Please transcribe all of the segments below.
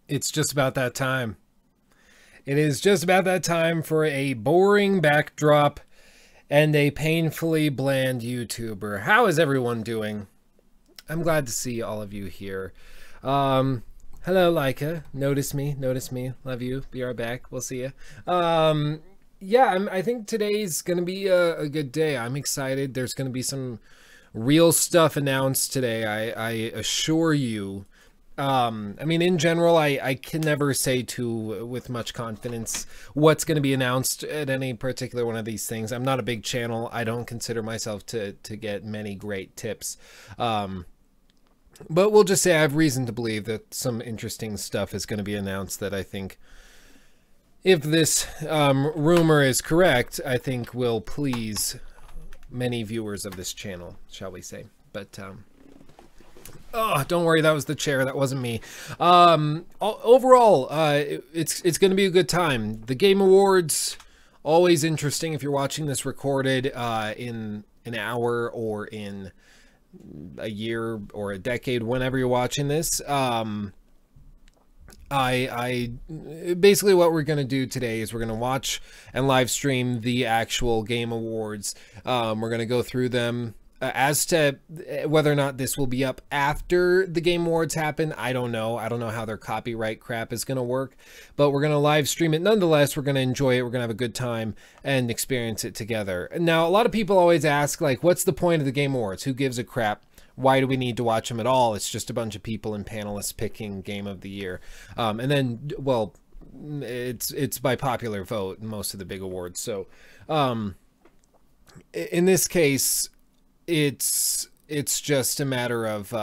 It's just about that time. It is just about that time for a boring backdrop and a painfully bland YouTuber. How is everyone doing? I'm glad to see all of you here. Hello, Leica. Notice me. Love you. Be right back. We'll see you. Yeah, I think today's going to be a good day. I'm excited. There's going to be some real stuff announced today. I assure you. I mean, in general, I can never say with much confidence what's going to be announced at any particular one of these things. I'm not a big channel. I don't consider myself to get many great tips. But we'll just say I have reason to believe that some interesting stuff is going to be announced that I think, if this rumor is correct, I think will please many viewers of this channel, shall we say. But oh, don't worry, that was the chair, that wasn't me. Overall, it's going to be a good time. The Game Awards, always interesting if you're watching this recorded in an hour or in a year or a decade, whenever you're watching this. Basically what we're going to do today is we're going to watch and live stream the actual Game Awards. We're going to go through them. As to whether or not this will be up after the Game Awards happen, I don't know. I don't know how their copyright crap is going to work, but we're going to live stream it nonetheless. We're going to enjoy it. We're going to have a good time and experience it together. Now, a lot of people always ask, like, what's the point of the Game Awards? Who gives a crap? Why do we need to watch them at all? It's just a bunch of people and panelists picking Game of the Year. And then, well, it's by popular vote in most of the big awards. So in this case, it's just a matter of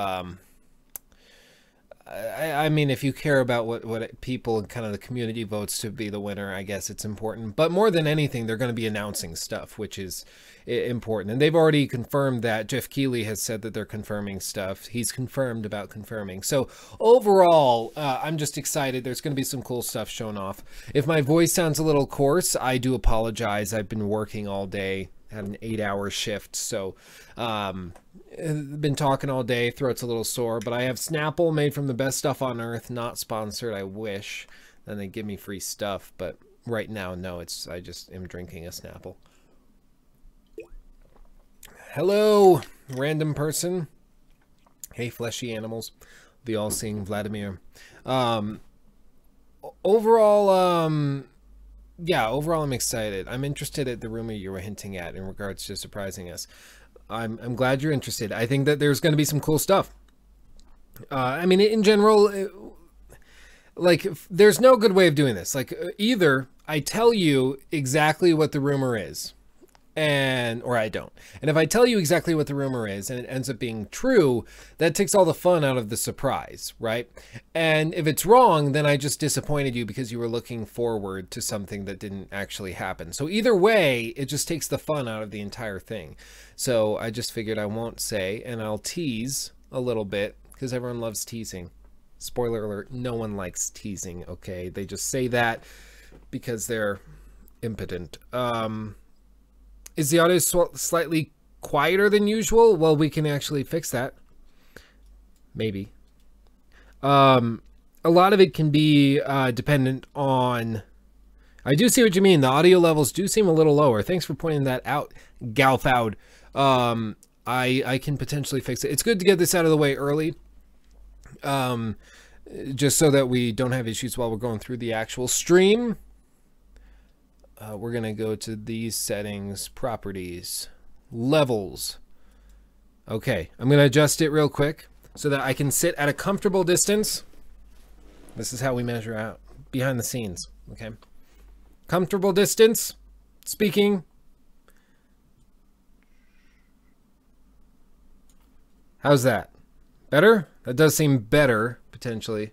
I mean, if you care about what people and kind of the community votes to be the winner, I guess it's important. But more than anything, they're going to be announcing stuff, which is important. And they've already confirmed that. Geoff Keighley has said that they're confirming stuff. He's confirmed about confirming. So overall, I'm just excited. There's going to be some cool stuff shown off. If my voice sounds a little coarse, I do apologize. I've been working all day. Had an 8-hour shift, so been talking all day. Throat's a little sore, but I have Snapple made from the best stuff on earth. Not sponsored. I wish. Then they give me free stuff, but right now, no. I just am drinking a Snapple. Hello, random person. Hey, fleshy animals. The all-seeing Vladimir. Overall, yeah, overall I'm excited. I'm interested at the rumor you were hinting at in regards to surprising us. I'm glad you're interested. I think that there's going to be some cool stuff. I mean, in general, like, there's no good way of doing this. Like, either I tell you exactly what the rumor is, or I don't. And if I tell you exactly what the rumor is and it ends up being true, that takes all the fun out of the surprise, right? And if it's wrong, then I just disappointed you because you were looking forward to something that didn't actually happen. So either way, it just takes the fun out of the entire thing. So I just figured I won't say, and I'll tease a little bit because everyone loves teasing. Spoiler alert, no one likes teasing, okay? They just say that because they're impotent. Is the audio slightly quieter than usual? Well, we can actually fix that. Maybe. A lot of it can be dependent on... I do see what you mean. The audio levels do seem a little lower. Thanks for pointing that out, Galfoud. I can potentially fix it. It's good to get this out of the way early. Just so that we don't have issues while we're going through the actual stream. We're going to go to these settings, properties, levels. Okay, I'm going to adjust it real quick so that I can sit at a comfortable distance. This is how we measure out behind the scenes, okay? Comfortable distance, speaking. How's that? Better? That does seem better, potentially.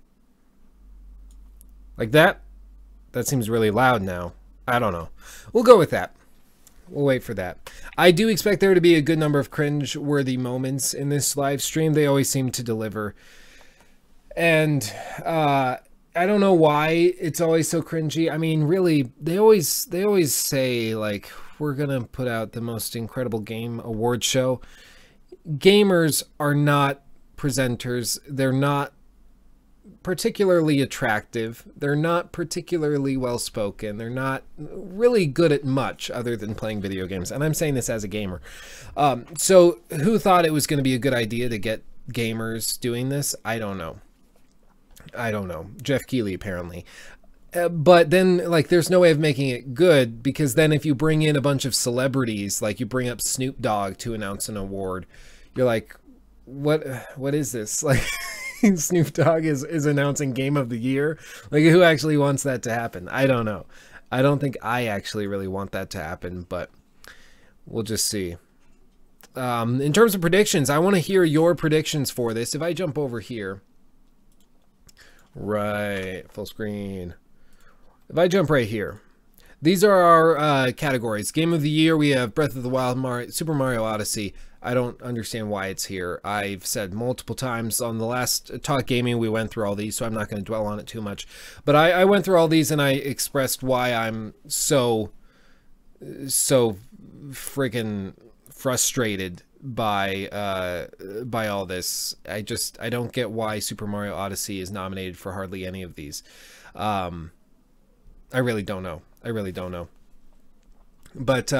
Like that? That seems really loud now. I don't know. We'll go with that. We'll wait for that. I do expect there to be a good number of cringe-worthy moments in this live stream. They always seem to deliver. And I don't know why it's always so cringy. I mean, really, they always say, like, we're going to put out the most incredible game award show. Gamers are not presenters. They're not particularly attractive. They're not particularly well-spoken. They're not really good at much other than playing video games. And I'm saying this as a gamer. So who thought it was going to be a good idea to get gamers doing this? I don't know. I don't know. Geoff Keighley, apparently. But then, like, there's no way of making it good, because then if you bring in a bunch of celebrities, like you bring up Snoop Dogg to announce an award, you're like, what is this? Like, Snoop Dogg is announcing Game of the Year. Like, who actually wants that to happen? I don't know. I don't think I actually really want that to happen, but we'll just see. In terms of predictions, I want to hear your predictions for this. If I jump over here, right, full screen. If I jump right here, these are our categories. Game of the Year, we have Breath of the Wild, Super Mario Odyssey. I don't understand why it's here. I've said multiple times on the last Talk Gaming, we went through all these, so I'm not going to dwell on it too much. But I went through all these and I expressed why I'm so freaking frustrated by all this. I don't get why Super Mario Odyssey is nominated for hardly any of these. I really don't know. I really don't know. But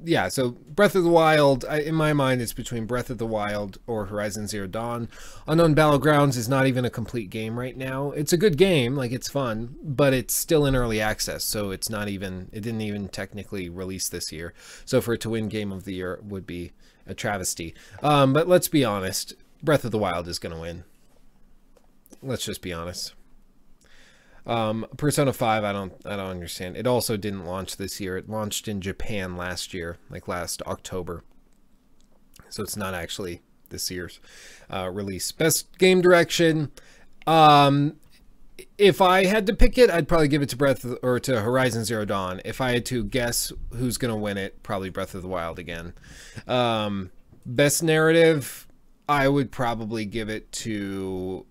yeah, so Breath of the Wild, in my mind, it's between Breath of the Wild or Horizon Zero Dawn. Unknown Battlegrounds is not even a complete game right now. It's a good game, like it's fun, but it's still in early access, so it's not even, it didn't even technically release this year. So for it to win Game of the Year would be a travesty. But let's be honest, Breath of the Wild is going to win. Let's just be honest. Persona 5, I don't understand. It also didn't launch this year. It launched in Japan last year, like last October. So it's not actually this year's release. Best game direction. If I had to pick it, I'd probably give it to to Horizon Zero Dawn. If I had to guess who's going to win it, probably Breath of the Wild again. Best narrative, I would probably give it to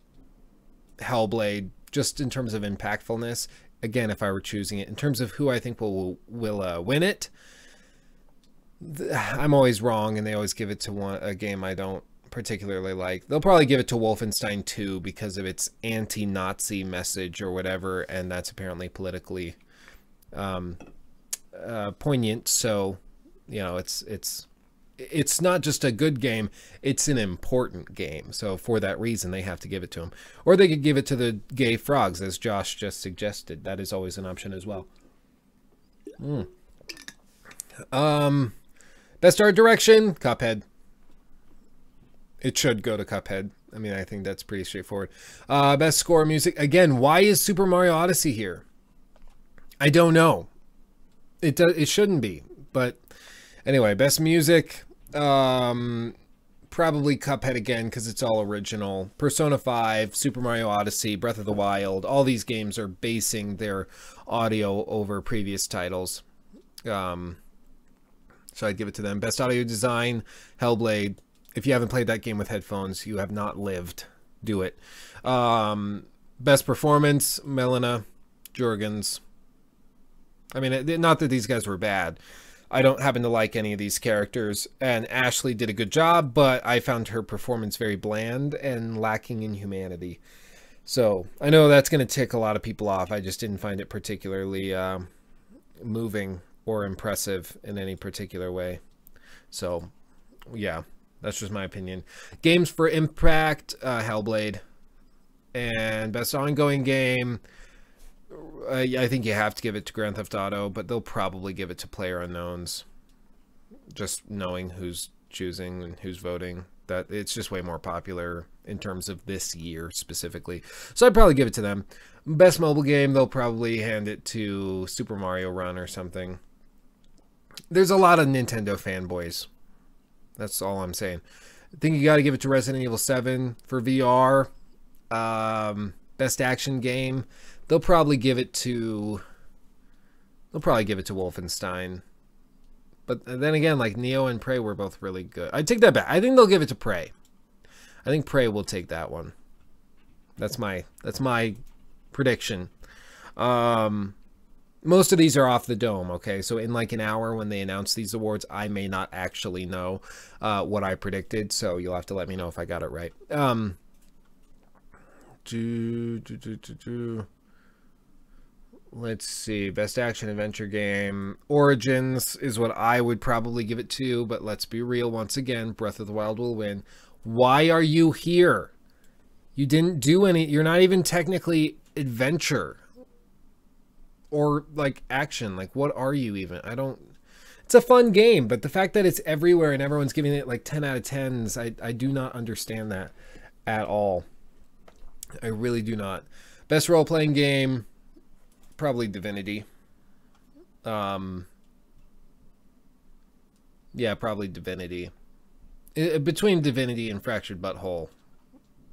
Hellblade, just in terms of impactfulness. Again, if I were choosing it, in terms of who I think will win it, I'm always wrong, and they always give it to a game I don't particularly like. They'll probably give it to Wolfenstein 2 because of its anti-Nazi message or whatever, and that's apparently politically poignant. So, you know, it's not just a good game, it's an important game. So for that reason, they have to give it to him. Or they could give it to the gay frogs, as Josh just suggested. That is always an option as well. Best art direction, Cuphead. It should go to Cuphead. I mean, I think that's pretty straightforward. Best score music. Again, why is Super Mario Odyssey here? I don't know. It shouldn't be, but... Anyway, best music, probably Cuphead again because it's all original. Persona 5, Super Mario Odyssey, Breath of the Wild, all these games are basing their audio over previous titles. So I'd give it to them. Best audio design, Hellblade. If you haven't played that game with headphones, you have not lived. Do it. Best performance, Melina, Jorgens. I mean, not that these guys were bad. I don't happen to like any of these characters, and Ashley did a good job, but I found her performance very bland and lacking in humanity. So I know that's going to tick a lot of people off. I just didn't find it particularly moving or impressive in any particular way. So yeah, that's just my opinion. Games for impact, Hellblade. And best ongoing game, I think you have to give it to Grand Theft Auto, but they'll probably give it to PlayerUnknown's. Just knowing who's choosing and who's voting, that it's just way more popular in terms of this year specifically. So I'd probably give it to them. Best mobile game, they'll probably hand it to Super Mario Run or something. There's a lot of Nintendo fanboys. That's all I'm saying. I think you got to give it to Resident Evil 7 for VR. Best action game, they'll probably give it to Wolfenstein. But then again, like Neo and Prey were both really good. I take that back. I think they'll give it to Prey. I think Prey will take that one. That's my prediction. Most of these are off the dome, okay? So in like an hour when they announce these awards, I may not actually know what I predicted, so you'll have to let me know if I got it right. Let's see. Best action adventure game. Origins is what I would probably give it to, but let's be real once again. Breath of the Wild will win. Why are you here? You didn't do any. You're not even technically adventure or like action. Like, what are you even? I don't. It's a fun game, but the fact that it's everywhere and everyone's giving it like 10 out of 10s, I do not understand that at all. I really do not. Best role-playing game, probably Divinity. Yeah, probably Divinity. Between Divinity and Fractured Butthole,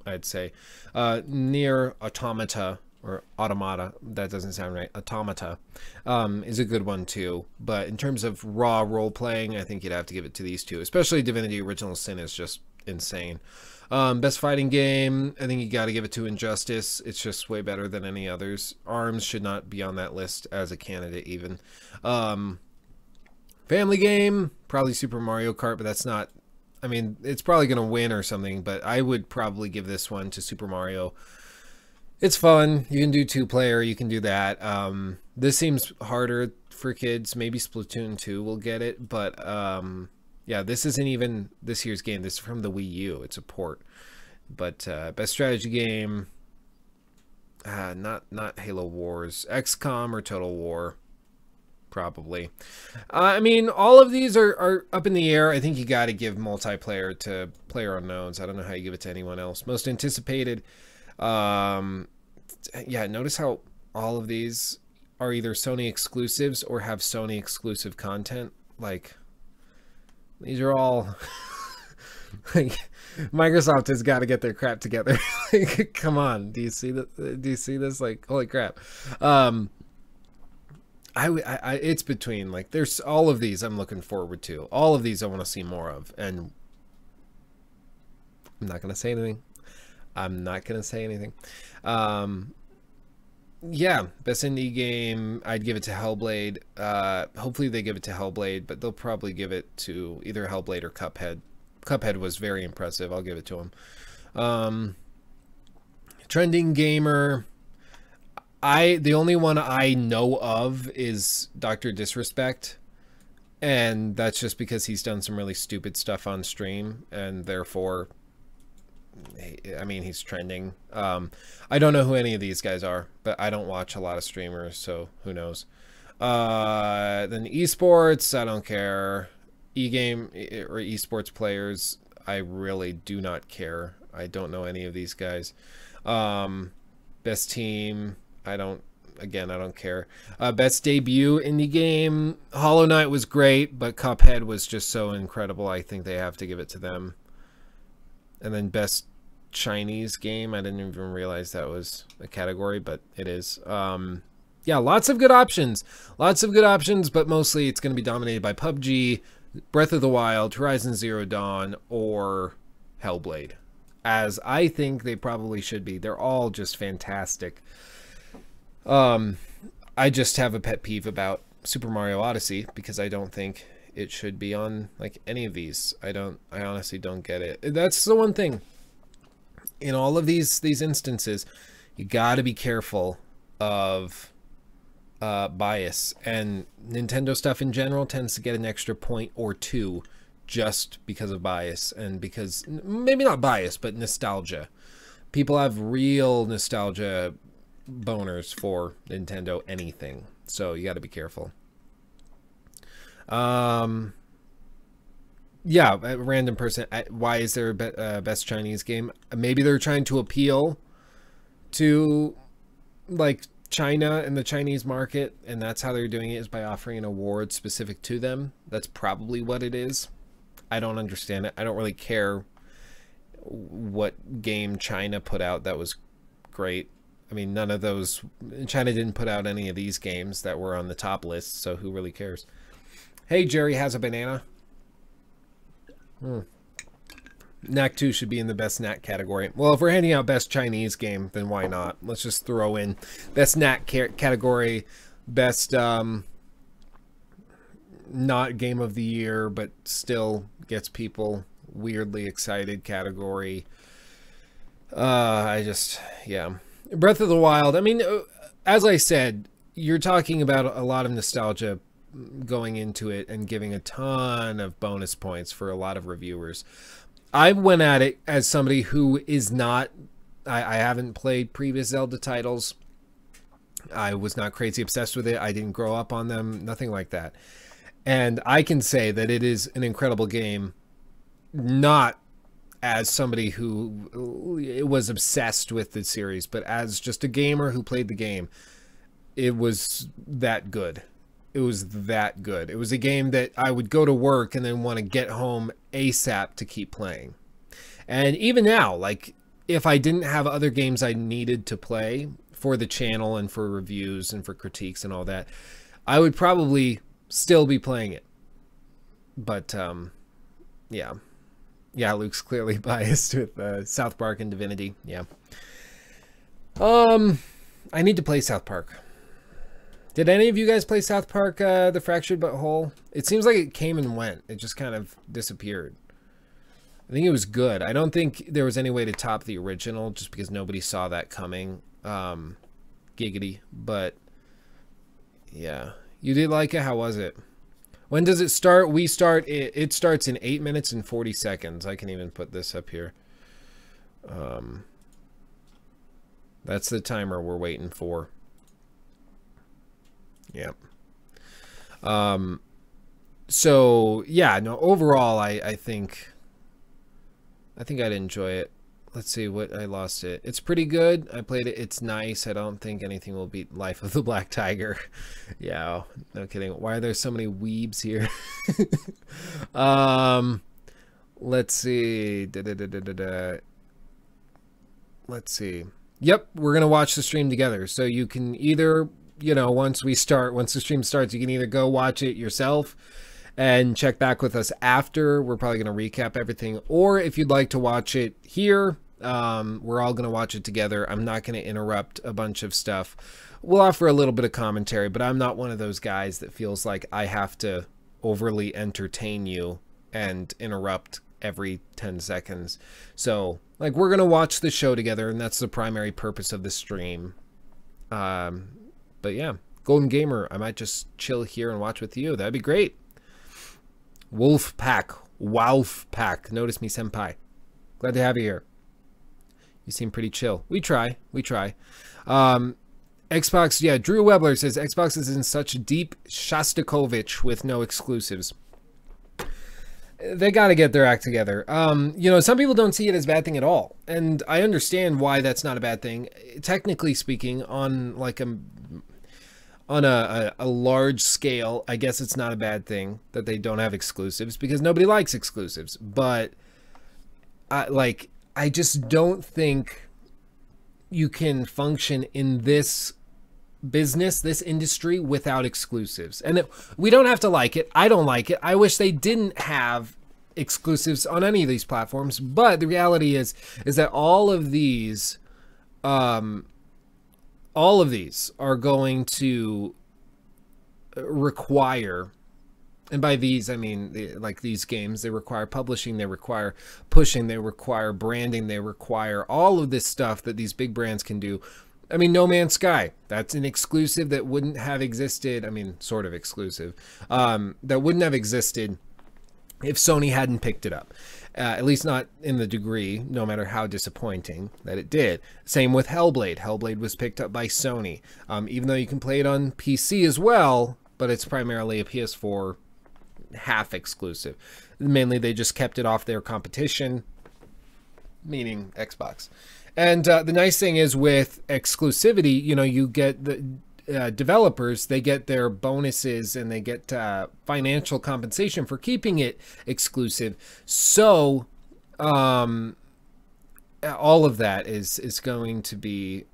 I'd say. Nier Automata, or Automata, that doesn't sound right. Automata is a good one too. But in terms of raw role-playing, I think you'd have to give it to these two. Especially Divinity Original Sin is just insane. Best fighting game, I think you got to give it to Injustice. It's just way better than any others. ARMS should not be on that list as a candidate even. Family game, probably Super Mario Kart, but that's not... I mean, it's probably going to win or something, but I would probably give this one to Super Mario. It's fun. You can do 2-player. You can do that. This seems harder for kids. Maybe Splatoon 2 will get it, but yeah, this isn't even this year's game. This is from the Wii U. It's a port. But best strategy game, not Halo Wars, XCOM or Total War, probably. I mean, all of these are up in the air. I think you got to give multiplayer to PlayerUnknown's. I don't know how you give it to anyone else. Most anticipated. Yeah, notice how all of these are either Sony exclusives or have Sony exclusive content. Like, these are all like, Microsoft has got to get their crap together. Like, come on, do you see this? Like, holy crap. It's between, like, there's all of these I'm looking forward to. All of these I want to see more of, and I'm not gonna say anything. Yeah, best indie game, I'd give it to Hellblade. Hopefully they give it to Hellblade, but they'll probably give it to either Hellblade or Cuphead. Cuphead was very impressive. I'll give it to him. Trending gamer, the only one I know of is Dr. Disrespect, and that's just because he's done some really stupid stuff on stream, and therefore, I mean, he's trending. I don't know who any of these guys are, but I don't watch a lot of streamers, so who knows. Then esports, I don't care. E-game or esports players, I really do not care. I don't know any of these guys. Best team, I don't care. Best debut indie game, Hollow Knight was great, but Cuphead was just so incredible. I think they have to give it to them. And then best Chinese game, I didn't even realize that was a category, but it is. Yeah, lots of good options. But mostly it's going to be dominated by PUBG, Breath of the Wild, Horizon Zero Dawn, or Hellblade, as I think they probably should be. They're all just fantastic. I just have a pet peeve about Super Mario Odyssey because I don't think it should be on like any of these. I honestly don't get it. That's the one thing. In all of these instances, you got to be careful of bias, and Nintendo stuff in general tends to get an extra point or two just because of bias, and because maybe not bias, but nostalgia. People have real nostalgia boners for Nintendo anything, so you got to be careful. Yeah, a random person, why is there a best Chinese game? Maybe they're trying to appeal to like China and the Chinese market, and that's how they're doing it, is by offering an award specific to them. That's probably what it is. I don't understand it. I don't really care what game China put out that was great. I mean, none of those, China didn't put out any of these games that were on the top list, so who really cares? Hey, Jerry has a banana. Knack 2 should be in the best Knack category. Well, if we're handing out best Chinese game, then why not? Let's just throw in best Knack category, best not game of the year, but still gets people weirdly excited category. Yeah. Breath of the Wild. I mean, as I said, you're talking about a lot of nostalgia going into it and giving a ton of bonus points for a lot of reviewers. I went at it as somebody who is not, I haven't played previous Zelda titles. I was not crazy obsessed with it. I didn't grow up on them, nothing like that. And I can say that it is an incredible game, not as somebody who was obsessed with the series, but as just a gamer who played the game. It was that good. It was that good. It was a game that I would go to work and then want to get home ASAP to keep playing. And even now, like, if I didn't have other games I needed to play for the channel and for reviews and for critiques and all that, I would probably still be playing it. But, yeah. Yeah, Luke's clearly biased with South Park and Divinity. Yeah. I need to play South Park. Did any of you guys play South Park, The Fractured But Whole? It seems like it came and went. It just kind of disappeared. I think it was good. I don't think there was any way to top the original just because nobody saw that coming. giggity, but yeah. You did like it? How was it? When does it start? We start, it starts in 8 minutes and 40 seconds. I can even put this up here. That's the timer we're waiting for. Yep. So yeah, no, overall, I think I'd enjoy it. Let's see what I lost it. It's pretty good. I played it. It's nice. I don't think anything will beat Life of the Black Tiger. Yeah, no kidding. Why are there so many weebs here? Let's see. Let's see. Yep, we're gonna watch the stream together. So you can either, you know, once the stream starts, you can either go watch it yourself and check back with us after. We're probably going to recap everything. Or if you'd like to watch it here, we're all going to watch it together. I'm not going to interrupt a bunch of stuff. We'll offer a little bit of commentary, but I'm not one of those guys that feels like I have to overly entertain you and interrupt every 10 seconds. So, like, we're going to watch the show together, and that's the primary purpose of the stream. But yeah, Golden Gamer, I might just chill here and watch with you. That'd be great. Wolf Pack. Notice me, senpai. Glad to have you here. You seem pretty chill. We try. Xbox, yeah, Drew Webler says Xbox is in such deep Shostakovich with no exclusives. They got to get their act together. You know, some people don't see it as a bad thing at all. And I understand why that's not a bad thing. Technically speaking, on like a large scale, I guess it's not a bad thing that they don't have exclusives, because nobody likes exclusives. But I just don't think you can function in this business, this industry, without exclusives. And we don't have to like it. I don't like it. I wish they didn't have exclusives on any of these platforms. But the reality is that all of these are going to require, and by these I mean like these games, they require publishing, they require pushing, they require branding, they require all of this stuff that these big brands can do. I mean, No Man's Sky, that's an exclusive that wouldn't have existed. I mean, sort of exclusive, that wouldn't have existed if Sony hadn't picked it up. At least not in the degree, no matter how disappointing, that it did. Same with Hellblade. Hellblade was picked up by Sony. Even though you can play it on PC as well, but it's primarily a PS4 half exclusive. Mainly they just kept it off their competition, meaning Xbox. And the nice thing is with exclusivity, you know, you get the developers, they get their bonuses and they get financial compensation for keeping it exclusive. So all of that is going to be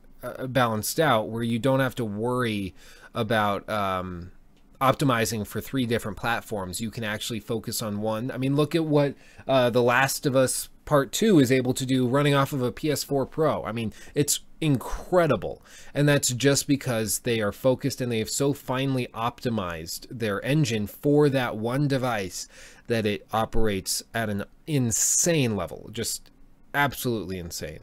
balanced out, where you don't have to worry about optimizing for 3 different platforms. You can actually focus on one. I mean, look at what The Last of Us Part 2 is able to do running off of a PS4 Pro. I mean, it's incredible. And that's just because they are focused and they have so finely optimized their engine for that one device that it operates at an insane level. Just absolutely insane.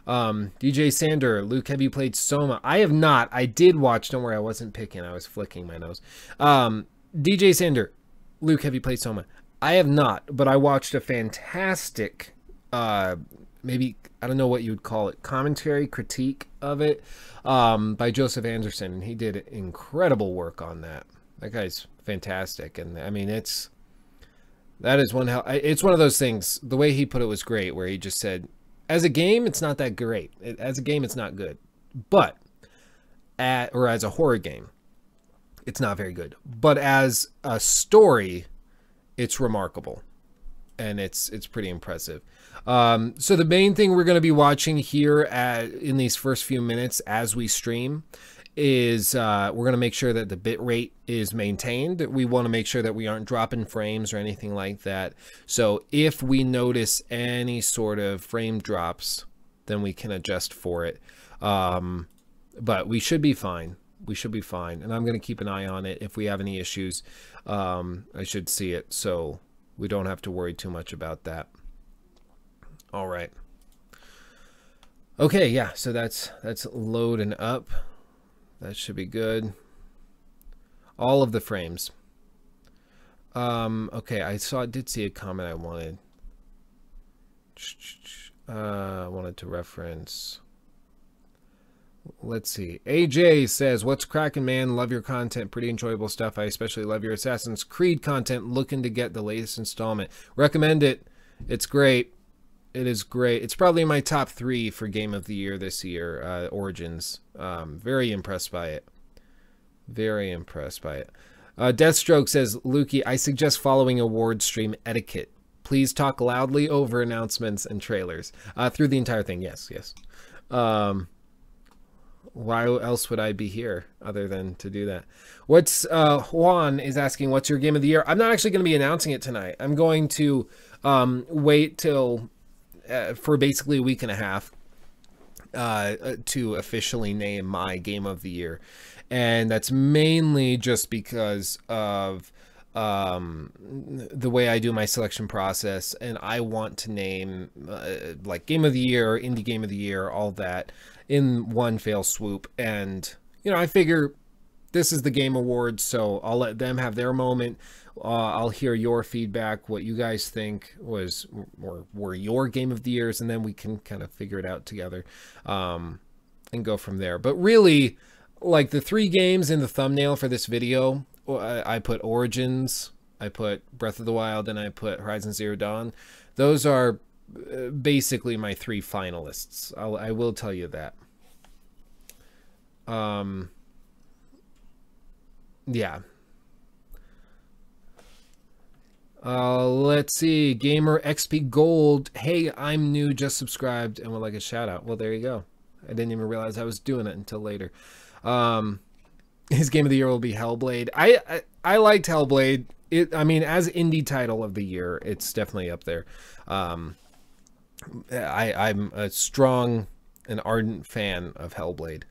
DJ Sander, Luke, have you played Soma? I have not. I did watch. Don't worry, I wasn't picking. I was flicking my nose. DJ Sander, Luke, have you played Soma? I have not, but I watched a fantastic, maybe, I don't know what you would call it, commentary, critique of it, by Joseph Anderson, and he did incredible work on that. That guy's fantastic, and I mean, it's one of those things. The way he put it was great, where he just said, as a game, it's not that great. As a game, it's not good, but or as a horror game, it's not very good. But as a story, it's remarkable, and it's pretty impressive. So the main thing we're going to be watching here in these first few minutes as we stream is we're going to make sure that the bit rate is maintained. We want to make sure that we aren't dropping frames or anything like that. So if we notice any sort of frame drops, then we can adjust for it. But we should be fine. We should be fine. And I'm going to keep an eye on it. If we have any issues, I should see it. So we don't have to worry too much about that. All right. Okay, yeah, so that's loading up. That should be good. All of the frames. Okay, did see a comment I wanted. I wanted to reference. Let's see. AJ says, "What's cracking, man? Love your content. Pretty enjoyable stuff. I especially love your Assassin's Creed content. Looking to get the latest installment. Recommend it. It's great. It is great. It's probably my top 3 for Game of the Year this year. Origins. Very impressed by it. Very impressed by it." Deathstroke says, "Lukey, I suggest following award stream etiquette. Please talk loudly over announcements and trailers." Through the entire thing. Yes, yes. Why else would I be here other than to do that? Juan is asking, what's your game of the year? I'm not actually going to be announcing it tonight. I'm going to wait till for basically a week and a half to officially name my game of the year. And that's mainly just because of the way I do my selection process, and I want to name like game of the year, indie game of the year, all that in one fell swoop. And you know, I figure this is the Game Awards, so I'll let them have their moment. I'll hear your feedback, what you guys think was or were your game of the years, and then we can kind of figure it out together and go from there. But really, like the 3 games in the thumbnail for this video, I put Origins, I put Breath of the Wild, and I put Horizon Zero Dawn. Those are basically my 3 finalists. I will tell you that. Yeah. Let's see. Gamer XP Gold. Hey, I'm new, just subscribed, and would like a shout out. Well, there you go. I didn't even realize I was doing it until later. His game of the year will be Hellblade. I liked Hellblade. I mean, as indie title of the year, it's definitely up there. I'm a strong and ardent fan of Hellblade.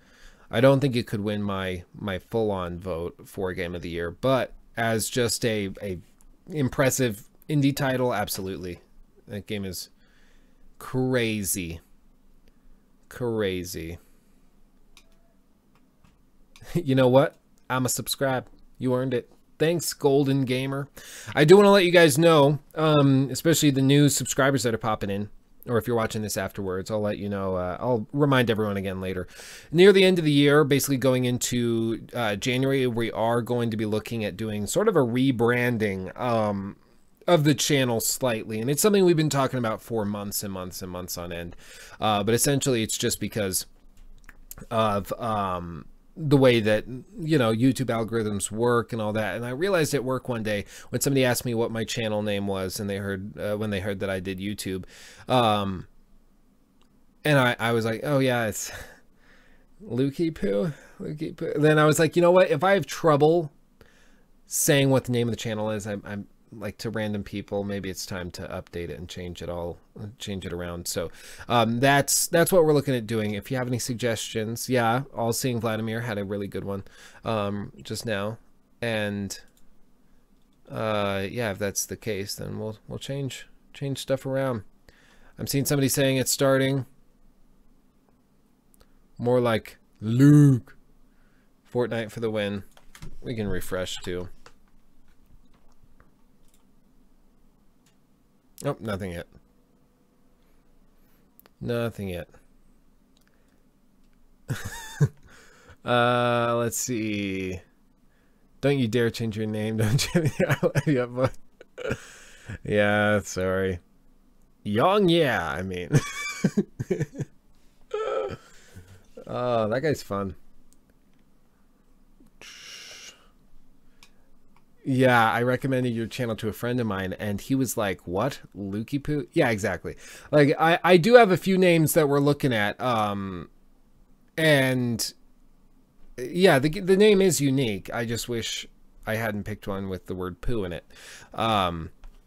I don't think it could win my full-on vote for game of the year, but as just a impressive indie title, absolutely. That game is crazy. Crazy. You know what? I'm a subscribe. You earned it. Thanks, Golden Gamer. I do want to let you guys know, especially the new subscribers that are popping in, or if you're watching this afterwards, I'll let you know. I'll remind everyone again later. Near the end of the year, basically going into January, we are going to be looking at doing sort of a rebranding of the channel slightly. And it's something we've been talking about for months and months and months on end. But essentially, it's just because of the way that, you know, YouTube algorithms work and all that. And I realized at work one day when somebody asked me what my channel name was, and they heard when they heard that I did YouTube, and I was like, oh yeah, it's Lukey Poo. Then I was like, you know what, if I have trouble saying what the name of the channel is, I'm like, to random people, maybe it's time to update it and change it around. So that's what we're looking at doing. If you have any suggestions, yeah, All Seeing Vladimir had a really good one just now, and yeah, if that's the case, then we'll change stuff around. I'm seeing somebody saying it's starting more like Luke. Fortnite for the win. We can refresh too. Oh, nothing yet. Nothing yet. Let's see. Don't you dare change your name, don't you? Yeah, sorry. Young, yeah, I mean. Oh, that guy's fun. Yeah, I recommended your channel to a friend of mine, and he was like, what? Lukey Poo? Yeah, exactly. Like, I do have a few names that we're looking at, and yeah, the name is unique. I just wish I hadn't picked one with the word poo in it,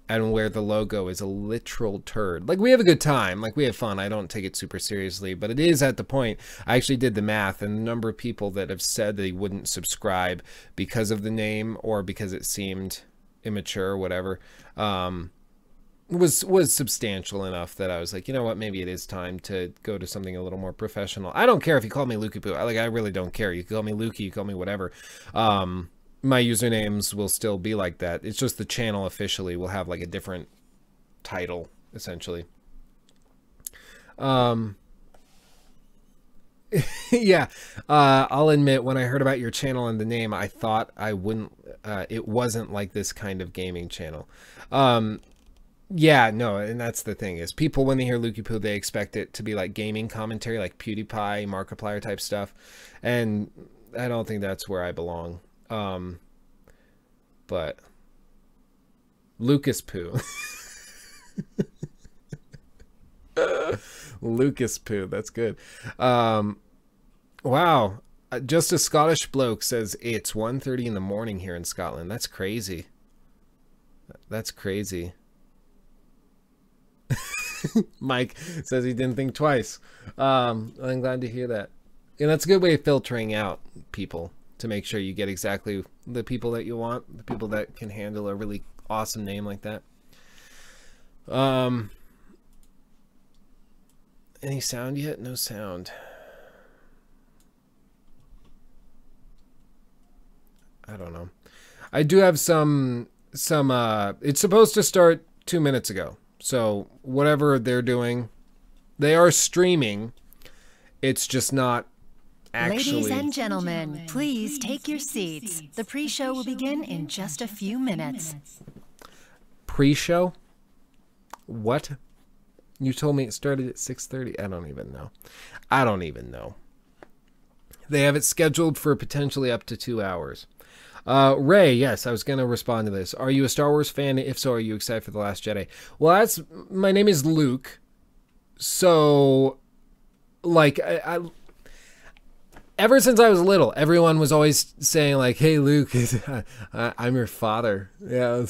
and where the logo is a literal turd. Like, we have a good time, like, we have fun. I don't take it super seriously, but it is at the point. I actually did the math, and the number of people that have said they wouldn't subscribe because of the name or because it seemed immature or whatever, was substantial enough that I was like, you know what, maybe it is time to go to something a little more professional. I don't care if you call me Lukey Poo. I really don't care. You can call me Lukey, you call me whatever. My usernames will still be like that. It's just the channel officially will have like a different title, essentially. Yeah, I'll admit, when I heard about your channel and the name, I thought I wouldn't, it wasn't like this kind of gaming channel. Yeah, no, and that's the thing, is people, when they hear Lukey Poo, they expect it to be like gaming commentary, like PewDiePie, Markiplier type stuff, and I don't think that's where I belong. But Lucas Poo. Lucas Poo, that's good. Wow, just a Scottish bloke says it's 1:30 in the morning here in Scotland. That's crazy. That's crazy. Mike says he didn't think twice. I'm glad to hear that. And that's a good way of filtering out people, to make sure you get exactly the people that you want, the people that can handle a really awesome name like that. Any sound yet? No sound. I don't know. I do have some it's supposed to start 2 minutes ago. So whatever they're doing, they are streaming. It's just not actually. Ladies and gentlemen, please take your seats. The pre-show will begin in just a few minutes. Pre-show? What? You told me it started at 6:30. I don't even know. I don't even know. They have it scheduled for potentially up to 2 hours. Ray, yes, I was going to respond to this. Are you a Star Wars fan? If so, are you excited for The Last Jedi? Well, my name is Luke. So, like, ever since I was little, everyone was always saying, like, hey, Luke, I'm your father. Yeah,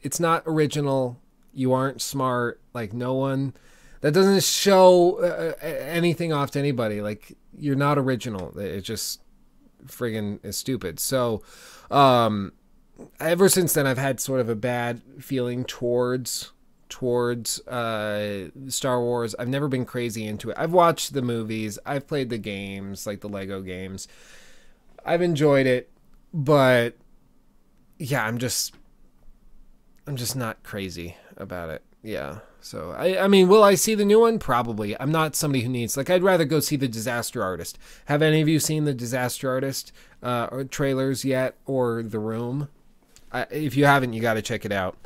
it's not original. You aren't smart. Like, no one, that doesn't show anything off to anybody. Like, you're not original. It just friggin' is stupid. So, ever since then, I've had sort of a bad feeling towards Star Wars. I've never been crazy into it. I've watched the movies. I've played the games, like the Lego games. I've enjoyed it, but yeah, I'm just not crazy about it. Yeah. So I mean, will I see the new one? Probably. I'm not somebody who needs, like, I'd rather go see The Disaster Artist. Have any of you seen The Disaster Artist or trailers yet, or The Room? If you haven't, you got to check it out.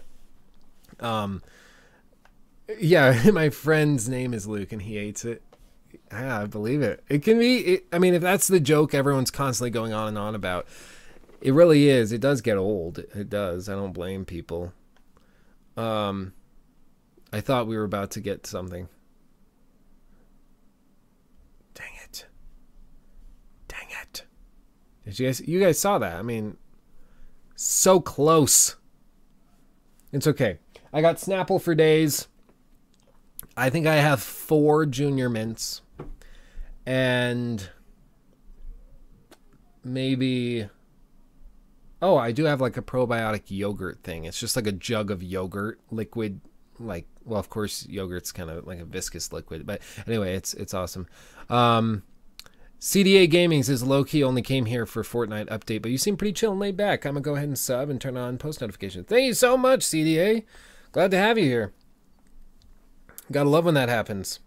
Yeah, my friend's name is Luke and he hates it. Yeah, I believe it. It can be, I mean, if that's the joke everyone's constantly going on and on about, it really is. It does get old. It does. I don't blame people. I thought we were about to get something. Dang it. Dang it. Did you guys saw that? I mean, so close. It's okay. I got Snapple for days. I think I have 4 junior mints. And maybe, oh, I do have like a probiotic yogurt thing. It's just like a jug of yogurt, liquid, like, well, of course, yogurt's kind of like a viscous liquid, but anyway, it's awesome. CDA Gaming says low-key only came here for Fortnite update, but you seem pretty chill and laid back. I'm gonna go ahead and sub and turn on post notifications. Thank you so much, CDA. Glad to have you here. Gotta love when that happens.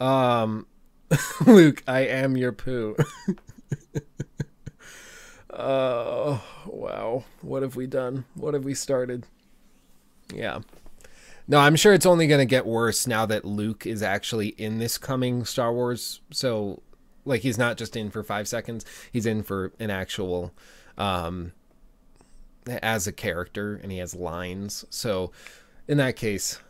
Luke, I am your poo. Oh, wow. What have we done? What have we started? Yeah. No, I'm sure it's only going to get worse now that Luke is actually in this coming Star Wars. So, like, he's not just in for 5 seconds. He's in for an actual, as a character, and he has lines. So, in that case,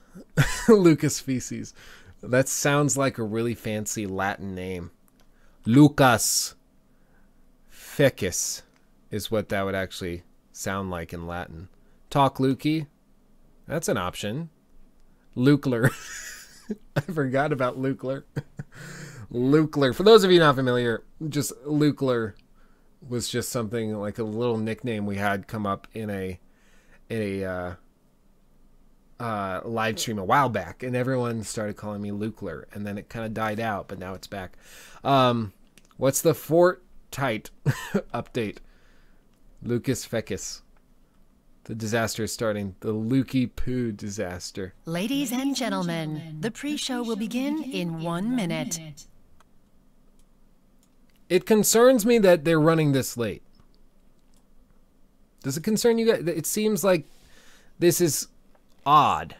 Lucas Feces. That sounds like a really fancy Latin name. Lucas Fecis is what that would actually sound like in Latin. Talk Lukey. That's an option. Lukler. I forgot about Lukler. Lukler. For those of you not familiar, just Lukler was just something like a little nickname we had come up in a live stream a while back, and everyone started calling me Lukeler, and then it kind of died out, but now it's back. What's the Fortnite update? Lucas Fecus. The disaster is starting. The Lukey Poo disaster. Ladies and gentlemen, the pre-show will begin in 1 minute. It concerns me that they're running this late. Does it concern you guys? It seems like this is odd.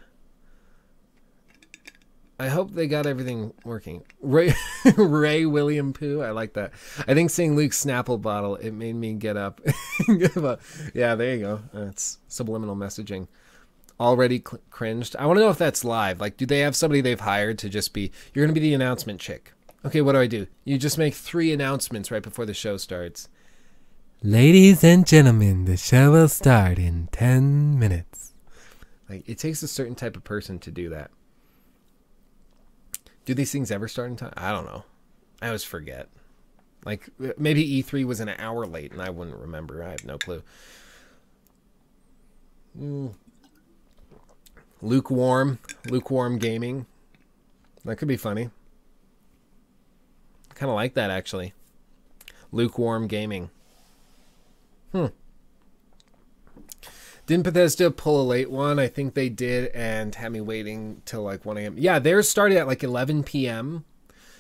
I hope they got everything working. Ray William Pooh, I like that. I think seeing Luke's Snapple bottle, it made me get up. Yeah, there you go. That's subliminal messaging. Already cringed. I want to know if that's live. Like, do they have somebody they've hired to just be, you're going to be the announcement chick. Okay, what do? You just make 3 announcements right before the show starts. Ladies and gentlemen, the show will start in 10 minutes. Like, it takes a certain type of person to do that. Do these things ever start in time? I don't know. I always forget. Like, maybe E3 was an hour late and I wouldn't remember. I have no clue. Lukewarm gaming. That could be funny. I kind of like that, actually. Lukewarm gaming. Didn't Bethesda pull a late one? I think they did, and had me waiting till like 1 a.m. Yeah, theirs started at like 11 p.m.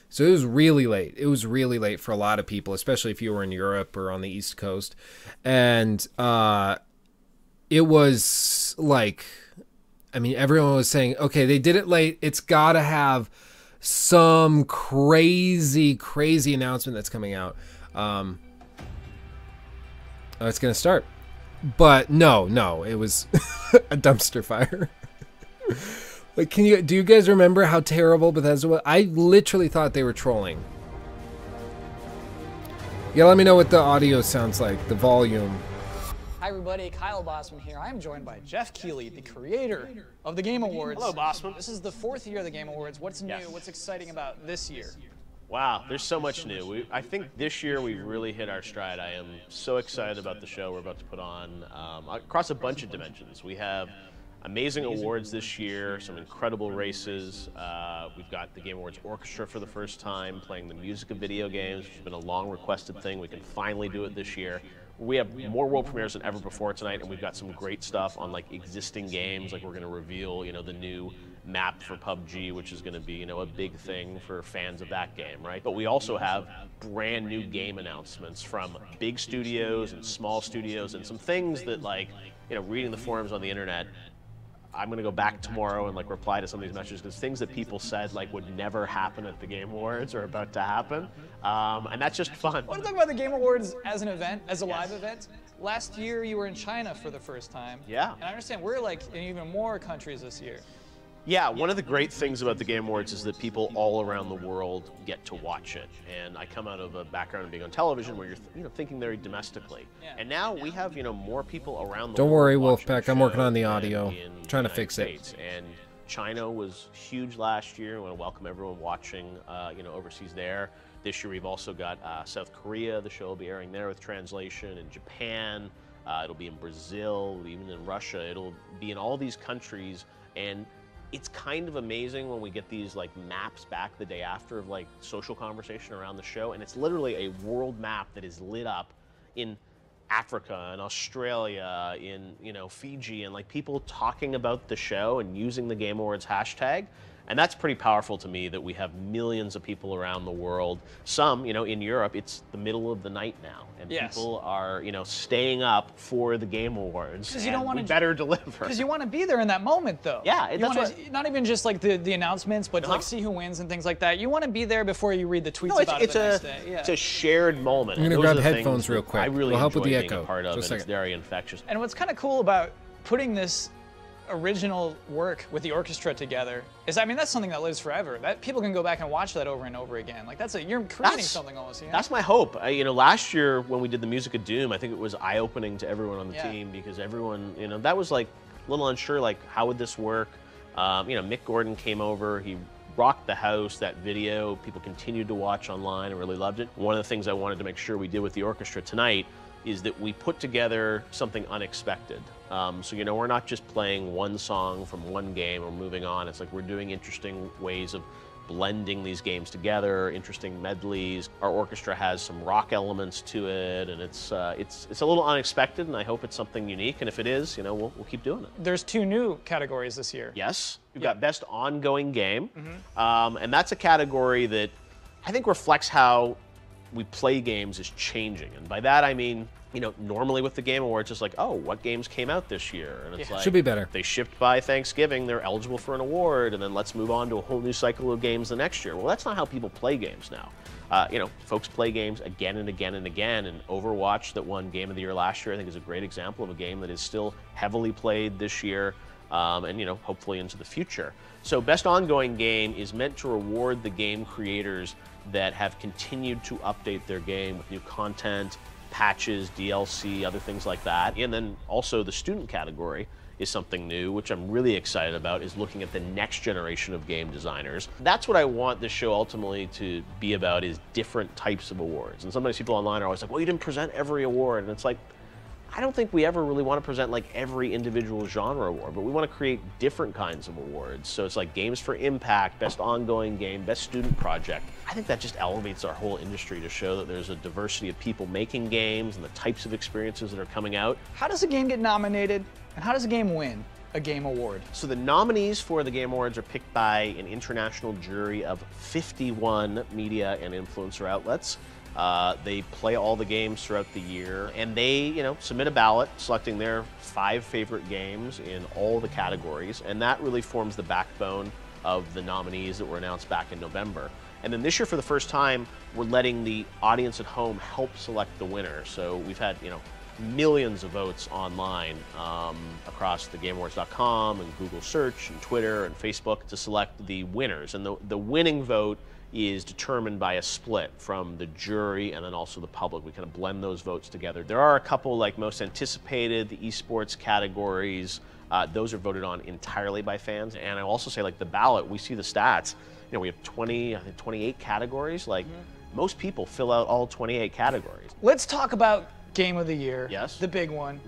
So it was really late. It was really late for a lot of people, especially if you were in Europe or on the East Coast. And it was like, I mean, everyone was saying, okay, they did it late. It's got to have some crazy, crazy announcement that's coming out. It's going to start. But no, it was a dumpster fire. Like, do you guys remember how terrible Bethesda was? I literally thought they were trolling. Yeah, let me know what the audio sounds like, the volume. Hi everybody, Kyle Bossman here. I am joined by Geoff Keighley, the creator of the Game Awards. Hello, Bossman. This is the 4th year of the Game Awards. What's new? What's exciting about this year? Wow, there's so much new. I think this year we've really hit our stride. I am so excited about the show we're about to put on across a bunch of dimensions. We have amazing awards this year, some incredible races. We've got the Game Awards Orchestra for the first time, playing the music of video games, which has been a long requested thing. We can finally do it this year. We have more world premieres than ever before tonight, and we've got some great stuff on like existing games. Like, we're going to reveal, the new map for PUBG, which is going to be, a big thing for fans of that game, right? But we also have brand new game announcements from big studios and small studios, and some things that, like, reading the forums on the internet, I'm going to go back tomorrow and like reply to some of these messages, because things that people said like would never happen at the Game Awards are about to happen, and that's just fun. I want to talk about the Game Awards as an event, as a live event. Last year you were in China for the first time. Yeah. And I understand we're like in even more countries this year. Yeah, one of the great things about the Game Awards is that people all around the world get to watch it. And I come out of a background of being on television where you're thinking very domestically. Yeah. And now we have, more people around the world. Don't worry, Wolfpack, I'm working on the audio. Trying to fix it. And China was huge last year. I want to welcome everyone watching, overseas there. This year we've also got South Korea. The show will be airing there with translation. In Japan, it'll be in Brazil, even in Russia. It'll be in all these countries. And it's kind of amazing when we get these like maps back the day after of like social conversation around the show, and it's literally a world map that is lit up in Africa and Australia, in Fiji, and like people talking about the show and using the Game Awards hashtag. And that's pretty powerful to me, that we have millions of people around the world. Some, in Europe, it's the middle of the night now, and people are, staying up for the Game Awards. Because you don't want to better deliver. Because you want to be there in that moment, though. Yeah, not even just like the announcements, but like see who wins and things like that. You want to be there before you read the tweets about it the next day. Yeah. It's a shared moment. I'm gonna grab headphones real quick. I really we'll help with the enjoy being echo. a part of Just it. It's very infectious. And what's kind of cool about putting this original work with the orchestra together is, I mean, that's something that lives forever. That people can go back and watch that over and over again. Like you're creating something almost. That's my hope. Last year when we did the music of Doom, I think it was eye-opening to everyone on the team, because everyone, that was like a little unsure, like how would this work? Mick Gordon came over, he rocked the house. That video people continued to watch online and really loved it. One of the things I wanted to make sure we did with the orchestra tonight is that we put together something unexpected. So, you know, we're not just playing one song from one game or moving on. It's like we're doing interesting ways of blending these games together, interesting medleys. Our orchestra has some rock elements to it, and it's a little unexpected, and I hope it's something unique. And if it is, you know, we'll keep doing it. There's 2 new categories this year. Yes, we've got Best Ongoing Game, and that's a category that I think reflects how we play games is changing. And by that I mean, you know, normally with the Game Awards, it's like, oh, what games came out this year? And it's like, should be better. They shipped by Thanksgiving, they're eligible for an award, and then let's move on to a whole new cycle of games the next year. Well, that's not how people play games now. You know, folks play games again and again and again, and Overwatch, that won Game of the Year last year, I think is a great example of a game that is still heavily played this year, and, you know, hopefully into the future. So Best Ongoing Game is meant to reward the game creators that have continued to update their game with new content, patches, DLC, other things like that. And then also the student category is something new, which I'm really excited about, is looking at the next generation of game designers. That's what I want this show ultimately to be about, is different types of awards. And sometimes people online are always like, well, you didn't present every award. And it's like, I don't think we ever really want to present like every individual genre award, but we want to create different kinds of awards. So it's like Games for Impact, Best Ongoing Game, Best Student Project. I think that just elevates our whole industry to show that there's a diversity of people making games and the types of experiences that are coming out. How does a game get nominated, and how does a game win a game award? So the nominees for the Game Awards are picked by an international jury of 51 media and influencer outlets. They play all the games throughout the year, and they, you know, submit a ballot selecting their 5 favorite games in all the categories, and that really forms the backbone of the nominees that were announced back in November. And then this year, for the first time, we're letting the audience at home help select the winner. So we've had, you know, millions of votes online across the GameAwards.com and Google Search and Twitter and Facebook to select the winners. And the winning vote is determined by a split from the jury and then also the public. We kind of blend those votes together. There are a couple, like most anticipated, the esports categories. Those are voted on entirely by fans. And I'll also say, like, the ballot, we see the stats. You know, we have 28 categories. Like, most people fill out all 28 categories. Let's talk about Game of the Year. Yes. The big one.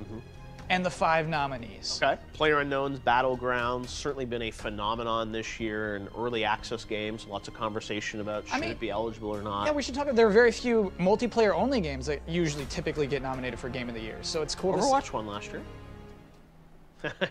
And the 5 nominees. Okay. PlayerUnknown's Battlegrounds, certainly been a phenomenon this year in early access games. Lots of conversation about should it be eligible or not. Yeah, we should talk about, there are very few multiplayer only games that usually typically get nominated for Game of the Year. So it's cool. Overwatch won last year.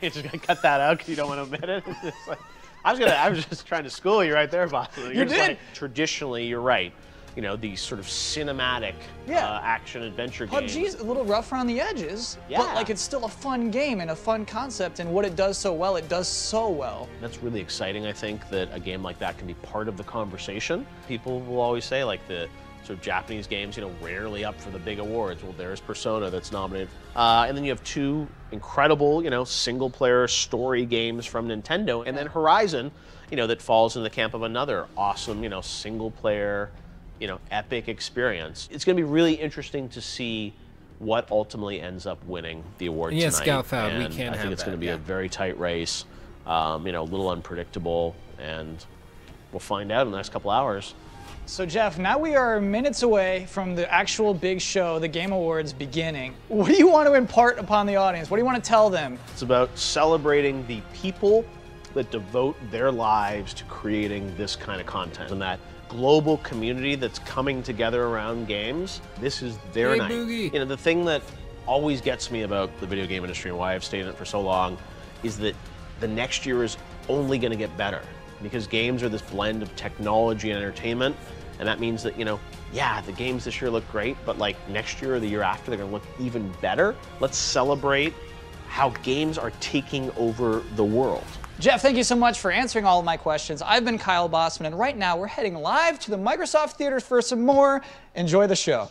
You're just gonna cut that out because you don't want to admit it. It's like, I was just trying to school you right there, boss. You did. Like, traditionally, you're right. You know, these sort of cinematic action adventure games. PUBG's a little rough around the edges, but like it's still a fun game and a fun concept, and what it does so well, it does so well. That's really exciting, I think, that a game like that can be part of the conversation. People will always say, like, the sort of Japanese games, you know, rarely up for the big awards. Well, there's Persona that's nominated. And then you have 2 incredible, you know, single-player story games from Nintendo, and then Horizon, you know, that falls in the camp of another awesome, you know, single-player, you know, epic experience. It's going to be really interesting to see what ultimately ends up winning the award tonight. Scout found we can't have that. I think it's going to be a very tight race, you know, a little unpredictable, and we'll find out in the next couple hours. So Geoff, now we are minutes away from the actual big show, the Game Awards beginning. What do you want to impart upon the audience? What do you want to tell them? It's about celebrating the people that devote their lives to creating this kind of content, and that global community that's coming together around games. This is their night. Boogie. You know, the thing that always gets me about the video game industry and why I've stayed in it for so long is that the next year is only going to get better, because games are this blend of technology and entertainment, and that means that, you know, yeah, the games this year look great, but like next year or the year after, they're going to look even better. Let's celebrate how games are taking over the world. Geoff, thank you so much for answering all of my questions. I've been Kyle Bossman, and right now we're heading live to the Microsoft Theaters for some more. Enjoy the show.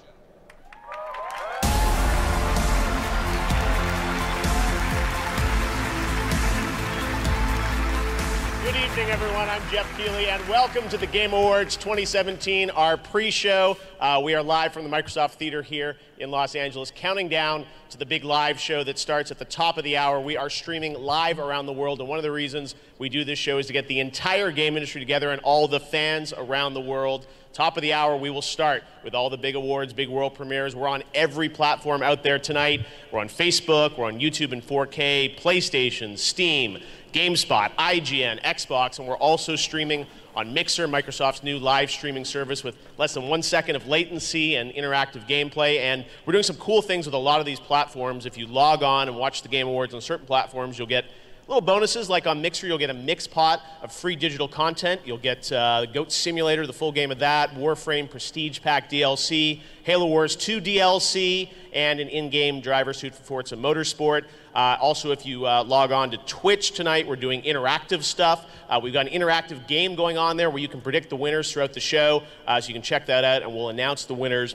Good evening, everyone. I'm Geoff Keighley, and welcome to the Game Awards 2017, our pre-show. We are live from the Microsoft Theater here in Los Angeles, counting down to the big live show that starts at the top of the hour. We are streaming live around the world, and one of the reasons we do this show is to get the entire game industry together and all the fans around the world. Top of the hour, we will start with all the big awards, big world premieres. We're on every platform out there tonight. We're on Facebook, we're on YouTube in 4K, PlayStation, Steam, GameSpot, IGN, Xbox, and we're also streaming on Mixer, Microsoft's new live streaming service with less than 1 second of latency and interactive gameplay. And we're doing some cool things with a lot of these platforms. If you log on and watch the Game Awards on certain platforms, you'll get little bonuses, like on Mixer, you'll get a mix pot of free digital content. You'll get the Goat Simulator, the full game of that, Warframe Prestige Pack DLC, Halo Wars 2 DLC, and an in-game driver suit for Forza Motorsport. Also, if you log on to Twitch tonight, we're doing interactive stuff. We've got an interactive game going on there where you can predict the winners throughout the show, so you can check that out, and we'll announce the winners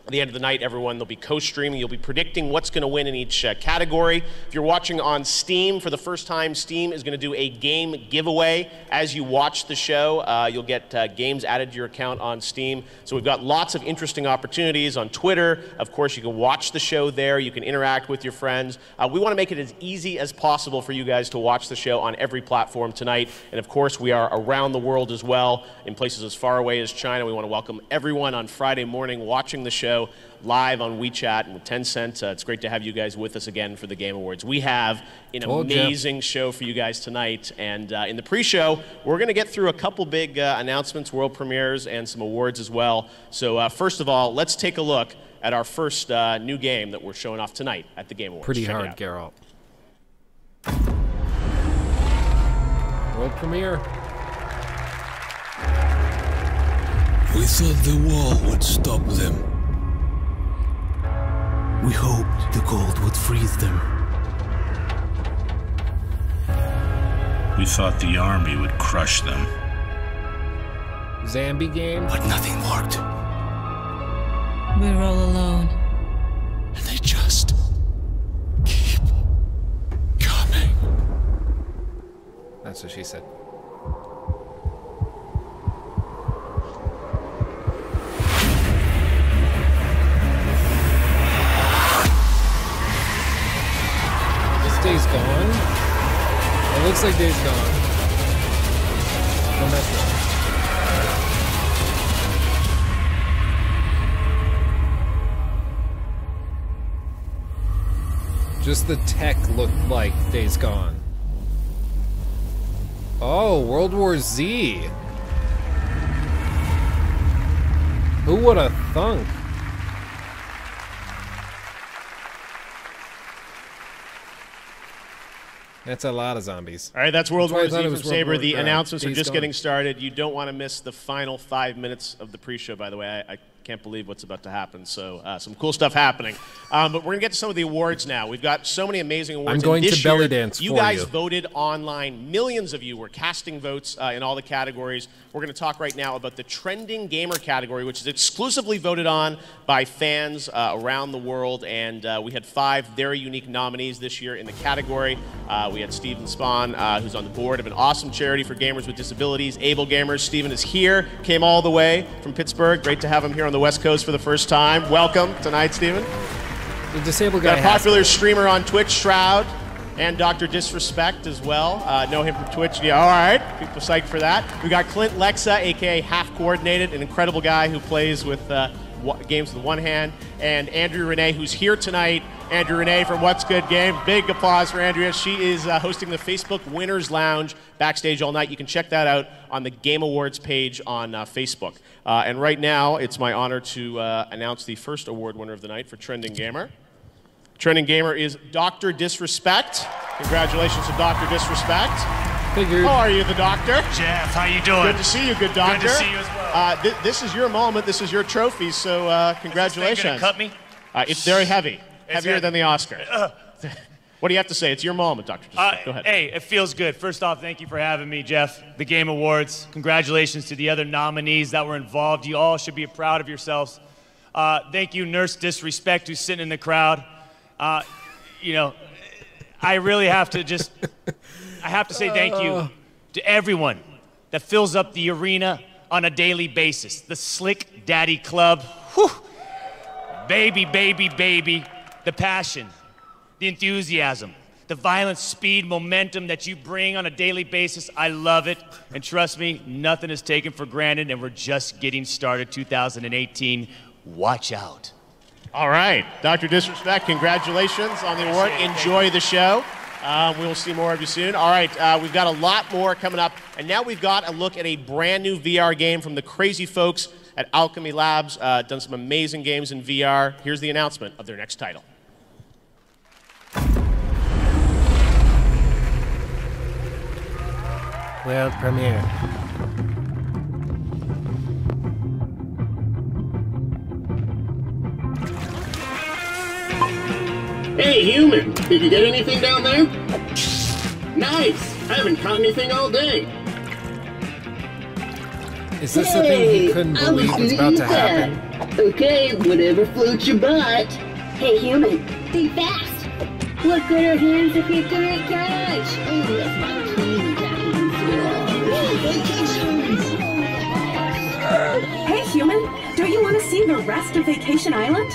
at the end of the night. Everyone, they'll be co-streaming. You'll be predicting what's going to win in each category. If you're watching on Steam for the first time, Steam is going to do a game giveaway as you watch the show. You'll get games added to your account on Steam. So we've got lots of interesting opportunities on Twitter. Of course, you can watch the show there. You can interact with your friends. We want to make it as easy as possible for you guys to watch the show on every platform tonight. And of course, we are around the world as well, in places as far away as China. We want to welcome everyone on Friday morning watching the show live on WeChat and with Tencent. It's great to have you guys with us again for the Game Awards. We have an amazing show for you guys tonight, and in the pre-show, we're going to get through a couple big announcements, world premieres, and some awards as well. So first of all, let's take a look at our first new game that we're showing off tonight at the Game Awards. Pretty hard, Geralt. World premiere. We thought the wall would stop them. We hoped the cold would freeze them. We thought the army would crush them. Zombie game. But nothing worked. We're all alone. And they just keep coming. That's what she said. Days Gone? It looks like Days Gone. From Metro. Just the tech looked like Days Gone. Oh, World War Z. Who would have thunk? That's a lot of zombies. All right, that's World War Z from Saber. The War, announcements are Days just Gone. getting started. You don't want to miss the final 5 minutes of the pre-show, by the way. I can't believe what's about to happen. So some cool stuff happening. But we're going to get to some of the awards now. We've got so many amazing awards. I'm going to belly dance you for guys you. voted online. Millions of you were casting votes in all the categories. We're going to talk right now about the Trending Gamer category, which is exclusively voted on by fans around the world. And we had 5 very unique nominees this year in the category. We had Steven Spahn, who's on the board of an awesome charity for gamers with disabilities, Able Gamers. Steven is here, came all the way from Pittsburgh. Great to have him here on the West Coast for the first time. Welcome tonight, Steven. The disabled guy. Got a popular streamer on Twitch, Shroud, and Dr. Disrespect as well. Know him from Twitch. Yeah, all right. People psyched for that. We got Clint Lexa, a.k.a. Half Coordinated, an incredible guy who plays with games with one hand, and Andrew Renee, who's here tonight. Andrew Renee from What's Good Game. Big applause for Andrea. She is hosting the Facebook Winners Lounge backstage all night. You can check that out on the Game Awards page on Facebook. And right now, it's my honor to announce the first award winner of the night for Trending Gamer. Trending Gamer is Dr. Disrespect. Congratulations to Dr. Disrespect. Figured. How are you, the doctor? Jeff, how you doing? Good to see you, good doctor. Good to see you as well. This is your moment. This is your trophy, so congratulations. Is this thing gonna cut me? It's very heavy. Heavier heavy. than the Oscar. What do you have to say? It's your moment, Dr. Disrespect. Go ahead. Hey, it feels good. First off, thank you for having me, Jeff. The Game Awards. Congratulations to the other nominees that were involved. You all should be proud of yourselves. Thank you, Nurse Disrespect, who's sitting in the crowd. You know, I really have to just, I have to say thank you to everyone that fills up the arena on a daily basis. The Slick Daddy Club. Whew. Baby, baby, baby. The passion, the enthusiasm, the violence, speed, momentum that you bring on a daily basis. I love it. And trust me, nothing is taken for granted, and we're just getting started. 2018. Watch out. All right, Dr. Disrespect, congratulations on the award. Enjoy the show. We will see more of you soon. All right, we've got a lot more coming up, and now we've got a look at a brand new VR game from the crazy folks at Alchemy Labs. Done some amazing games in VR. Here's the announcement of their next title. World premiere. Hey, human! Did you get anything down there? Nice! I haven't caught anything all day. Is this the thing he couldn't believe was about to happen? Okay, whatever floats your boat. Hey, human, think fast! What good are hands if you can't catch? Oh, that's my team Hey, human, don't you want to see the rest of Vacation Island?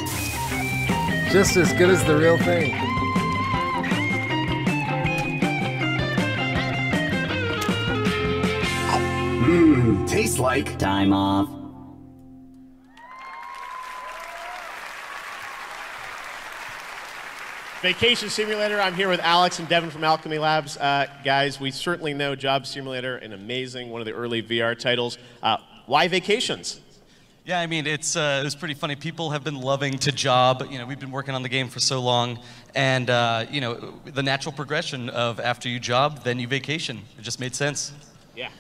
Just as good as the real thing. Tastes like time off. Vacation Simulator. I'm here with Alex and Devin from Alchemy Labs. Guys, we certainly know Job Simulator, an amazing, one of the early VR titles. Why vacations? Yeah, I mean, it's pretty funny. People have been loving to job. You know, we've been working on the game for so long, and you know, the natural progression of after you job, then you vacation. It just made sense. Yeah,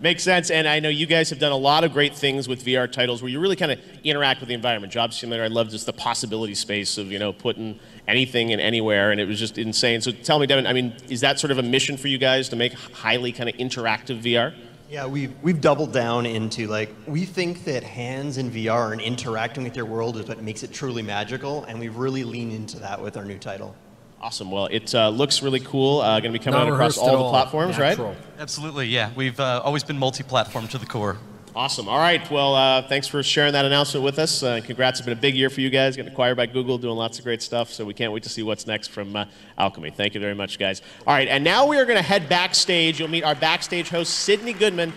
makes sense. And I know you guys have done a lot of great things with VR titles where you really kind of interact with the environment. Job Simulator, I love just the possibility space of, you know, putting anything and anywhere, and it was just insane. So tell me, Devin, I mean, is that sort of a mission for you guys to make highly kind of interactive VR? Yeah, we've doubled down into, like, we think that hands in VR and interacting with your world is what makes it truly magical, and we've really leaned into that with our new title. Awesome. Well, it looks really cool. Going to be coming out across all the platforms, right? Absolutely, yeah. We've always been multi-platform to the core. Awesome. All right. Well, thanks for sharing that announcement with us. Congrats. It's been a big year for you guys. Getting acquired by Google, doing lots of great stuff. So we can't wait to see what's next from Alchemy. Thank you very much, guys. All right. And now we are going to head backstage. You'll meet our backstage host, Sydney Goodman.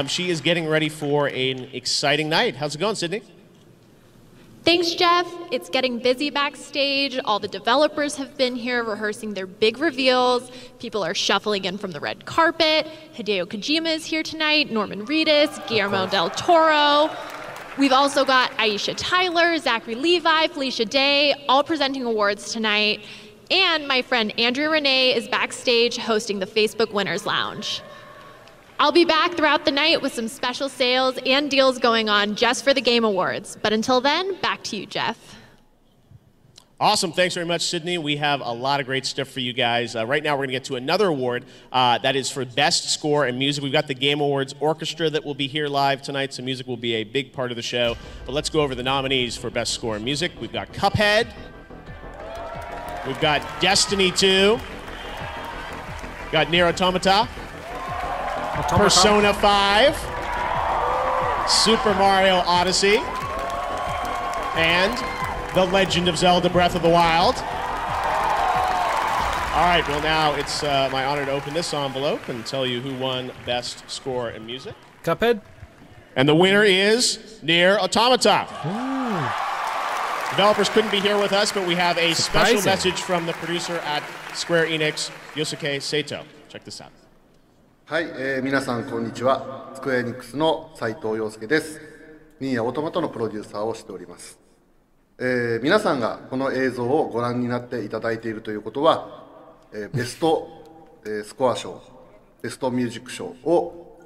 She is getting ready for an exciting night. How's it going, Sydney? Thanks, Geoff. It's getting busy backstage. All the developers have been here rehearsing their big reveals. People are shuffling in from the red carpet. Hideo Kojima is here tonight, Norman Reedus, Guillermo del Toro. We've also got Aisha Tyler, Zachary Levi, Felicia Day, all presenting awards tonight. And my friend Andrea Renee is backstage hosting the Facebook Winners Lounge. I'll be back throughout the night with some special sales and deals going on just for the Game Awards. But until then, back to you, Geoff. Awesome. Thanks very much, Sydney. We have a lot of great stuff for you guys. Right now, we're going to get to another award that is for Best Score and Music. We've got the Game Awards Orchestra that will be here live tonight, so music will be a big part of the show. But let's go over the nominees for Best Score and Music. We've got Cuphead. We've got Destiny 2. We've got Nier Automata. Persona 5, Super Mario Odyssey, and The Legend of Zelda Breath of the Wild. All right, well now it's my honor to open this envelope and tell you who won Best Score and Music. Cuphead. And the winner is Nier Automata. Ooh. Developers couldn't be here with us, but we have a special message from the producer at Square Enix, Yosuke Sato. Check this out. はい、皆さんこんにちは。スクエアエニックスの斉藤陽介です。ニーヤオートマトのプロデューサーをしております。皆さんがこの映像をご覧になっていただいているということは、ベスト、スコア賞、ベストミュージック賞を、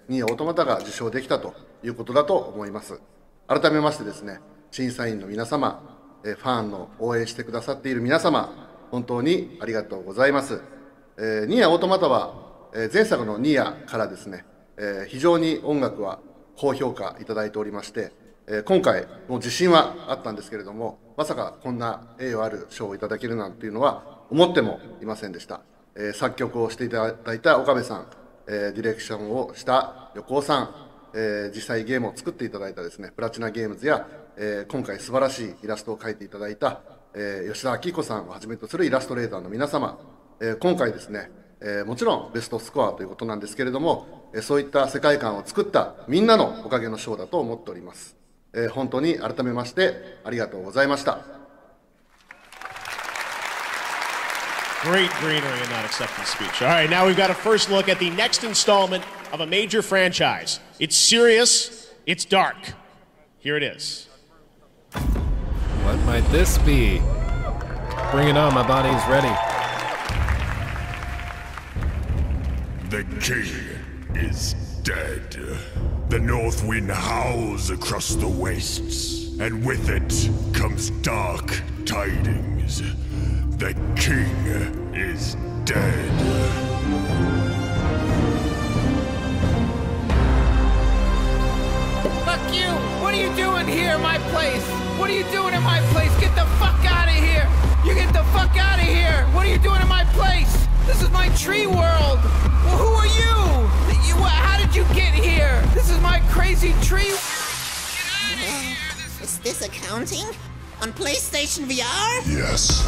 ニーヤオートマタが受賞できたということだと思います。改めましてですね、審査員の皆様、ファンの応援してくださっている皆様、本当にありがとうございます。ニーヤオートマタは前作のニーヤからですね、非常に音楽は高評価いただいておりまして、今回もう自信はあったんですけれども、まさかこんな栄誉ある賞をいただけるなんていうのは思ってもいませんでした。作曲をしていただいた岡部さん、ディレクションをした横尾さん、実際ゲームを作っていただいたですね、プラチナゲームズや、今回素晴らしいイラストを描いていただいた、吉田明彦さんをはじめとするイラストレーターの皆様、今回ですね、もちろんベストスコアということなんですけれども、そういった世界観を作ったみんなのおかげの賞だと思っております。本当に改めましてありがとうございました。Great greenery in that acceptance speech. All right, now we've got a first look at the next installment of a major franchise. It's serious, it's dark. Here it is. What might this be? Bring it on, my body is ready. The king is dead. The north wind howls across the wastes, and with it comes dark tidings. The king is dead. Fuck you! What are you doing here, my place? What are you doing in my place? Get the fuck out of here! You get the fuck out of here! What are you doing in my place? This is my tree world! Well, who are you? How did you get here? This is my crazy tree. Is this accounting? On PlayStation VR? Yes.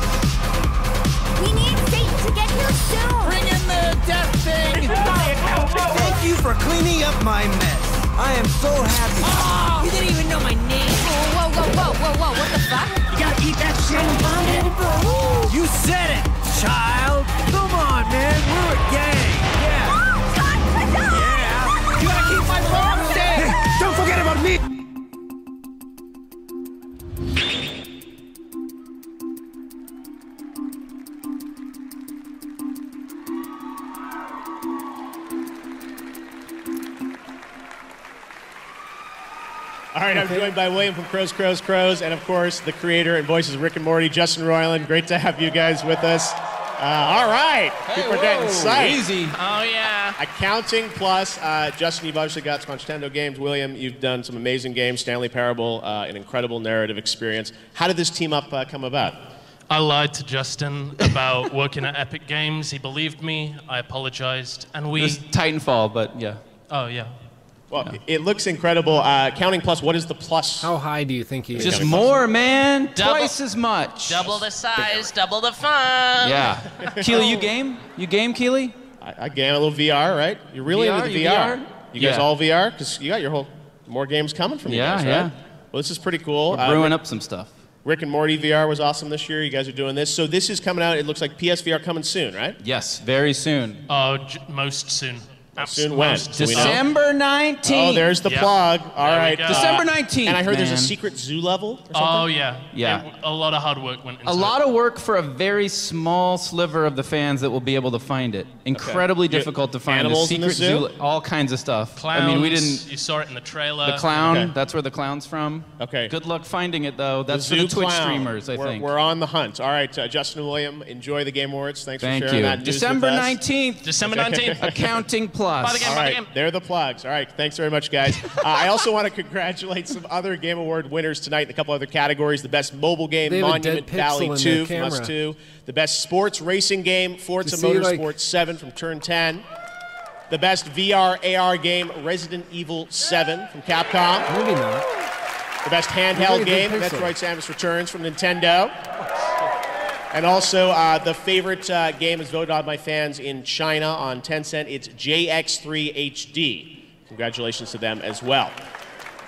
We need Satan to get here soon! Bring in the death thing! Thank you for cleaning up my mess. I am so happy. Oh, you didn't even know my name. Whoa, whoa, whoa, whoa, whoa, what the fuck? You gotta keep that shit bonded. You said it, child. Come on, man. We're a gang. Yeah. You gotta keep my bomb safe! Hey, don't forget about me! All right, I'm joined by William from Crows, and of course, the creator and voices of Rick and Morty, Justin Roiland. Great to have you guys with us. All right, people are getting psyched. Easy. Oh, yeah. Accounting Plus. Justin, you've obviously got some Nintendo games. William, you've done some amazing games. Stanley Parable, an incredible narrative experience. How did this team up come about? I lied to Justin about working at Epic Games. He believed me. I apologized, and we. It was Titanfall, but yeah. Oh yeah. Well, it looks incredible. Counting Plus, what is the plus? How high do you think he is? Just more, man. Twice as much. Double the size, double the fun. Yeah. Keely, you game? You game, Keely? I game a little VR, right? You're really VR, into the you VR. VR? You guys Yeah. all VR? Because you got your whole more games coming from you Yeah, guys, yeah. right? Well, this is pretty cool. We're brewing up some stuff. Rick and Morty VR was awesome this year. You guys are doing this. So this is coming out. It looks like PSVR coming soon, right? Yes, very soon. Oh, most soon. Soon when? Most Do we know? December 19th. Oh, there's the Yep. plug. All There we right. go. December 19th. And I heard there's a man. secret zoo level or something? Oh yeah. Yeah. A lot of hard work went into A it. lot of work for a very small sliver of the fans that will be able to find it. Incredibly difficult to find. Animals a in the secret zoo? all kinds of stuff. Clowns. I mean, we didn't. You saw it in the trailer. The clown, Okay. that's where the clown's from. Okay. Good luck finding it, though. That's The for the zoo Twitch clown. streamers, I think. We're on the hunt. All right, Justin and William, enjoy the Game Awards. Thanks Thank for sharing you. that news December with us. 19th. December 19th. Accounting Plus. Buy the game, All buy the right, game. they're the plugs. All right, thanks very much, guys. I also want to congratulate some other Game Award winners tonight in a couple other categories. The best mobile game, They have a Monument dead Valley pixel in 2 their from us camera. 2. The best sports racing game, Forza To see, like- Motorsport 7 from Turn 10. The best VR AR game, Resident Evil 7 from Capcom. Maybe not. The best handheld Really game, good pixel. Metroid Samus Returns from Nintendo. And also, the favorite game is voted on by fans in China on Tencent. It's JX3 HD. Congratulations to them as well.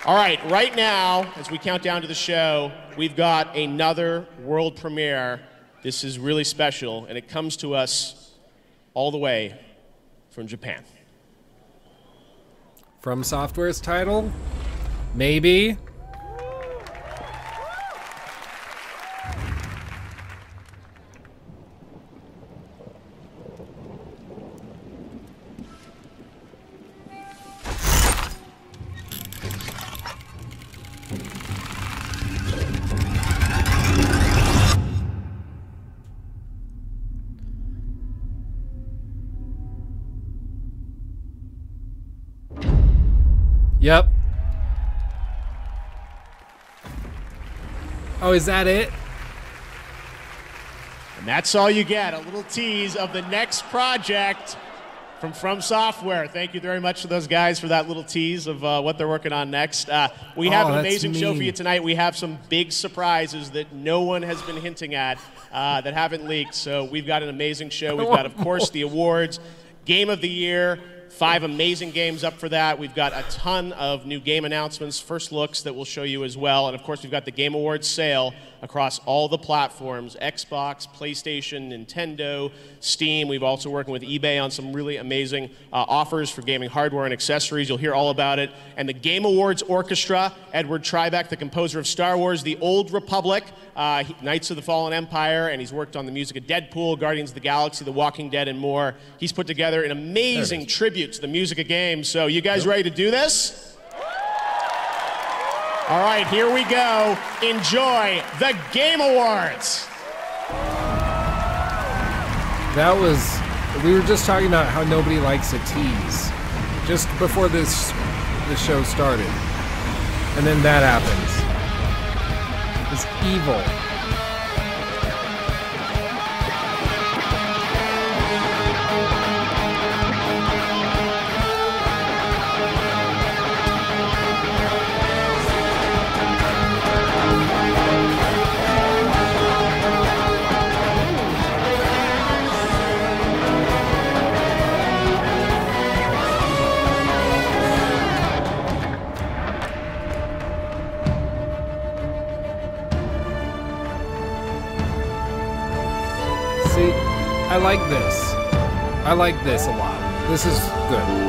All right now, as we count down to the show, we've got another world premiere. This is really special, and it comes to us all the way from Japan. From Software's title? Maybe. Yep. Oh, is that it? And that's all you get, a little tease of the next project From Software. Thank you very much to those guys for that little tease of what they're working on next. We have an amazing show for you tonight. We have some big surprises that no one has been hinting at that haven't leaked. So we've got an amazing show. We've got, of course, the awards, Game of the Year, 5 amazing games up for that. We've got a ton of new game announcements, first looks that we'll show you as well. And of course, we've got the Game Awards sale across all the platforms, Xbox, PlayStation, Nintendo, Steam. We've also working with eBay on some really amazing offers for gaming hardware and accessories. You'll hear all about it. And the Game Awards Orchestra, Edward Tribeck, the composer of Star Wars, The Old Republic, Knights of the Fallen Empire, and he's worked on the music of Deadpool, Guardians of the Galaxy, The Walking Dead, and more. He's put together an amazing tribute to the music of games. So you guys ready to do this? All right, here we go. Enjoy the Game Awards. That was, we were just talking about how nobody likes a tease just before the show started. And then that happens. It's evil. I like this. I like this a lot. This is good.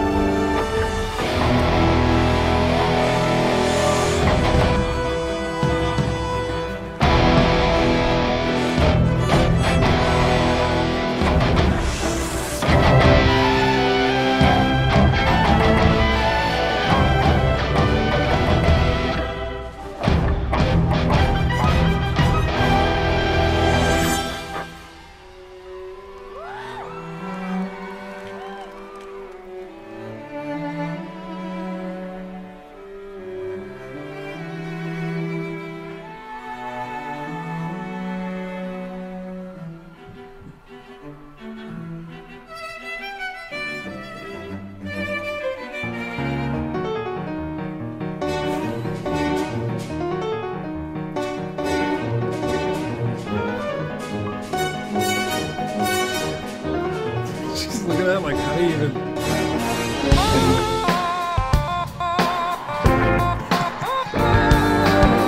Look at that, like, how do you even...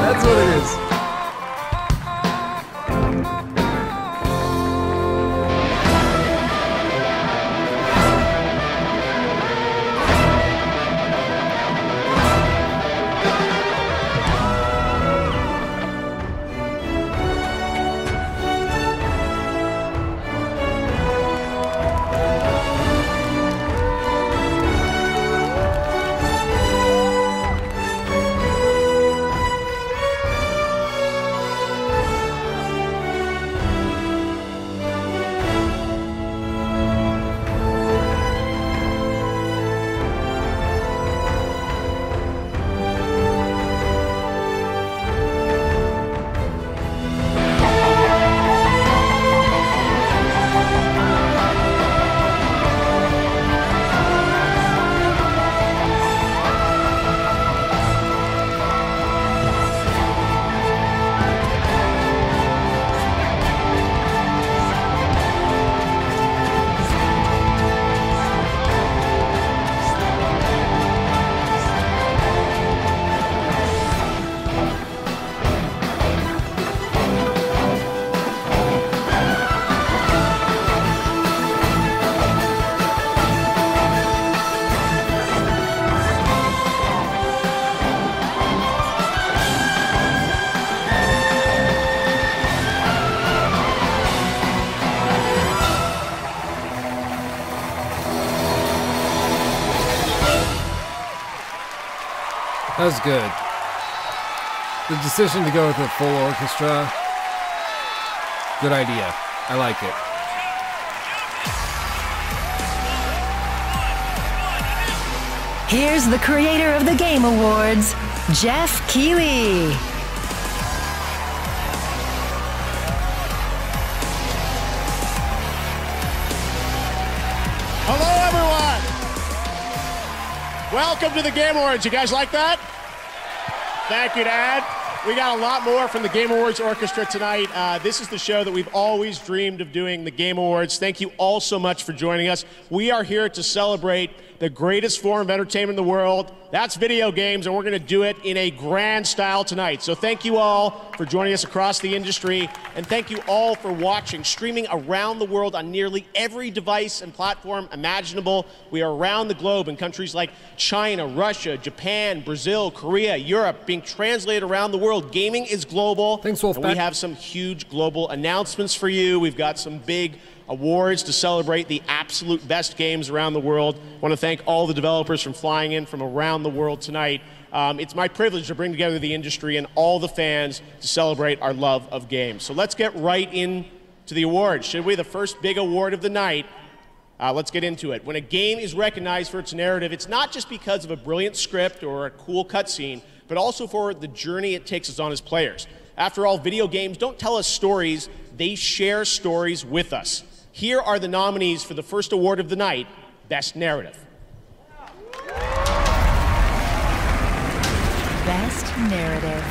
That's what it is. That was good. The decision to go with a full orchestra, good idea. I like it. Here's the creator of the Game Awards, Geoff Keighley. Hello, everyone. Welcome to the Game Awards. You guys like that? Thank you, Dad. We got a lot more from the Game Awards Orchestra tonight. This is the show that we've always dreamed of doing, the Game Awards. Thank you all so much for joining us. We are here to celebrate the greatest form of entertainment in the world. That's video games, and we're going to do it in a grand style tonight. So thank you all for joining us across the industry, and thank you all for watching, streaming around the world on nearly every device and platform imaginable. We are around the globe in countries like China, Russia, Japan, Brazil, Korea, Europe, being translated around the world. Gaming is global. Thanks, Wolfpack. And we have some huge global announcements for you. We've got some big awards to celebrate the absolute best games around the world. I want to thank all the developers from flying in from around the world tonight. It's my privilege to bring together the industry and all the fans to celebrate our love of games. So let's get right into the awards, should we? The first big award of the night. Let's get into it. When a game is recognized for its narrative, it's not just because of a brilliant script or a cool cutscene, but also for the journey it takes us on as players. After all, video games don't tell us stories, they share stories with us. Here are the nominees for the first award of the night, Best Narrative. Best Narrative.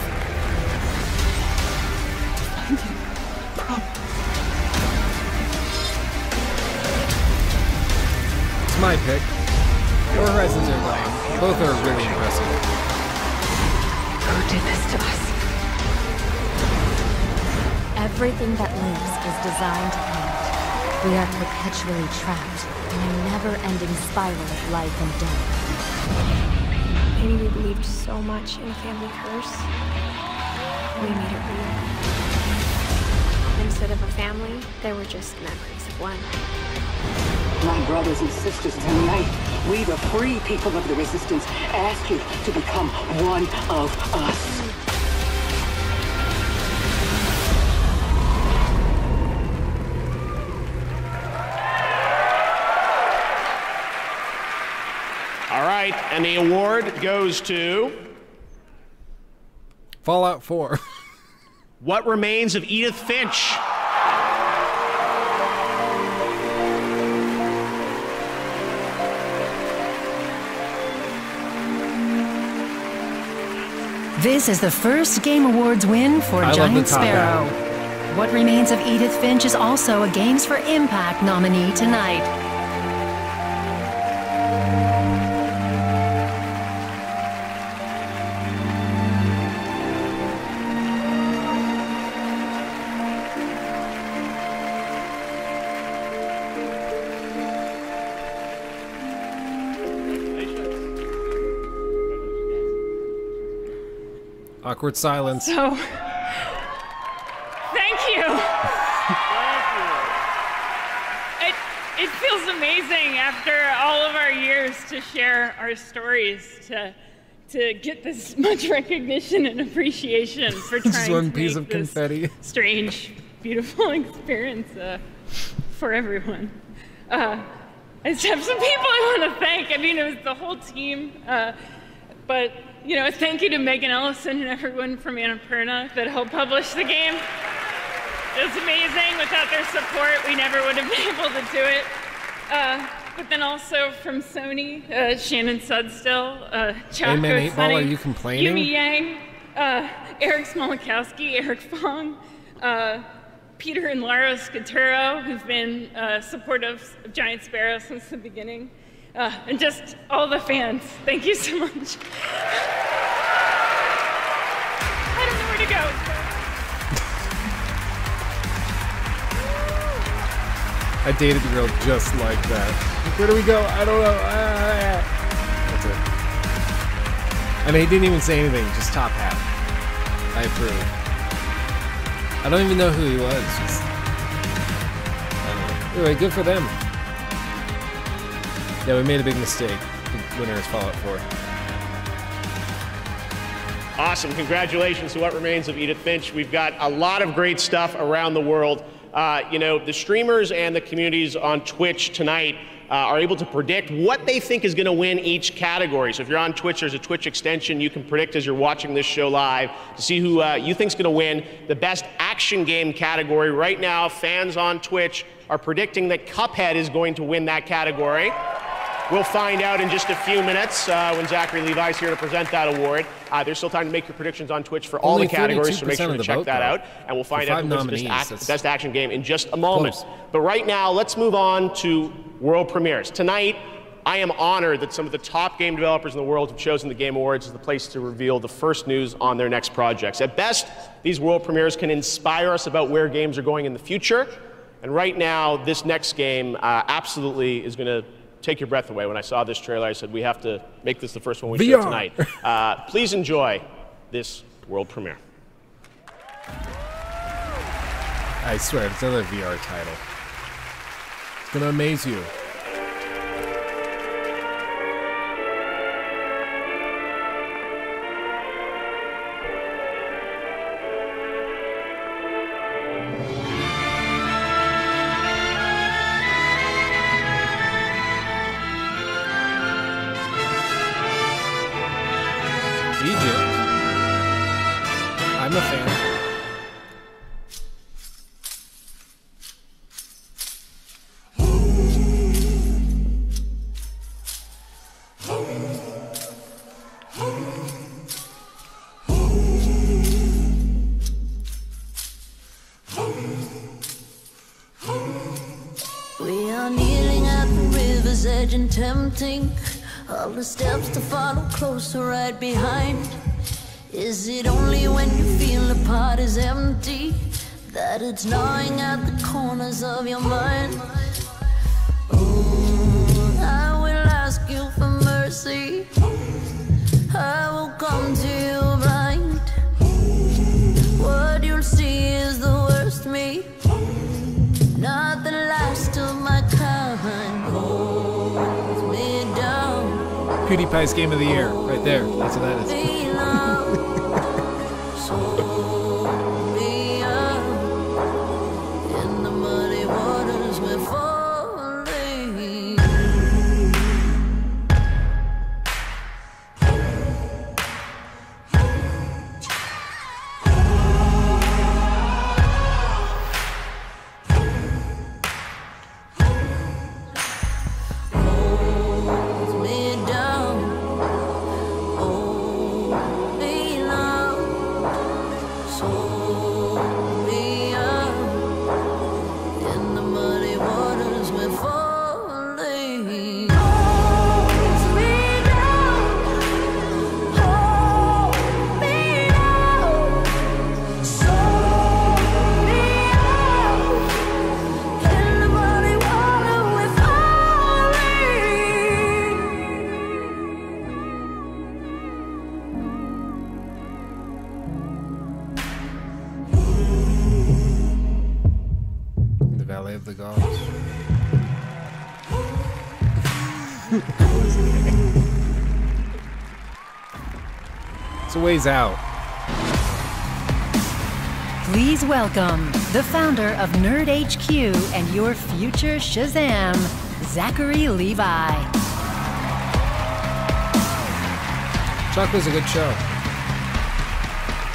It's my pick. Or Horizon Zero Dawn. Both are really impressive. Who did this to us? Everything that lives is designed to end. We are perpetually trapped in a never-ending spiral of life and death. Maybe we believed so much in a family curse, we made it real. Instead of a family, there were just memories of one. My brothers and sisters, tonight, we, the free people of the Resistance, ask you to become one of us. All right, and the award goes to Fallout 4. What Remains of Edith Finch. This is the first Game Awards win for Giant Sparrow. What Remains of Edith Finch is also a Games for Impact nominee tonight. Awkward silence. So, thank you. It feels amazing after all of our years to share our stories, to get this much recognition and appreciation for trying Just one to piece make of this confetti. strange, beautiful experience for everyone. I just have some people I want to thank. I mean, it was the whole team, but you know, thank you to Megan Ellison and everyone from Annapurna that helped publish the game. It was amazing. Without their support, we never would have been able to do it. But then also from Sony, Shannon Sudstill, Chaco Amen, 8 Ball, Sunny, are you complaining? Yumi Yang, Eric Smolakowski, Eric Fong, Peter and Lara Scaturo, who've been supportive of Giant Sparrow since the beginning. And just all the fans, thank you so much. I don't know where to go. I dated a girl just like that. Where do we go? I don't know. That's it. I mean, he didn't even say anything, just top hat. I approve. I don't even know who he was. Just, I don't know. Anyway, good for them. Yeah, we made a big mistake. The winner is Fallout 4. Awesome. Congratulations to What Remains of Edith Finch. We've got a lot of great stuff around the world. You know, the streamers and the communities on Twitch tonight are able to predict what they think is going to win each category. So if you're on Twitch, there's a Twitch extension you can predict as you're watching this show live to see who you think is going to win the best action game category. Right now, fans on Twitch are predicting that Cuphead is going to win that category. We'll find out in just a few minutes when Zachary Levi's here to present that award. There's still time to make your predictions on Twitch for all the categories, so make sure to check that out. And we'll find out who wins the best action game in just a moment. But right now, let's move on to world premieres. Tonight, I am honored that some of the top game developers in the world have chosen the Game Awards as the place to reveal the first news on their next projects. At best, these world premieres can inspire us about where games are going in the future. And right now, this next game absolutely is going to take your breath away. When I saw this trailer, I said, we have to make this the first one we show tonight. Please enjoy this world premiere. I swear, it's another VR title. It's going to amaze you. I'm a fan. We are kneeling at the river's edge and tempting all the steps to follow closer right behind. Is it only when you feel the pot is empty that it's gnawing at the corners of your mind? Oh, I will ask you for mercy. I will come to you blind. What you'll see is the worst me, not the last of my kind. Holds me down. PewDiePie's Game of the Year, right there. That's what that is. Of the gods. It's a ways out. Please welcome the founder of Nerd HQ and your future Shazam, Zachary Levi. Chuck was a good show.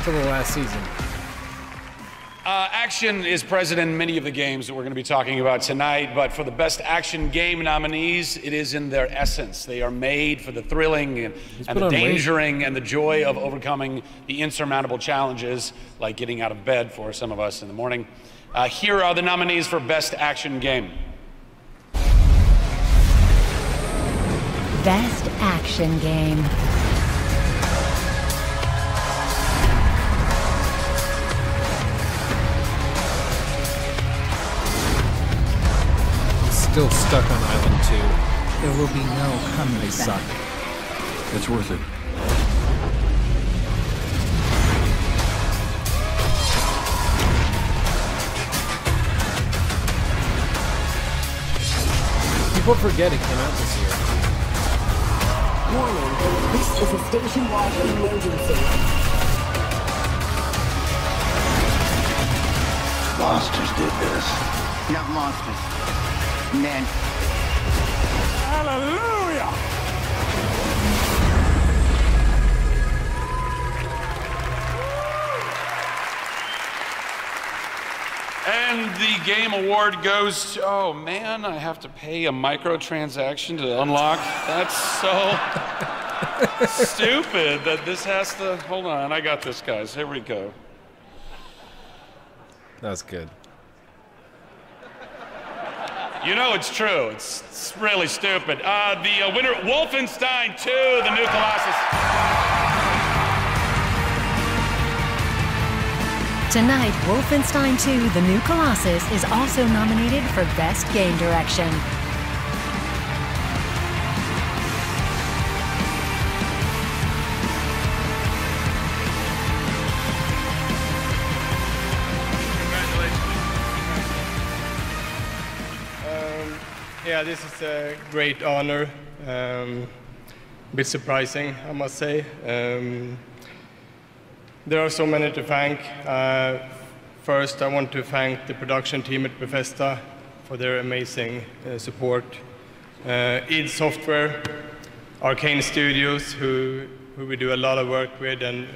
Till the last season. Action is present in many of the games that we're going to be talking about tonight, but for the best action game nominees, it is in their essence. They are made for the thrilling and the dangering and the joy of overcoming the insurmountable challenges, like getting out of bed for some of us in the morning. Here are the nominees for best action game. Best action game. Still stuck on Island 2. There will be no coming back. Suck. It's worth it. People forget it came out this year. Warning, this is a station-wide emergency. Monsters did this. Not monsters. Men. Hallelujah! And the game award goes to, oh man, I have to pay a microtransaction to unlock. That's so stupid that this has to, hold on, I got this, guys. Here we go. That was good. You know it's true. It's really stupid. The winner, Wolfenstein 2, the new Colossus. Tonight, Wolfenstein 2, The New Colossus is also nominated for Best Game Direction. Yeah, this is a great honor. A bit surprising, I must say. There are so many to thank. First, I want to thank the production team at Bethesda for their amazing support. id Software, Arcane Studios, who we do a lot of work with, and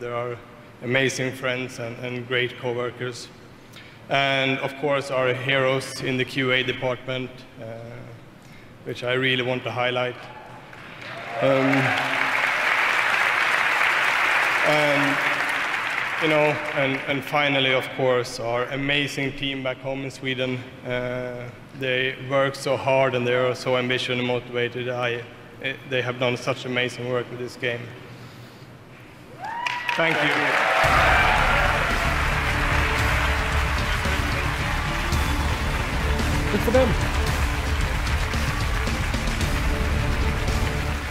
there are amazing friends and great co-workers. And of course, our heroes in the QA department, which I really want to highlight. And finally, of course, our amazing team back home in Sweden. They work so hard and they are so ambitious and motivated. They have done such amazing work with this game. Thank you. Good for them.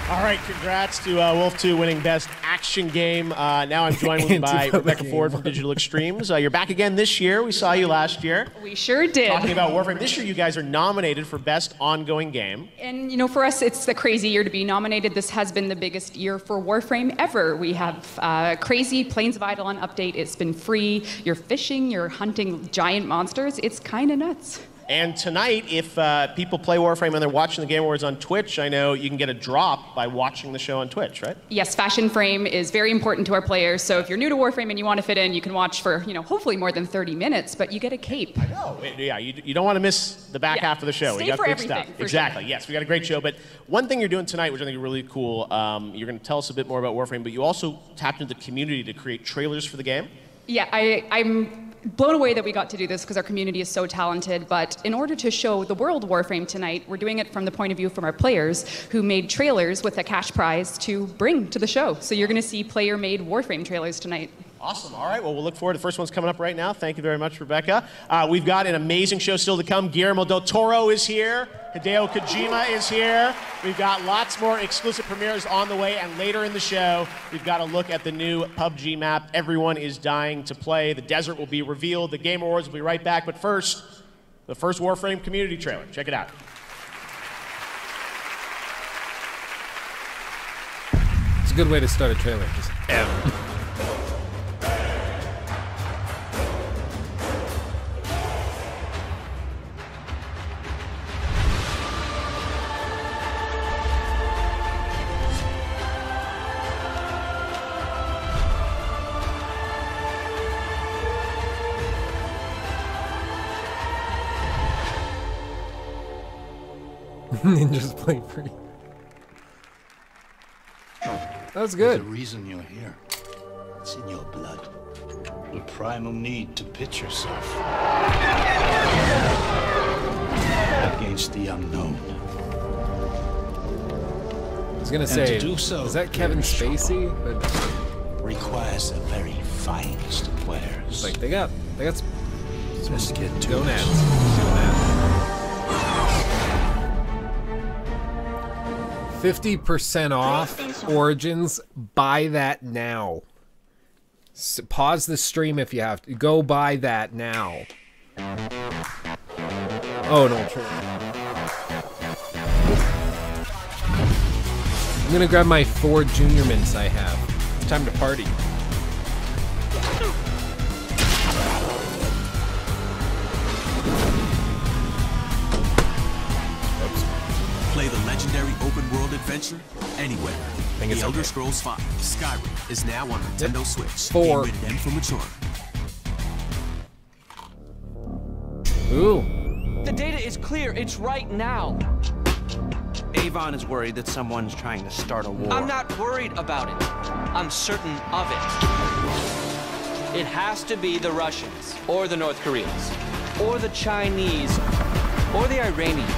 All right, congrats to Wolf 2 winning Best Action Game. Now I'm joined by Rebecca Ford from Digital Extremes. You're back again this year. We saw you last year. We sure did. Talking about Warframe. This year you guys are nominated for Best Ongoing Game. And for us, it's a crazy year to be nominated. This has been the biggest year for Warframe ever. We have crazy Plains of Eidolon update. It's been free. You're fishing, you're hunting giant monsters. It's kind of nuts. And tonight, if people play Warframe and they're watching the Game Awards on Twitch, I know you can get a drop by watching the show on Twitch, right? Yes, Fashion Frame is very important to our players. So if you're new to Warframe and you want to fit in, you can watch for, hopefully more than 30 minutes, but you get a cape. I know. Yeah, you don't want to miss the back half of the show. Stay got for big everything, stuff. for Exactly. sure. Yes, we got a great show. But one thing you're doing tonight, which I think is really cool, you're going to tell us a bit more about Warframe, but you also tapped into the community to create trailers for the game. Yeah, I'm blown away that we got to do this because our community is so talented, but in order to show the world Warframe tonight, we're doing it from the point of view from our players who made trailers with a cash prize to bring to the show. So you're going to see player-made Warframe trailers tonight. Awesome. All right. Well, we'll look forward to the first one's coming up right now. Thank you very much, Rebecca. We've got an amazing show still to come. Guillermo del Toro is here. Hideo Kojima is here. We've got lots more exclusive premieres on the way, and later in the show, we've got a look at the new PUBG map. Everyone is dying to play. The desert will be revealed. The Game Awards will be right back. But first, the first Warframe community trailer. Check it out. It's a good way to start a trailer. Just M. Ninjas play free. That was good. There's a reason you're here. It's in your blood. The primal need to pitch yourself against the unknown. I was gonna say, to do so, is that Kevin Spacey? But requires the very finest of players. Like they got Let's get to donuts. 50% off Origins. Buy that now. Pause the stream if you have to. Go buy that now. Oh no! I'm gonna grab my 4 Junior Mints I have. It's time to party. Play the legendary open-world adventure anywhere. The Elder Scrolls V: Skyrim is now on Nintendo Switch. 4. Rated M for mature. Ooh. The data is clear. It's right now. Avon is worried that someone's trying to start a war. I'm not worried about it. I'm certain of it. It has to be the Russians, or the North Koreans, or the Chinese, or the Iranians.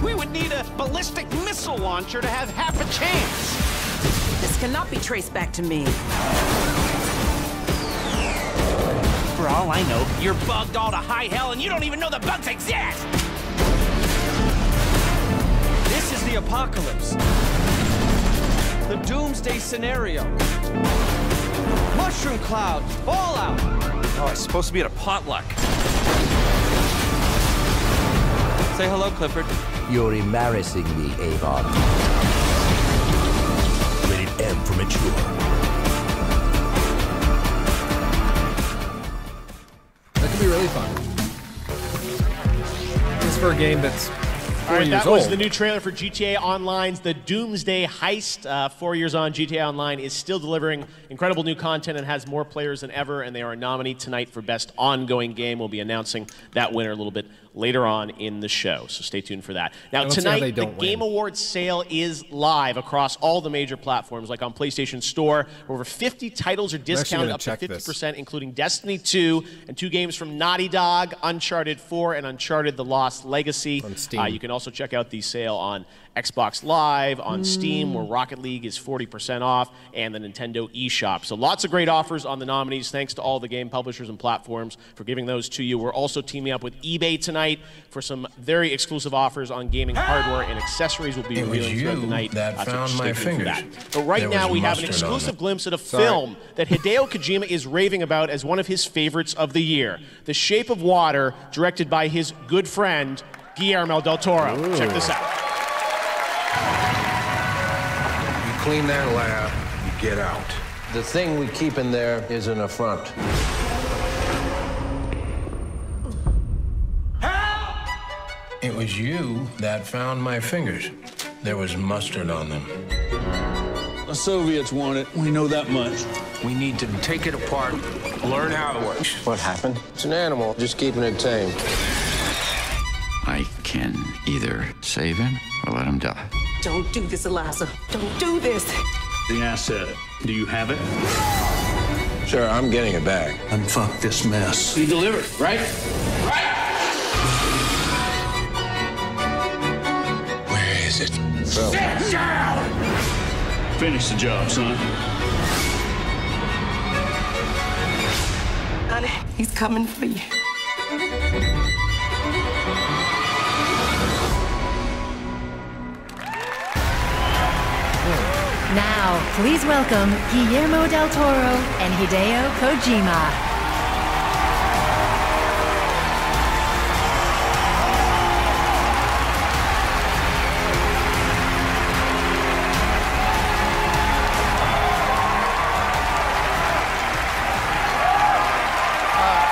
We would need a ballistic missile launcher to have half a chance. This cannot be traced back to me. For all I know, you're bugged all to high hell and you don't even know the bugs exist! This is the apocalypse. The doomsday scenario. Mushroom clouds, fallout. Oh, it's supposed to be at a potluck. Say hello, Clifford. You're embarrassing me, Avon. Rated M for mature. That could be really fun. This is for a game that's 4 All right, years that was old. the new trailer for GTA Online's The Doomsday Heist. 4 years on, GTA Online is still delivering incredible new content and has more players than ever, and they are a nominee tonight for Best Ongoing Game. We'll be announcing that winner a little bit later on in the show, so stay tuned for that. Now, tonight, the Game Awards sale is live across all the major platforms, like on PlayStation Store. Over 50 titles are discounted up to 50%, including Destiny 2 and 2 games from Naughty Dog, Uncharted 4 and Uncharted The Lost Legacy. On Steam. You can also check out the sale on Xbox Live, on Steam, where Rocket League is 40% off, and the Nintendo eShop. So lots of great offers on the nominees. Thanks to all the game publishers and platforms for giving those to you. We're also teaming up with eBay tonight for some very exclusive offers on gaming hardware and accessories we'll be revealing throughout the night. that found my fingers. But right There now was we have an mustard on exclusive it. glimpse at a Sorry. film that Hideo Kojima is raving about as one of his favorites of the year. The Shape of Water, directed by his good friend, Guillermo del Toro. Check this out. You clean that lab, you get out. The thing we keep in there is an affront. It was you that found my fingers. There was mustard on them. The Soviets want it. We know that much. We need to take it apart, learn how it works. What happened? It's an animal, just keeping it tame. I can either save him or let him die. Don't do this, Eliza. Don't do this. The asset. Do you have it? Sure, I'm getting it back. Unfuck this mess. You delivered, right? Where is it? Sit down! Finish the job, son. Honey, he's coming for you. Now, please welcome Guillermo del Toro and Hideo Kojima.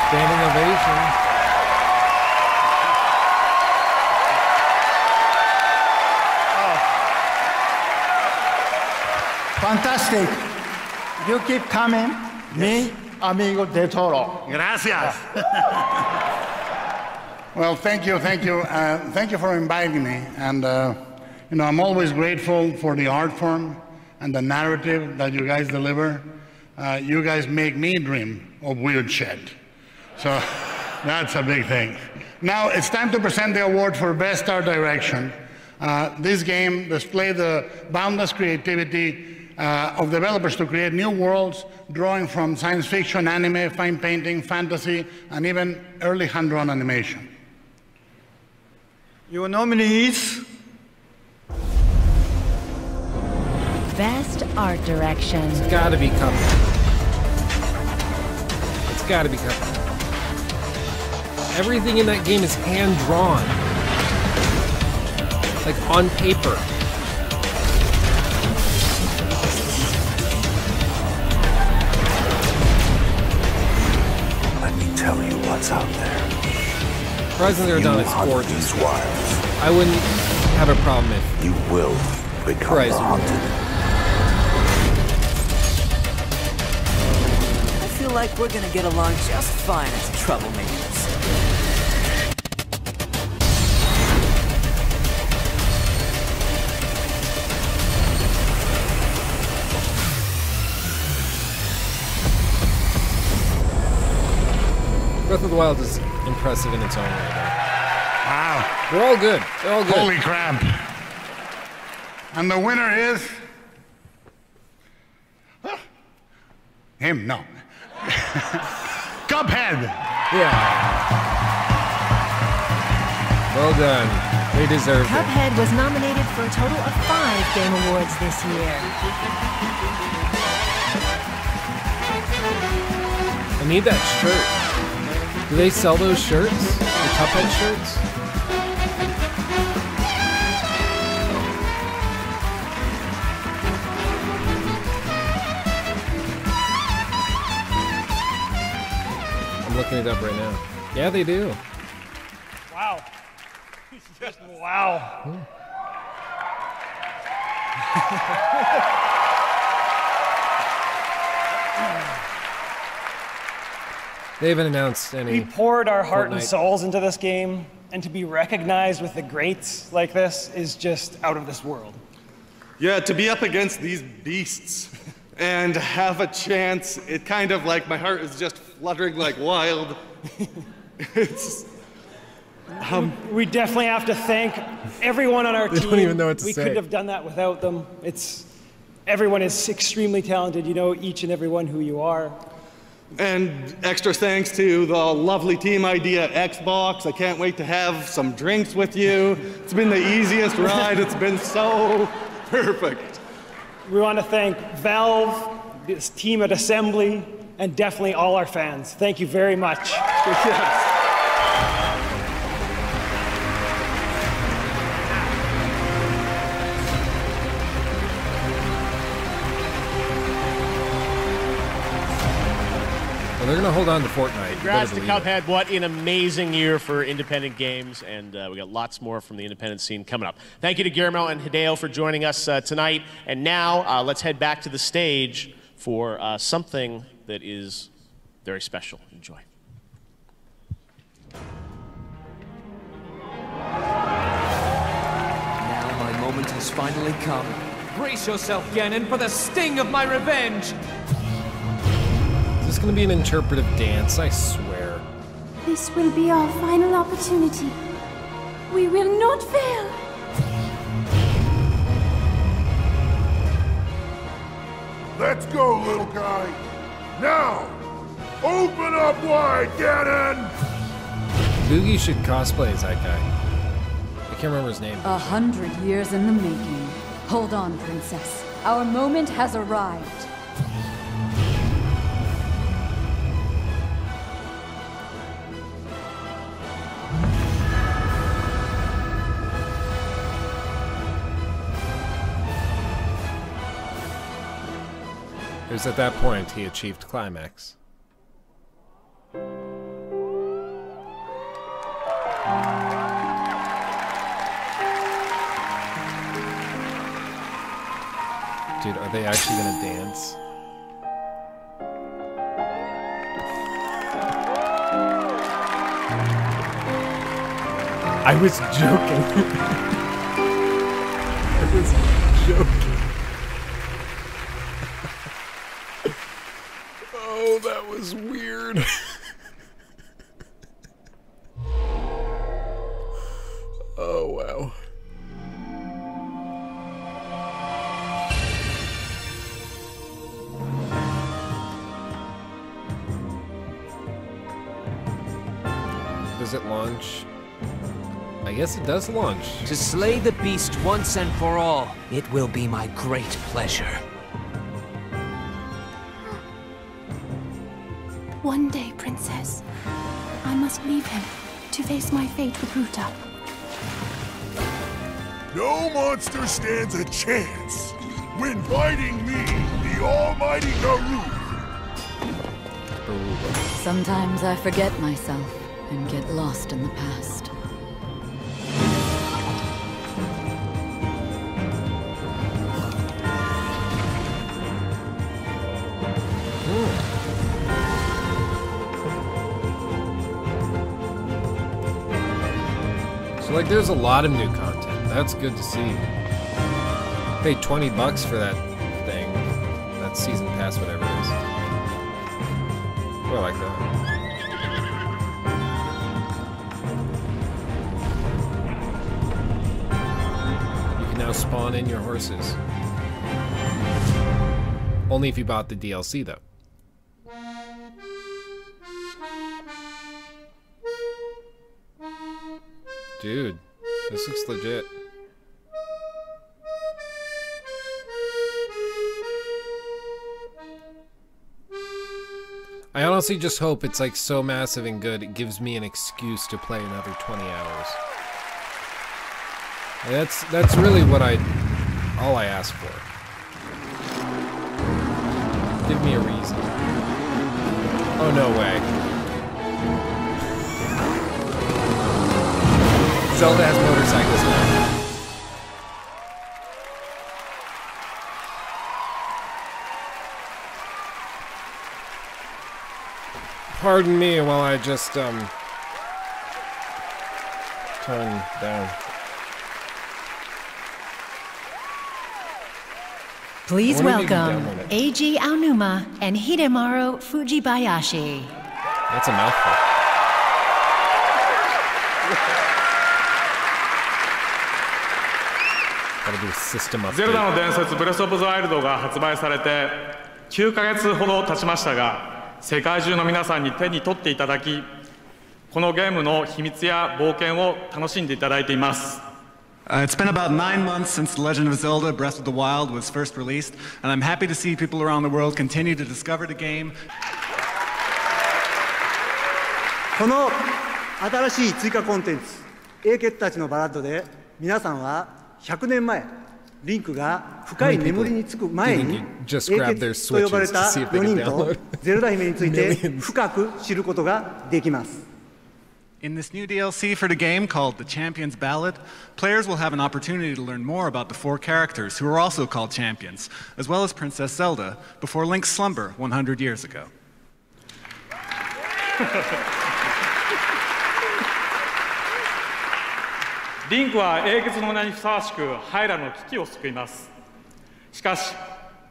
Standing ovation. Fantastic. You keep coming. Me, amigo del Toro. Gracias. Well, thank you. Thank you for inviting me. And, you know, I'm always grateful for the art form and the narrative that you guys deliver. You guys make me dream of weird shit. So that's a big thing. Now, it's time to present the award for Best Art Direction. This game displayed the boundless creativity of developers to create new worlds, drawing from science fiction, anime, fine painting, fantasy, and even early hand-drawn animation. Your nominees. Best Art Direction. It's gotta be Cuphead. It's gotta be Cuphead. Everything in that game is hand-drawn. Like, on paper. Let me tell you what's out there. Surprisingly, they're done. It's gorgeous. These wilds. I wouldn't have a problem if you will become the haunted. I feel like we're gonna get along just fine as troublemakers. Breath of the Wild is impressive in its own way, though. Wow. They're all good. They're all good. Holy crap. And the winner is... him, no. Cuphead. Yeah. Well done. They deserve it. Cuphead was nominated for a total of 5 Game Awards this year. I need that shirt. Do they sell those shirts? The Cuphead shirts? I'm looking it up right now. Yeah, they do. Wow. Just wow. They haven't announced any. We poured our heart and Fortnite. souls into this game, and to be recognized with the greats like this is just out of this world. Yeah, to be up against these beasts and have a chance, it kind of like my heart is just fluttering like wild. It's... we definitely have to thank everyone on our team. They don't even know what to we say. couldn't have done that without them. Everyone is extremely talented. You know each and every one who you are. And extra thanks to the lovely team idea Xbox. I can't wait to have some drinks with you. It's been the easiest ride. It's been so perfect. We want to thank Valve, this team at Assembly, and definitely all our fans. Thank you very much. Yes. They're going to hold on to Fortnite. Congrats to Cuphead. What an amazing year for independent games, and we got lots more from the independent scene coming up. Thank you to Guillermo and Hideo for joining us tonight. And now let's head back to the stage for something that is very special. Enjoy. Now my moment has finally come. Brace yourself, Ganon, for the sting of my revenge! Is this going to be an interpretive dance? I swear. This will be our final opportunity. We will not fail. Let's go, little guy. Now, open up wide, Ganon! Boogie should cosplay as that guy. I can't remember his name. 100 years in the making. Hold on, Princess. Our moment has arrived. It was at that point he achieved climax. Dude, are they actually gonna dance? I was joking. I was joking. Oh, that was weird. Oh, wow. Does it launch? I guess it does launch. To slay the beast once and for all, it will be my great pleasure. One day, Princess, I must leave him to face my fate with Ruta. No monster stands a chance when fighting me, the almighty Garu. Sometimes I forget myself and get lost in the past. So, like, there's a lot of new content. That's good to see. Paid $20 for that thing. That season pass, whatever it is. Oh, I like that. spawn in your horses. Only if you bought the DLC, though. Dude, this looks legit. I honestly just hope it's like so massive and good it gives me an excuse to play another 20 hours. That's really what all I ask for. Give me a reason. Oh, no way. Zelda has motorcycles now. Pardon me while I just, turn down. Please welcome Eiji Aonuma and Hidemaru Fujibayashi. That's a mouthful. Gotta do a system update. ゼルダの伝説ブレスオブザワイルドが発売されて9ヶ月ほど経ちましたが、世界中の皆さんに手に取っていただき、このゲームの秘密や冒険を楽しんでいただいています。It's been about 9 months since The Legend of Zelda Breath of the Wild was first released, and I'm happy to see people around the world continue to discover the game. この新しい追加コンテンツ、英傑たちのバラッドで、皆さんは100年前、リンクが深い眠りにつく前に、英傑と呼ばれた4人とゼルダ姫について深く知ることができます。In this new DLC for the game called The Champion's Ballad, players will have an opportunity to learn more about the 4 characters who are also called champions, as well as Princess Zelda, before Link's slumber 100 years ago. リンクは英傑の名にふさわしくハイラの危機を救います。しかし、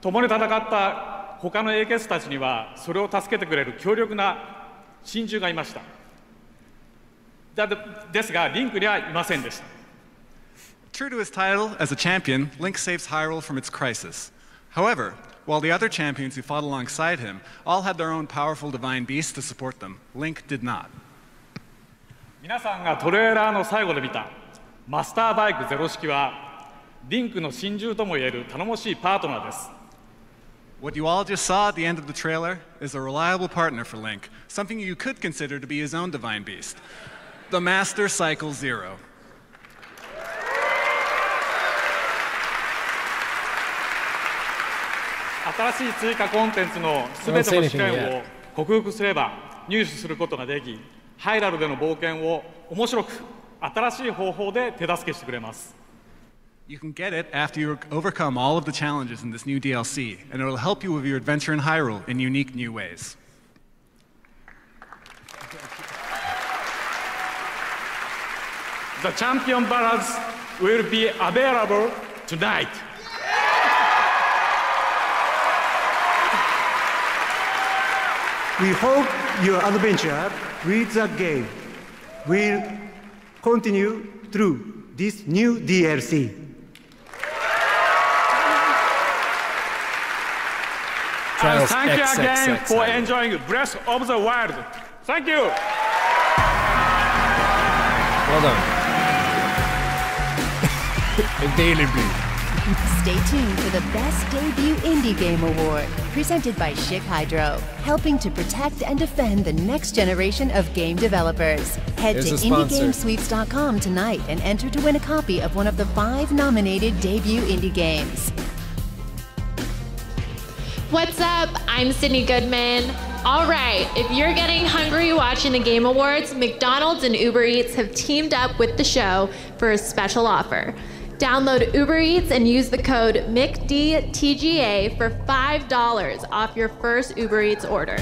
共に戦った他の英傑たちにはそれを助けてくれる強力な親友がいました。ですが、リンクにはいませんでした。True to his title as a champion, Link saves Hyrule from its crisis. However, while the other champions who fought alongside him all had their own powerful divine beasts to support them, Link did not. 皆さんがトレーラーの最後で見たマスターバイクゼロ式は、リンクの親友ともいえる頼もしいパートナーです。What you all just saw at the end of the trailer is a reliable partner for Link, something you could consider to be his own divine beast. The Master Cycle Zero. 新しい追加コンテンツのすべての試練を克服すれば入手することができ、ハイラルでの冒険を面白く新しい方法で手助けしてくれます。You can get it after you overcome all of the challenges in this new DLC, and it will help you with your adventure in Hyrule in unique new ways. The Champion Ballads will be available tonight. We hope your adventure with the game will continue through this new DLC. And thank you again for enjoying Breath of the Wild. Thank you. Well done. Stay tuned for the Best Debut Indie Game Award, presented by Schick Hydro, helping to protect and defend the next generation of game developers. Head to IndieGamesweeps.com tonight and enter to win a copy of one of the 5 nominated debut indie games. What's up? I'm Sydney Goodman. All right, if you're getting hungry watching the Game Awards, McDonald's and Uber Eats have teamed up with the show for a special offer. Download Uber Eats and use the code MICDTGA for $5 off your first Uber Eats order.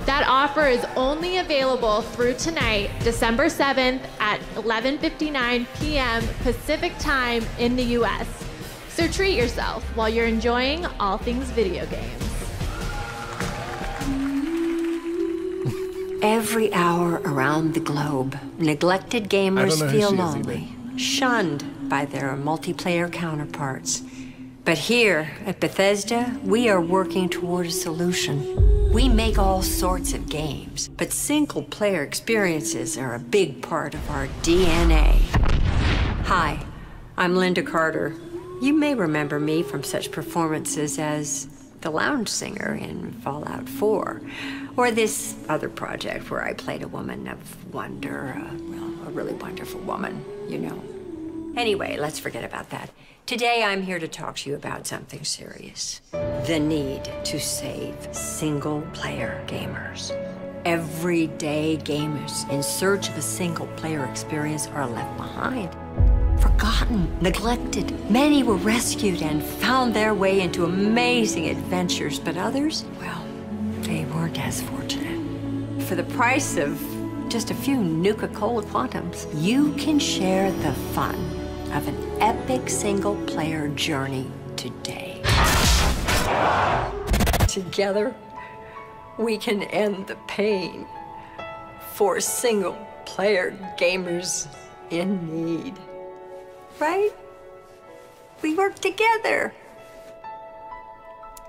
That offer is only available through tonight, December 7th at 11:59 p.m. Pacific Time in the US. So treat yourself while you're enjoying all things video games. Every hour around the globe, neglected gamers feel lonely, shunned, by their multiplayer counterparts. But here at Bethesda, we are working toward a solution. We make all sorts of games, but single-player experiences are a big part of our DNA. Hi, I'm Linda Carter. You may remember me from such performances as the lounge singer in Fallout 4, or this other project where I played a woman of wonder, a really wonderful woman, you know. Anyway, let's forget about that. Today I'm here to talk to you about something serious. The need to save single-player gamers. Everyday gamers in search of a single-player experience are left behind. Forgotten, neglected. Many were rescued and found their way into amazing adventures, but others, well, they weren't as fortunate. For the price of just a few Nuka-Cola Quantums, you can share the fun of an epic single-player journey today. Together, we can end the pain for single-player gamers in need. Right? We work together.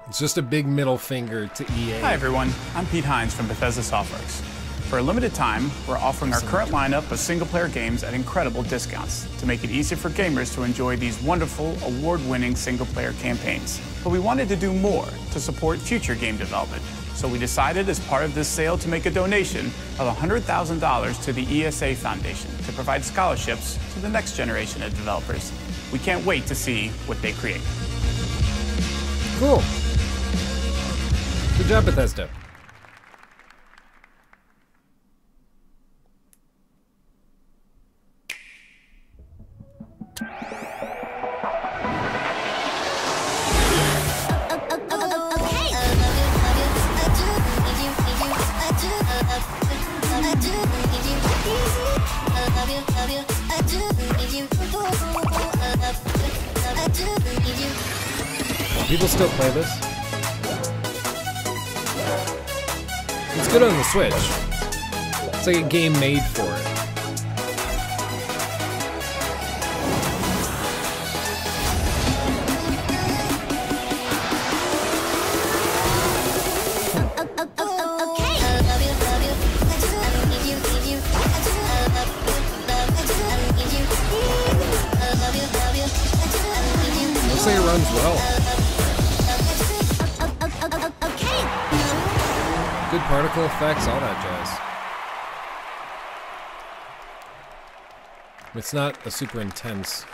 It's just a big middle finger to EA. Hi everyone, I'm Pete Hines from Bethesda Softworks. For a limited time, we're offering our current lineup of single-player games at incredible discounts to make it easy for gamers to enjoy these wonderful, award-winning single-player campaigns. But we wanted to do more to support future game development. So we decided as part of this sale to make a donation of $100,000 to the ESA Foundation to provide scholarships to the next generation of developers. We can't wait to see what they create. Cool. Good job, Bethesda. People still play this? It's good on the Switch. It's like a game made for it. Looks like it runs well. Good particle effects, all that jazz. It's not a super intense.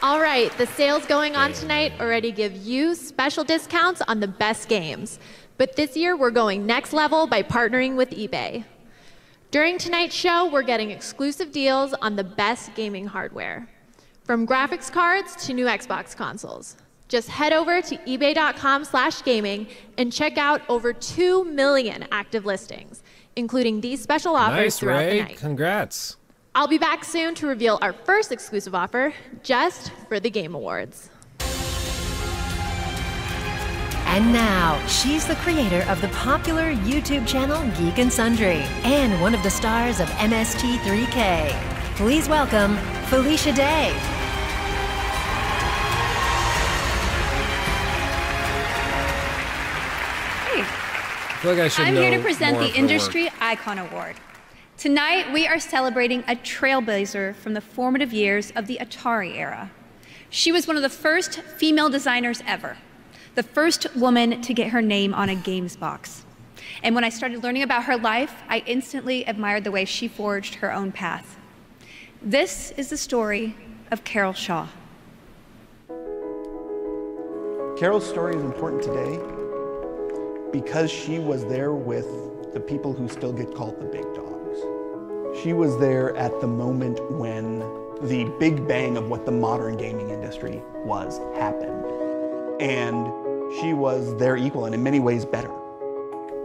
All right, the sales going on tonight already give you special discounts on the best games. But this year, we're going next level by partnering with eBay. During tonight's show, we're getting exclusive deals on the best gaming hardware, from graphics cards to new Xbox consoles. Just head over to ebay.com/gaming and check out over 2 million active listings, including these special offers throughout the night. Congrats. I'll be back soon to reveal our first exclusive offer just for the Game Awards. And now, she's the creator of the popular YouTube channel Geek and Sundry, and one of the stars of MST3K. Please welcome Felicia Day. I feel like I should I'm know here to present more the of her Industry work. Icon Award. Tonight, we are celebrating a trailblazer from the formative years of the Atari era. She was one of the first female designers ever, the first woman to get her name on a games box. And when I started learning about her life, I instantly admired the way she forged her own path. This is the story of Carol Shaw. Carol's story is important today because she was there with the people who still get called the big dogs. She was there at the moment when the big bang of what the modern gaming industry was happened. And she was their equal and in many ways better.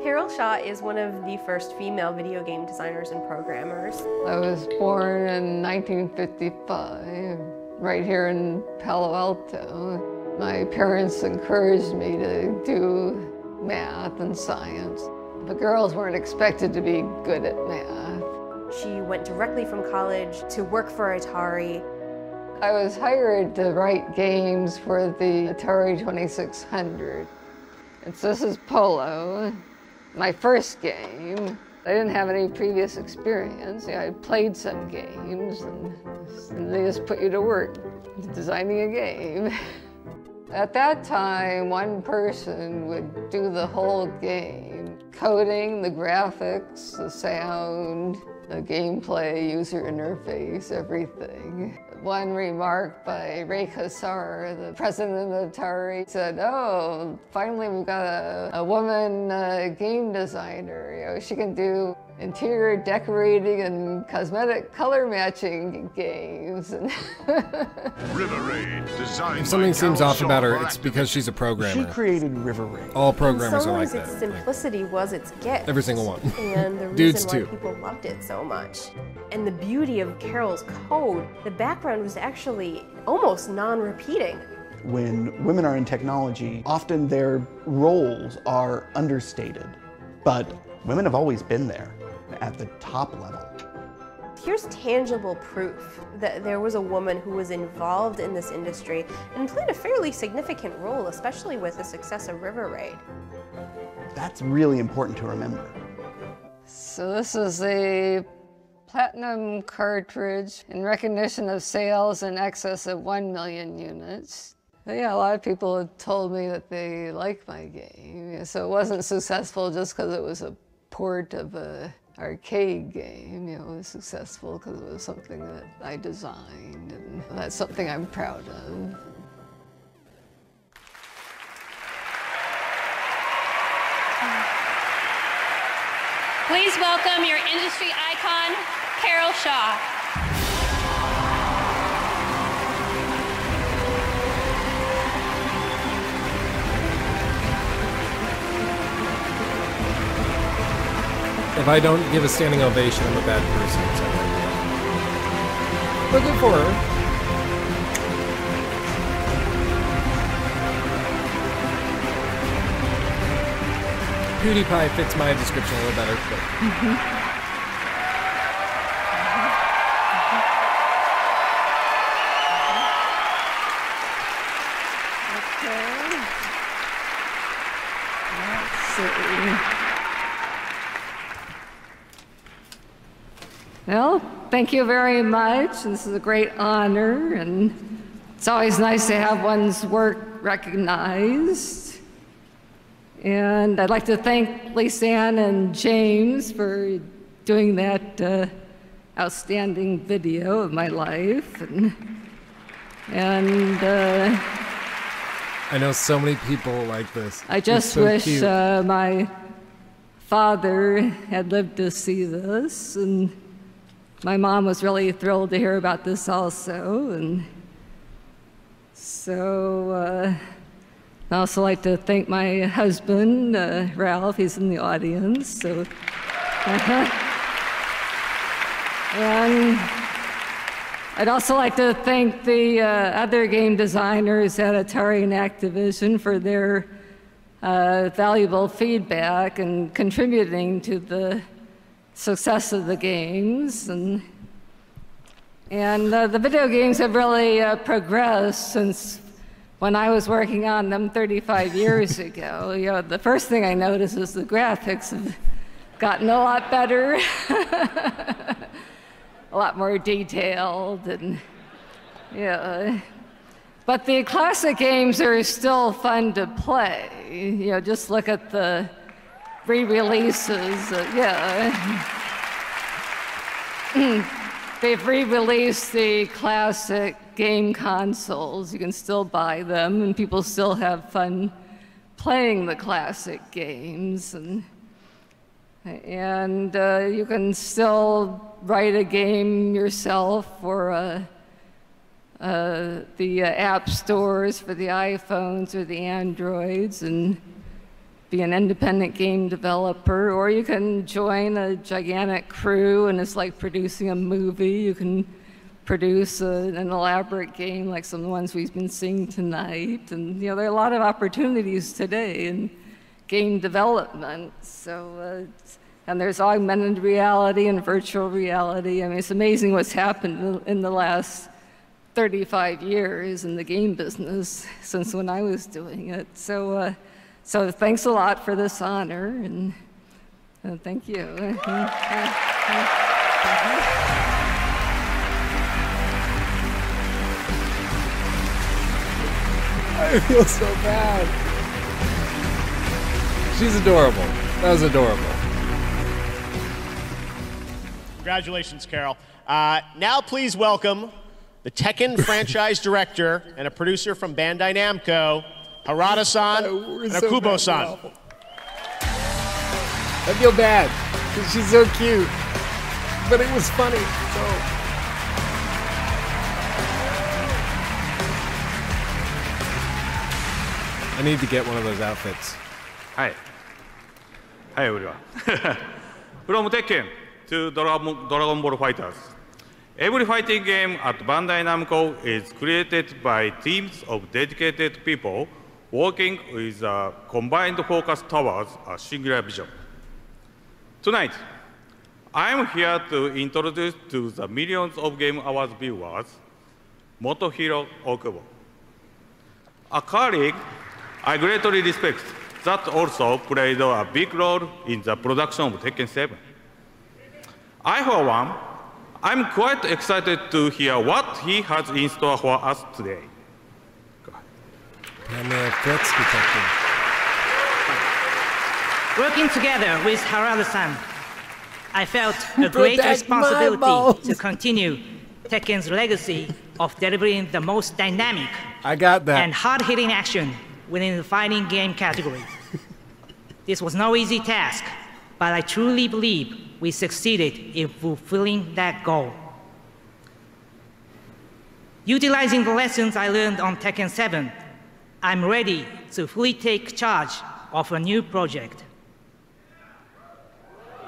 Carol Shaw is one of the first female video game designers and programmers. I was born in 1955, right here in Palo Alto. My parents encouraged me to do math and science. The girls weren't expected to be good at math. She went directly from college to work for Atari. I was hired to write games for the Atari 2600. This is Polo, my first game. I didn't have any previous experience. I played some games, and they just put you to work designing a game. At that time, one person would do the whole game, coding, the graphics, the sound, the gameplay, user interface, everything. One remark by Ray Kassar, the president of Atari, said, "Oh, finally we've got a woman game designer. You know, she can do interior decorating and cosmetic color matching games." River Raid, designed If something by seems Carol off about her, Shaw it's because she's a programmer. She created River Raid. All programmers In are like some ways, that. its simplicity was its gift. Every single one. And the Dudes reason too. why people loved it so much. And the beauty of Carol's code, the background was actually almost non-repeating. When women are in technology, often their roles are understated, but women have always been there at the top level. Here's tangible proof that there was a woman who was involved in this industry and played a fairly significant role, especially with the success of River Raid. That's really important to remember. So this is a platinum cartridge in recognition of sales in excess of 1 million units. Yeah, a lot of people have told me that they like my game. So it wasn't successful just because it was a port of a arcade game. You know, it was successful because it was something that I designed, and that's something I'm proud of. Please welcome your industry icon, Carol Shaw. If I don't give a standing ovation, I'm a bad person. So. But good for her. PewDiePie fits my description a little better. But. Well, thank you very much. This is a great honor, and it's always nice to have one's work recognized. And I'd like to thank Lisanne and James for doing that outstanding video of my life. And I know so many people like this. I just wish my father had lived to see this, and my mom was really thrilled to hear about this also. And so I'd also like to thank my husband, Ralph. He's in the audience. So, and I'd also like to thank the other game designers at Atari and Activision for their valuable feedback and contributing to the success of the games. And the video games have really progressed since when I was working on them 35 years ago. You know, the first thing I noticed is the graphics have gotten a lot better, a lot more detailed, and yeah. But the classic games are still fun to play. You know, just look at the re-releases. They've re-released the classic game consoles. You can still buy them, and people still have fun playing the classic games. And you can still write a game yourself for the app stores for the iPhones or the Androids and be an independent game developer, or you can join a gigantic crew and it's like producing a movie. You can produce an elaborate game like some of the ones we've been seeing tonight. And you know, there are a lot of opportunities today in game development. So, and there's augmented reality and virtual reality. I mean, it's amazing what's happened in the last 35 years in the game business since when I was doing it. So thanks a lot for this honor, and thank you. I feel so bad. She's adorable. That was adorable. Congratulations, Carol. Now please welcome the Tekken franchise director and a producer from Bandai Namco, Harada-san and Akubo-san. I feel bad because she's so cute, but it was funny. So. I need to get one of those outfits. Hi. Hi, everyone. From Tekken to Dragon Ball Fighters. Every fighting game at Bandai Namco is created by teams of dedicated people working with a combined focus towards a singular vision. Tonight, I am here to introduce to the millions of Game Awards viewers, Motohiro Okubo, a colleague I greatly respect that also played a big role in the production of Tekken 7. I, for one, I'm quite excited to hear what he has in store for us today. Working together with Harada-san, I felt a great responsibility to continue Tekken's legacy of delivering the most dynamic and hard-hitting action within the fighting game category. This was no easy task, but I truly believe we succeeded in fulfilling that goal. Utilizing the lessons I learned on Tekken 7, I'm ready to fully take charge of a new project.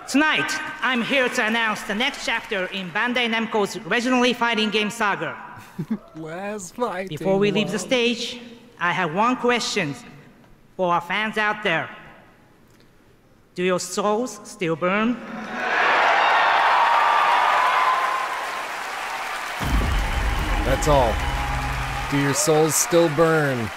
Tonight, I'm here to announce the next chapter in Bandai Namco's regionally fighting game saga. Before we leave the stage, I have one question for our fans out there. Do your souls still burn? That's all. Do your souls still burn?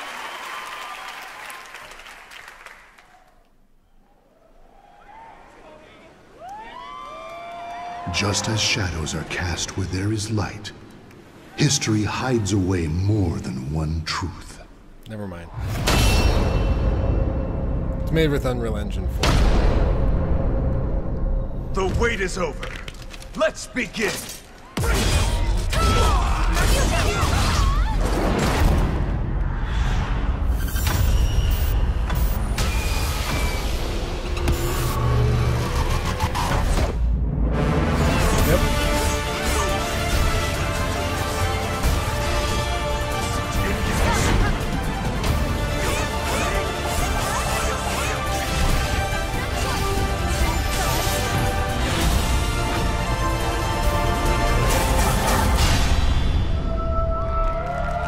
Just as shadows are cast where there is light, history hides away more than one truth. Never mind. It's made with Unreal Engine 4. The wait is over. Let's begin.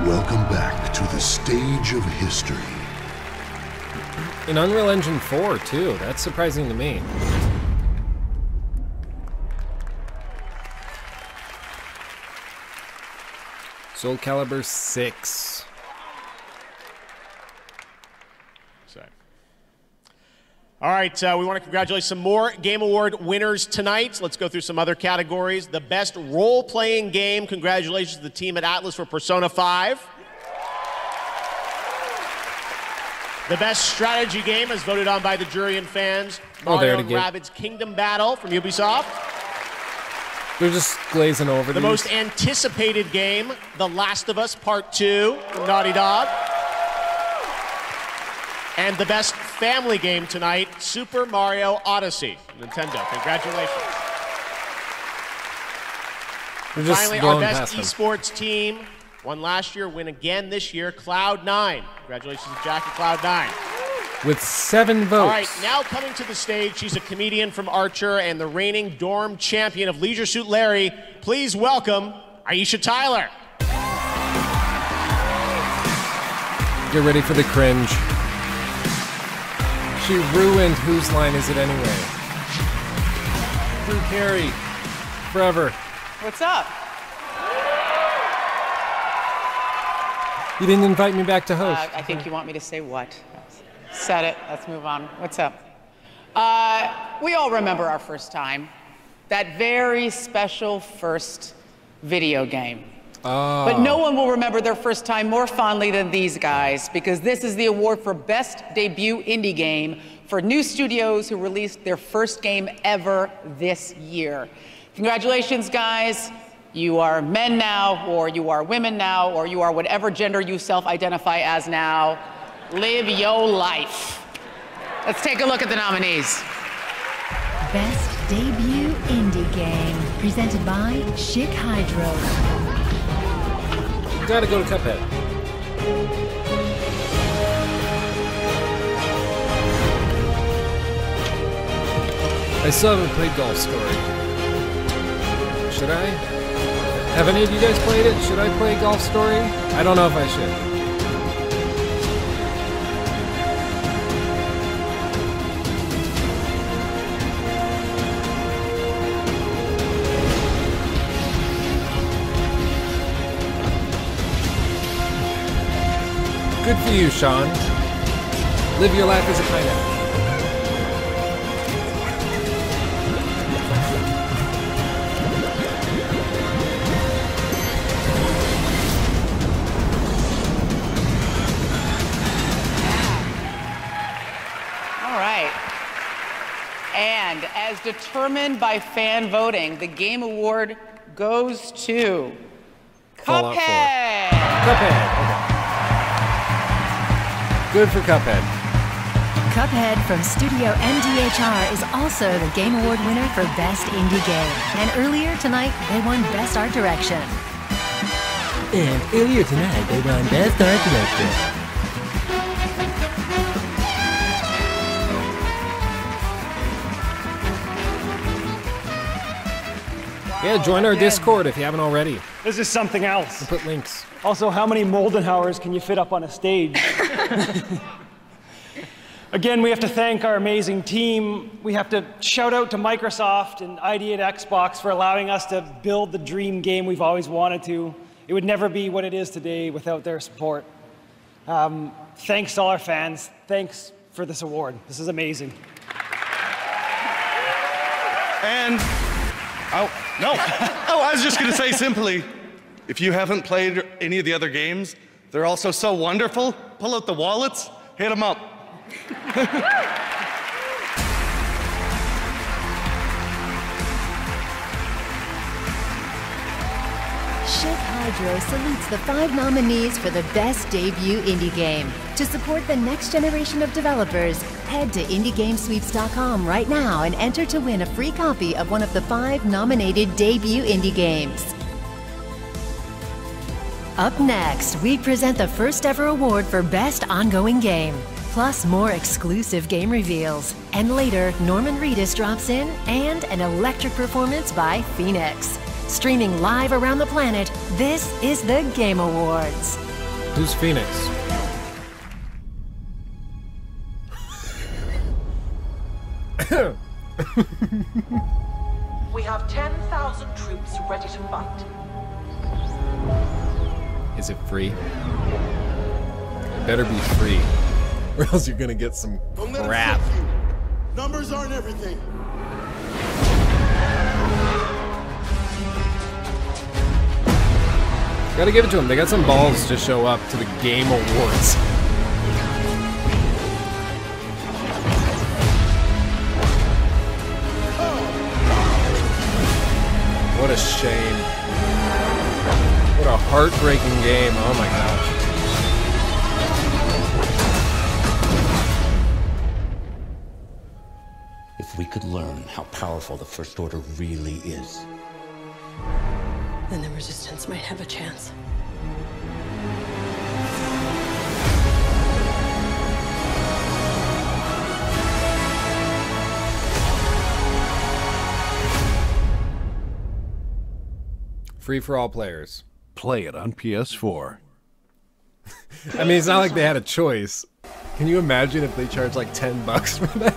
Welcome back to the stage of history. In Unreal Engine 4, too. That's surprising to me. Soulcalibur VI. All right, we want to congratulate some more Game Award winners tonight. Let's go through some other categories. The best role-playing game. Congratulations to the team at Atlus for Persona 5. The best strategy game, as voted on by the jury and fans, Mario and Rabbids Kingdom Battle from Ubisoft. They're just glazing over the most anticipated game, The Last of Us Part 2 from Naughty Dog. And the best family game tonight, Super Mario Odyssey, Nintendo. Congratulations. Finally, our best esports team, won last year, win again this year, Cloud9. Congratulations to Jack and Cloud9. With 7 votes. All right, now coming to the stage, she's a comedian from Archer and the reigning dorm champion of Leisure Suit Larry. Please welcome Aisha Tyler. Get ready for the cringe. She ruined Whose Line Is It Anyway? Drew Carey. Forever. What's up? You didn't invite me back to host. I think you want me to say what? Said it. Let's move on. What's up? We all remember our first time. That very special first video game. Oh. But no one will remember their first time more fondly than these guys, because this is the award for Best Debut Indie Game for new studios who released their first game ever this year. Congratulations, guys. You are men now, or you are women now, or you are whatever gender you self-identify as now. Live your life. Let's take a look at the nominees. Best Debut Indie Game, presented by Schick Hydro. Gotta go to Cuphead. I still haven't played Golf Story. Should I? Have any of you guys played it? Should I play Golf Story? I don't know if I should. Good for you, Sean. Live your life as a pineapple. All right. And as determined by fan voting, the Game Award goes to Fallout 4. Cuphead. Cuphead. Okay. Good for Cuphead. Cuphead from Studio MDHR is also the Game Award winner for Best Indie Game. And earlier tonight, they won Best Art Direction. And earlier tonight, they won Best Art Direction. Yeah, join our Discord if you haven't already. This is something else. We'll put links. Also, how many Moldenhauers can you fit up on a stage? Again, we have to thank our amazing team. We have to shout out to Microsoft and ID at Xbox for allowing us to build the dream game we've always wanted to. It would never be what it is today without their support. Thanks to all our fans. Thanks for this award. This is amazing. And, oh, no. Oh, I was just going to say simply, if you haven't played any of the other games, they're also so wonderful. Pull out the wallets, hit them up. Schick Hydro salutes the 5 nominees for the Best Debut Indie Game. To support the next generation of developers, head to indiegamesweeps.com right now and enter to win a free copy of one of the 5 nominated debut indie games. Up next, we present the first ever award for Best Ongoing Game, plus more exclusive game reveals. And later, Norman Reedus drops in and an electric performance by Phoenix. Streaming live around the planet, this is the Game Awards. Who's Phoenix? We have 10,000 troops ready to fight. Is it free? It better be free, or else you're gonna get some crap. Numbers aren't everything. Gotta give it to them. They got some balls to show up to the Game Awards. What a shame. What a heartbreaking game. Oh my gosh. If we could learn how powerful the First Order really is, then the Resistance might have a chance. Free for all players. Play it on PS4. I mean, it's not like they had a choice. Can you imagine if they charged like $10 for that?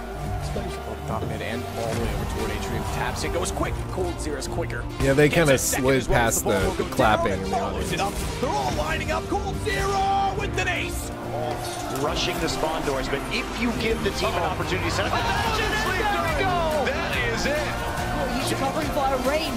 Mid and all the way over toward Atrium. Taps it, goes quick. Cold Zero's quicker. Yeah, they kind of slid past the clapping in the audience. They're all lining up. Cold Zero with an ace. Rushing the spawn doors, but if you give the team an opportunity to set up, that is it. Oh, he's recovering via rain.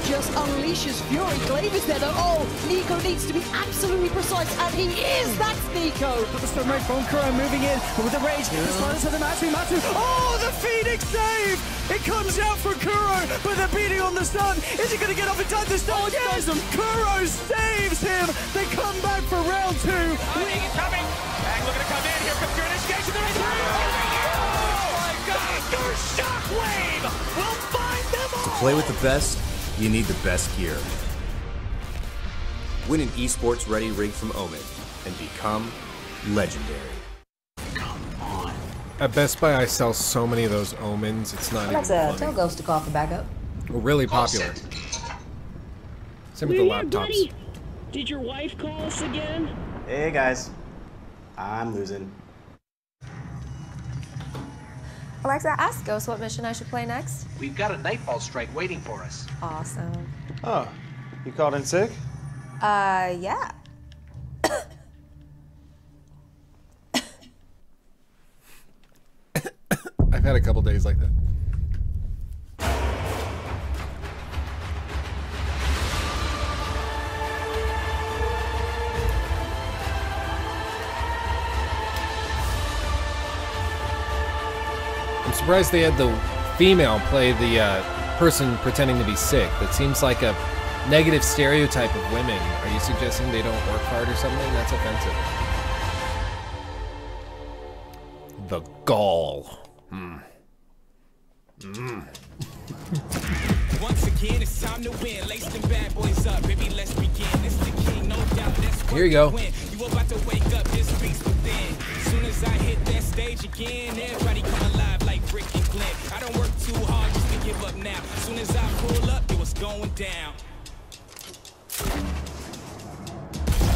Just unleashes fury. Glaive is there though. Oh, Nico needs to be absolutely precise, and he is. That's Nico. But the stun rate from Kuro moving in, but with the rage, the sliders have the Matsu. Oh, the Phoenix save! It comes out for Kuro, but the beating on the stun. Is he going to get off in time to stun? Yes! Kuro saves him. They come back for round 2. Lightning is coming. Bang looking to come in. Here comes your initiation. There is oh my God! Your shockwave will find them all. To play with the best, you need the best gear. Win an esports ready rig from OC'd and become legendary. At Best Buy, I sell so many of those omens. It's not even funny. Tell Ghost to call for backup. We're really popular. Same with the laptops. Did your wife call us again? Hey guys, I'm losing. Alexa, ask Ghost what mission I should play next. We've got a Nightfall strike waiting for us. Awesome. Oh, you called in sick? Yeah. I've had a couple days like that. I'm surprised they had the female play the person pretending to be sick. That seems like a negative stereotype of women. Are you suggesting they don't work hard or something? That's offensive. The gall. Once again, it's time to win. Lace them bad boys up, baby. Let's begin. It's the king, no doubt. That's here you go. You about to wake up this beast within. As soon as I hit that stage again, everybody come alive like Rick and Glenn. I don't work too hard just to give up now. As soon as I pull up, it was going down.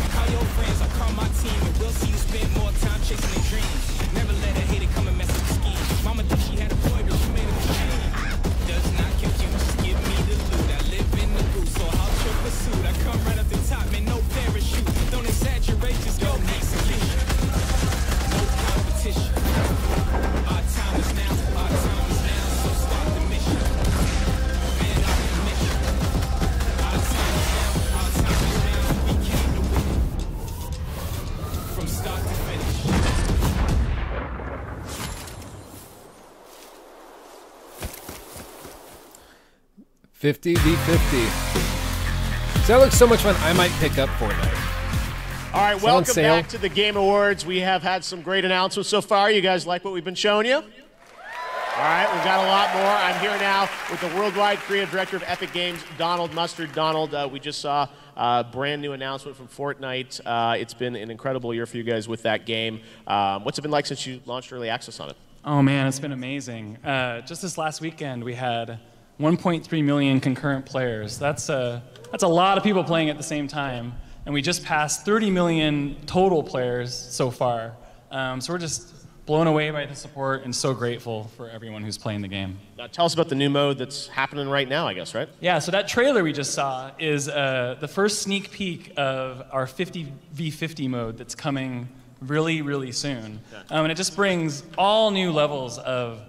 Call your friends, I'll call my team, and we'll see you spend more time chasing their dreams. Never let a hater come and mess with the scheme. Mama thought she had a boy, but she made a machine. Does not confuse, just give me the loot. I live in the booth, so I'll choke pursuit. I come right up the top, man, no parachute. Don't exaggerate, just go execute. No competition. Our time is now, so start the mission. Man, I'm the mission. Our time is now, we came to win. From start to finish. 50v50. So that looks so much fun. I might pick up Fortnite. All right, welcome back to the Game Awards. We have had some great announcements so far. You guys like what we've been showing you? All right, we've got a lot more. I'm here now with the worldwide creative director of Epic Games, Donald Mustard. Donald, we just saw a brand new announcement from Fortnite. It's been an incredible year for you guys with that game. What's it been like since you launched early access on it? Oh man, it's been amazing. Just this last weekend, we had 1.3 million concurrent players. That's a lot of people playing at the same time. And we just passed 30 million total players so far. So we're just blown away by the support and so grateful for everyone who's playing the game. Now tell us about the new mode that's happening right now, I guess, right? Yeah, so that trailer we just saw is the first sneak peek of our 50v50 mode that's coming really, really soon. And it just brings all new levels of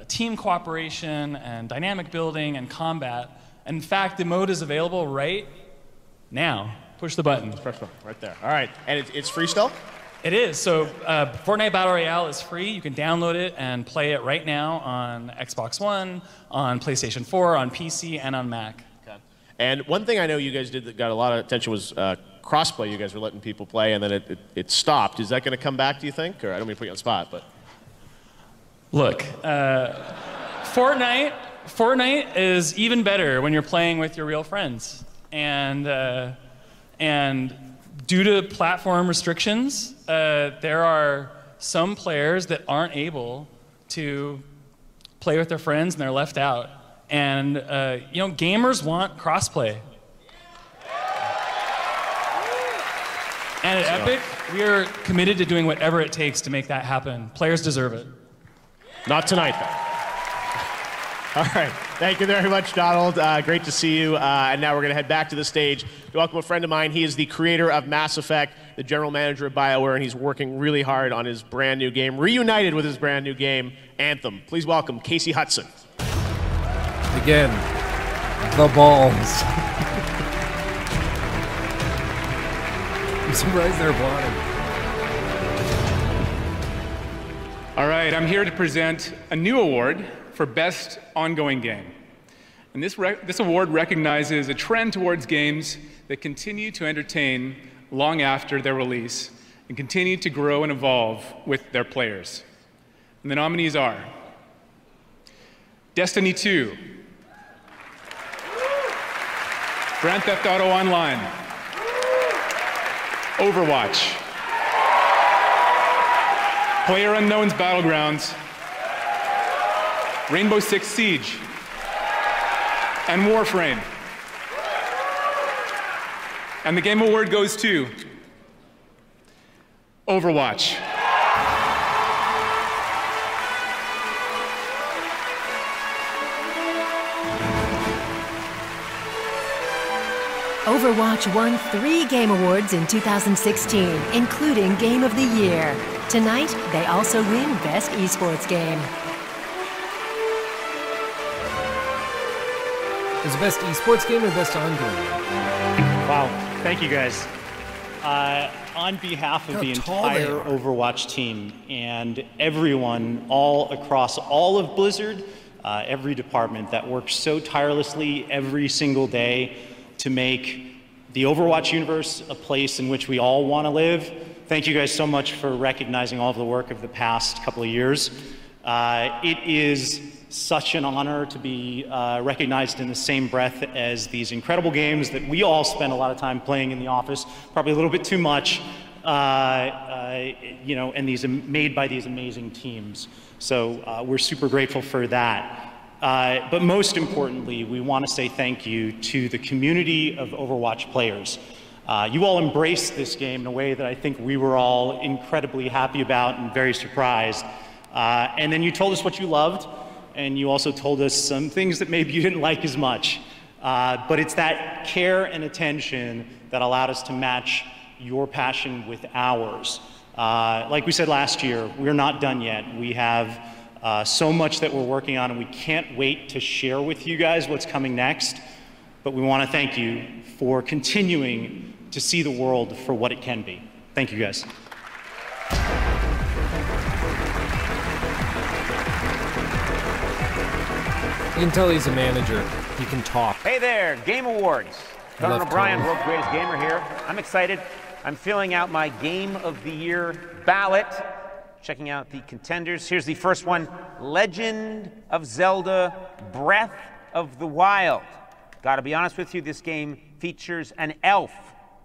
team cooperation and dynamic building and combat. And in fact, the mode is available right now. Push the button. Right there. All right, and it's free still? It is. So Fortnite Battle Royale is free. You can download it and play it right now on Xbox One, on PlayStation 4, on PC, and on Mac. Okay. And one thing I know you guys did that got a lot of attention was crossplay. You guys were letting people play, and then it stopped. Is that going to come back, do you think? Or I don't mean to put you on the spot, but... Look, Fortnite is even better when you're playing with your real friends. And due to platform restrictions, there are some players that aren't able to play with their friends and they're left out. And you know, gamers want crossplay. And at Epic, we are committed to doing whatever it takes to make that happen. Players deserve it. Not tonight, though. All right. Thank you very much, Donald. Great to see you. And now we're going to head back to the stage to welcome a friend of mine. He is the creator of Mass Effect, the general manager of BioWare, and he's working really hard on his brand new game, reunited with his brand new game, Anthem. Please welcome Casey Hudson. Again, the balls. I'm surprised they're blind. All right, I'm here to present a new award for Best Ongoing Game. And this award recognizes a trend towards games that continue to entertain long after their release and continue to grow and evolve with their players. And the nominees are Destiny 2, Grand Theft Auto Online, Overwatch, PlayerUnknown's Battlegrounds, Rainbow Six Siege, and Warframe. And the Game Award goes to Overwatch. Overwatch won 3 Game Awards in 2016, including Game of the Year. Tonight, they also win Best Esports Game. Is it Best Esports Game or Best Ongoing? Wow, thank you guys. On behalf of the entire Overwatch team and everyone all across all of Blizzard, every department that works so tirelessly every single day to make the Overwatch universe a place in which we all want to live. Thank you guys so much for recognizing all of the work of the past couple of years. It is such an honor to be recognized in the same breath as these incredible games that we all spend a lot of time playing in the office, probably a little bit too much, you know, and these made by these amazing teams. So we're super grateful for that. But most importantly, we want to say thank you to the community of Overwatch players. You all embraced this game in a way that I think we were all incredibly happy about and very surprised. And then you told us what you loved, and you also told us some things that maybe you didn't like as much. But it's that care and attention that allowed us to match your passion with ours. Like we said last year, we're not done yet. We have so much that we're working on, and we can't wait to share with you guys what's coming next. But we want to thank you for continuing to see the world for what it can be. Thank you, guys. You can tell he's a manager. He can talk. Hey there, Game Awards. Conan O'Brien, World's Greatest Gamer here. I'm excited. I'm filling out my Game of the Year ballot, checking out the contenders. Here's the first one, Legend of Zelda Breath of the Wild. Gotta be honest with you, this game features an elf.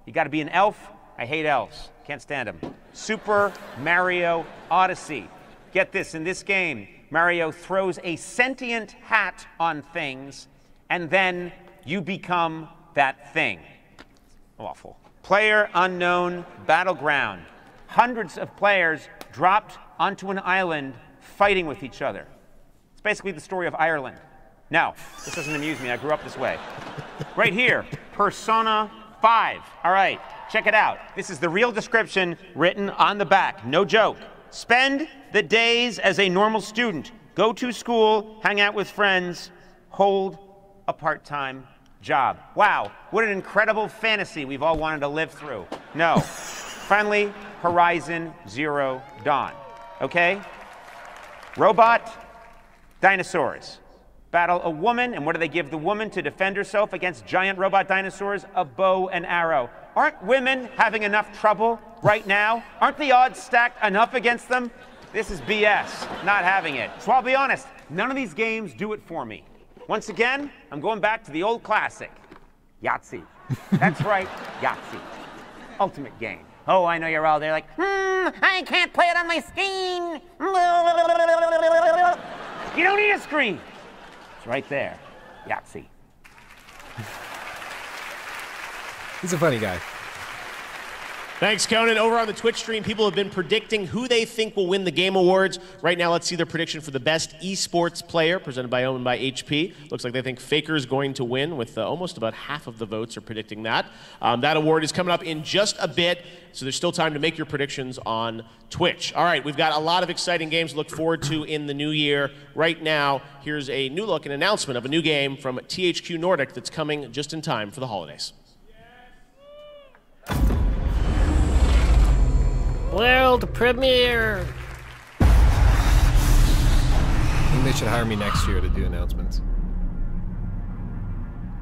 You gotta be an elf? I hate elves. Can't stand them. Super Mario Odyssey. Get this, in this game, Mario throws a sentient hat on things, and then you become that thing. Awful. PlayerUnknown Battleground. Hundreds of players dropped onto an island fighting with each other. It's basically the story of Ireland. No, this doesn't amuse me. I grew up this way. Right here, Persona 5. All right, check it out. This is the real description written on the back. No joke. Spend the days as a normal student. Go to school, hang out with friends, hold a part-time job. Wow, what an incredible fantasy we've all wanted to live through. No. Finally, Horizon Zero Dawn. Okay? Robot, dinosaurs. Battle a woman, and what do they give the woman to defend herself against giant robot dinosaurs? A bow and arrow. Aren't women having enough trouble right now? Aren't the odds stacked enough against them? This is BS, not having it. So I'll be honest, none of these games do it for me. Once again, I'm going back to the old classic, Yahtzee. That's right, Yahtzee. Ultimate game. Oh, I know you're all there like, I can't play it on my screen. You don't need a screen. It's right there, Yahtzee. He's a funny guy. Thanks, Conan. Over on the Twitch stream, people have been predicting who they think will win the Game Awards. Right now, let's see their prediction for the best esports player, presented by owned by HP. Looks like they think Faker is going to win, with almost about half of the votes are predicting that. That award is coming up in just a bit, so there's still time to make your predictions on Twitch. All right, we've got a lot of exciting games to look forward to in the new year. Right now, here's a new look, an announcement of a new game from THQ Nordic that's coming just in time for the holidays. World premiere! I think they should hire me next year to do announcements.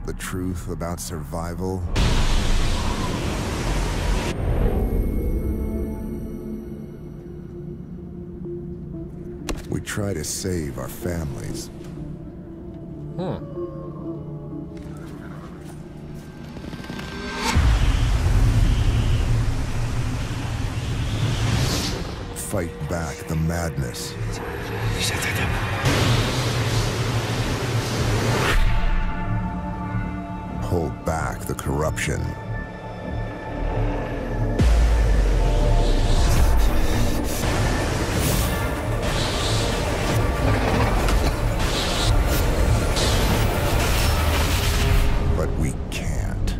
The truth about survival. We try to save our families. Fight back the madness. Hold back the corruption. But we can't.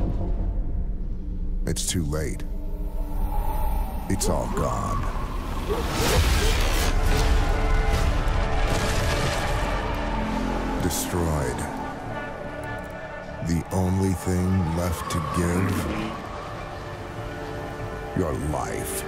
It's too late. It's all gone. Destroyed. The only thing left to give? Your life.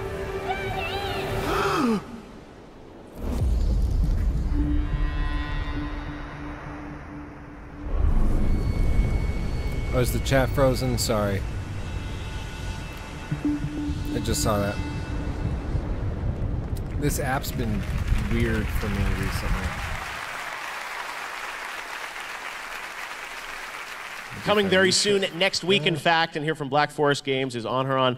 Oh, is the chat frozen? Sorry. I just saw that. This app's been weird for me recently. Coming very soon, next week, in fact, and here from Black Forest Games is Anharan.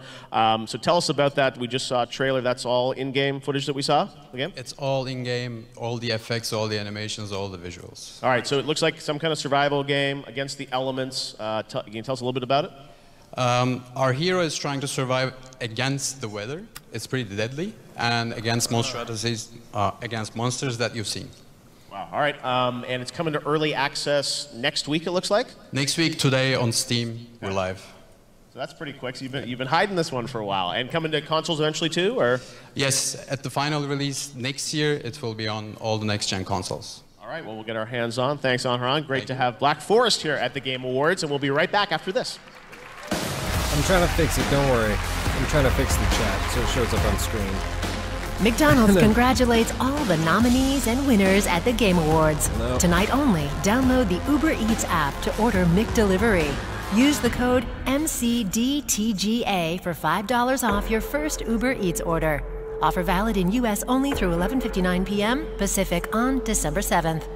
So tell us about that. We just saw a trailer. That's all in-game footage that we saw again? It's all in-game, all the effects, all the animations, all the visuals. All right, so it looks like some kind of survival game against the elements. Can you tell us a little bit about it? Our hero is trying to survive against the weather. It's pretty deadly, and against monstrosities, against monsters that you've seen. Wow. All right, and it's coming to early access next week, it looks like? Next week, today on Steam, we're live. So that's pretty quick. So you've been hiding this one for a while, and coming to consoles eventually too, or? Yes, at the final release next year, it will be on all the next-gen consoles. All right, well, we'll get our hands on. Thanks, Anharan. Great to have Black Forest here at the Game Awards, and we'll be right back after this. I'm trying to fix it, don't worry. I'm trying to fix the chat so it shows up on screen. McDonald's congratulates all the nominees and winners at the Game Awards. Nope. Tonight only, download the Uber Eats app to order McDelivery. Use the code MCDTGA for $5 off your first Uber Eats order. Offer valid in U.S. only through 11:59 p.m. Pacific on December 7th.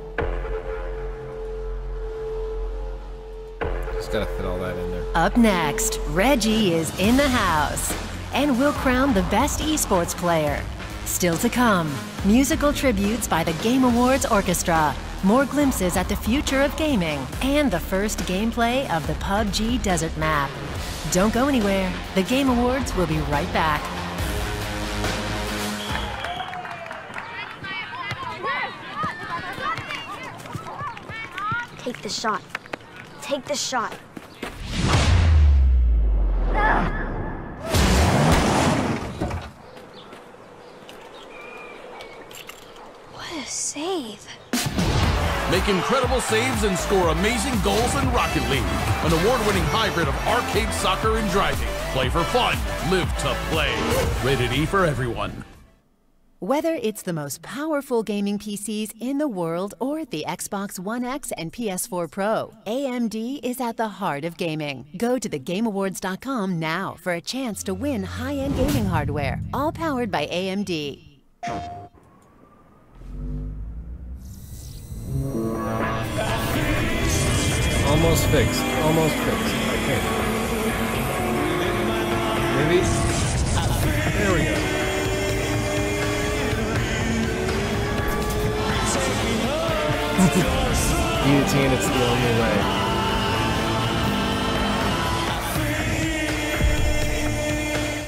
Just gotta fit all that in there. Up next, Reggie is in the house and will crown the best esports player. Still to come, musical tributes by the Game Awards Orchestra, more glimpses at the future of gaming, and the first gameplay of the PUBG Desert Map. Don't go anywhere. The Game Awards will be right back. Take the shot. Take the shot. What a save. Make incredible saves and score amazing goals in Rocket League, an award-winning hybrid of arcade soccer and driving. Play for fun, live to play. Rated E for everyone. Whether it's the most powerful gaming PCs in the world or the Xbox One X and PS4 Pro, AMD is at the heart of gaming. Go to thegameawards.com now for a chance to win high-end gaming hardware, all powered by AMD. Almost fixed. Almost fixed. Okay. Maybe. There we go. Guillotine, it's the only way.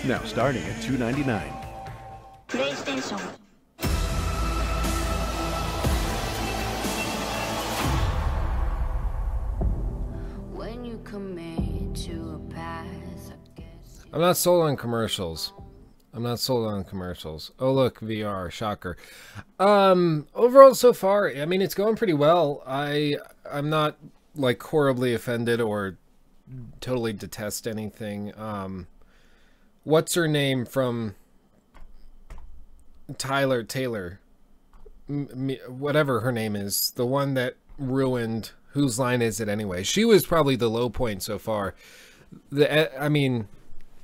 Now starting at $2.99. PlayStation. When you commit to a path, I guess. I'm not sold on commercials. I'm not sold on commercials. Oh look, VR, shocker. Overall so far, I mean, it's going pretty well. I'm not like horribly offended or totally detest anything. What's her name from Taylor, whatever her name is, the one that ruined Whose Line Is It Anyway? She was probably the low point so far. I mean,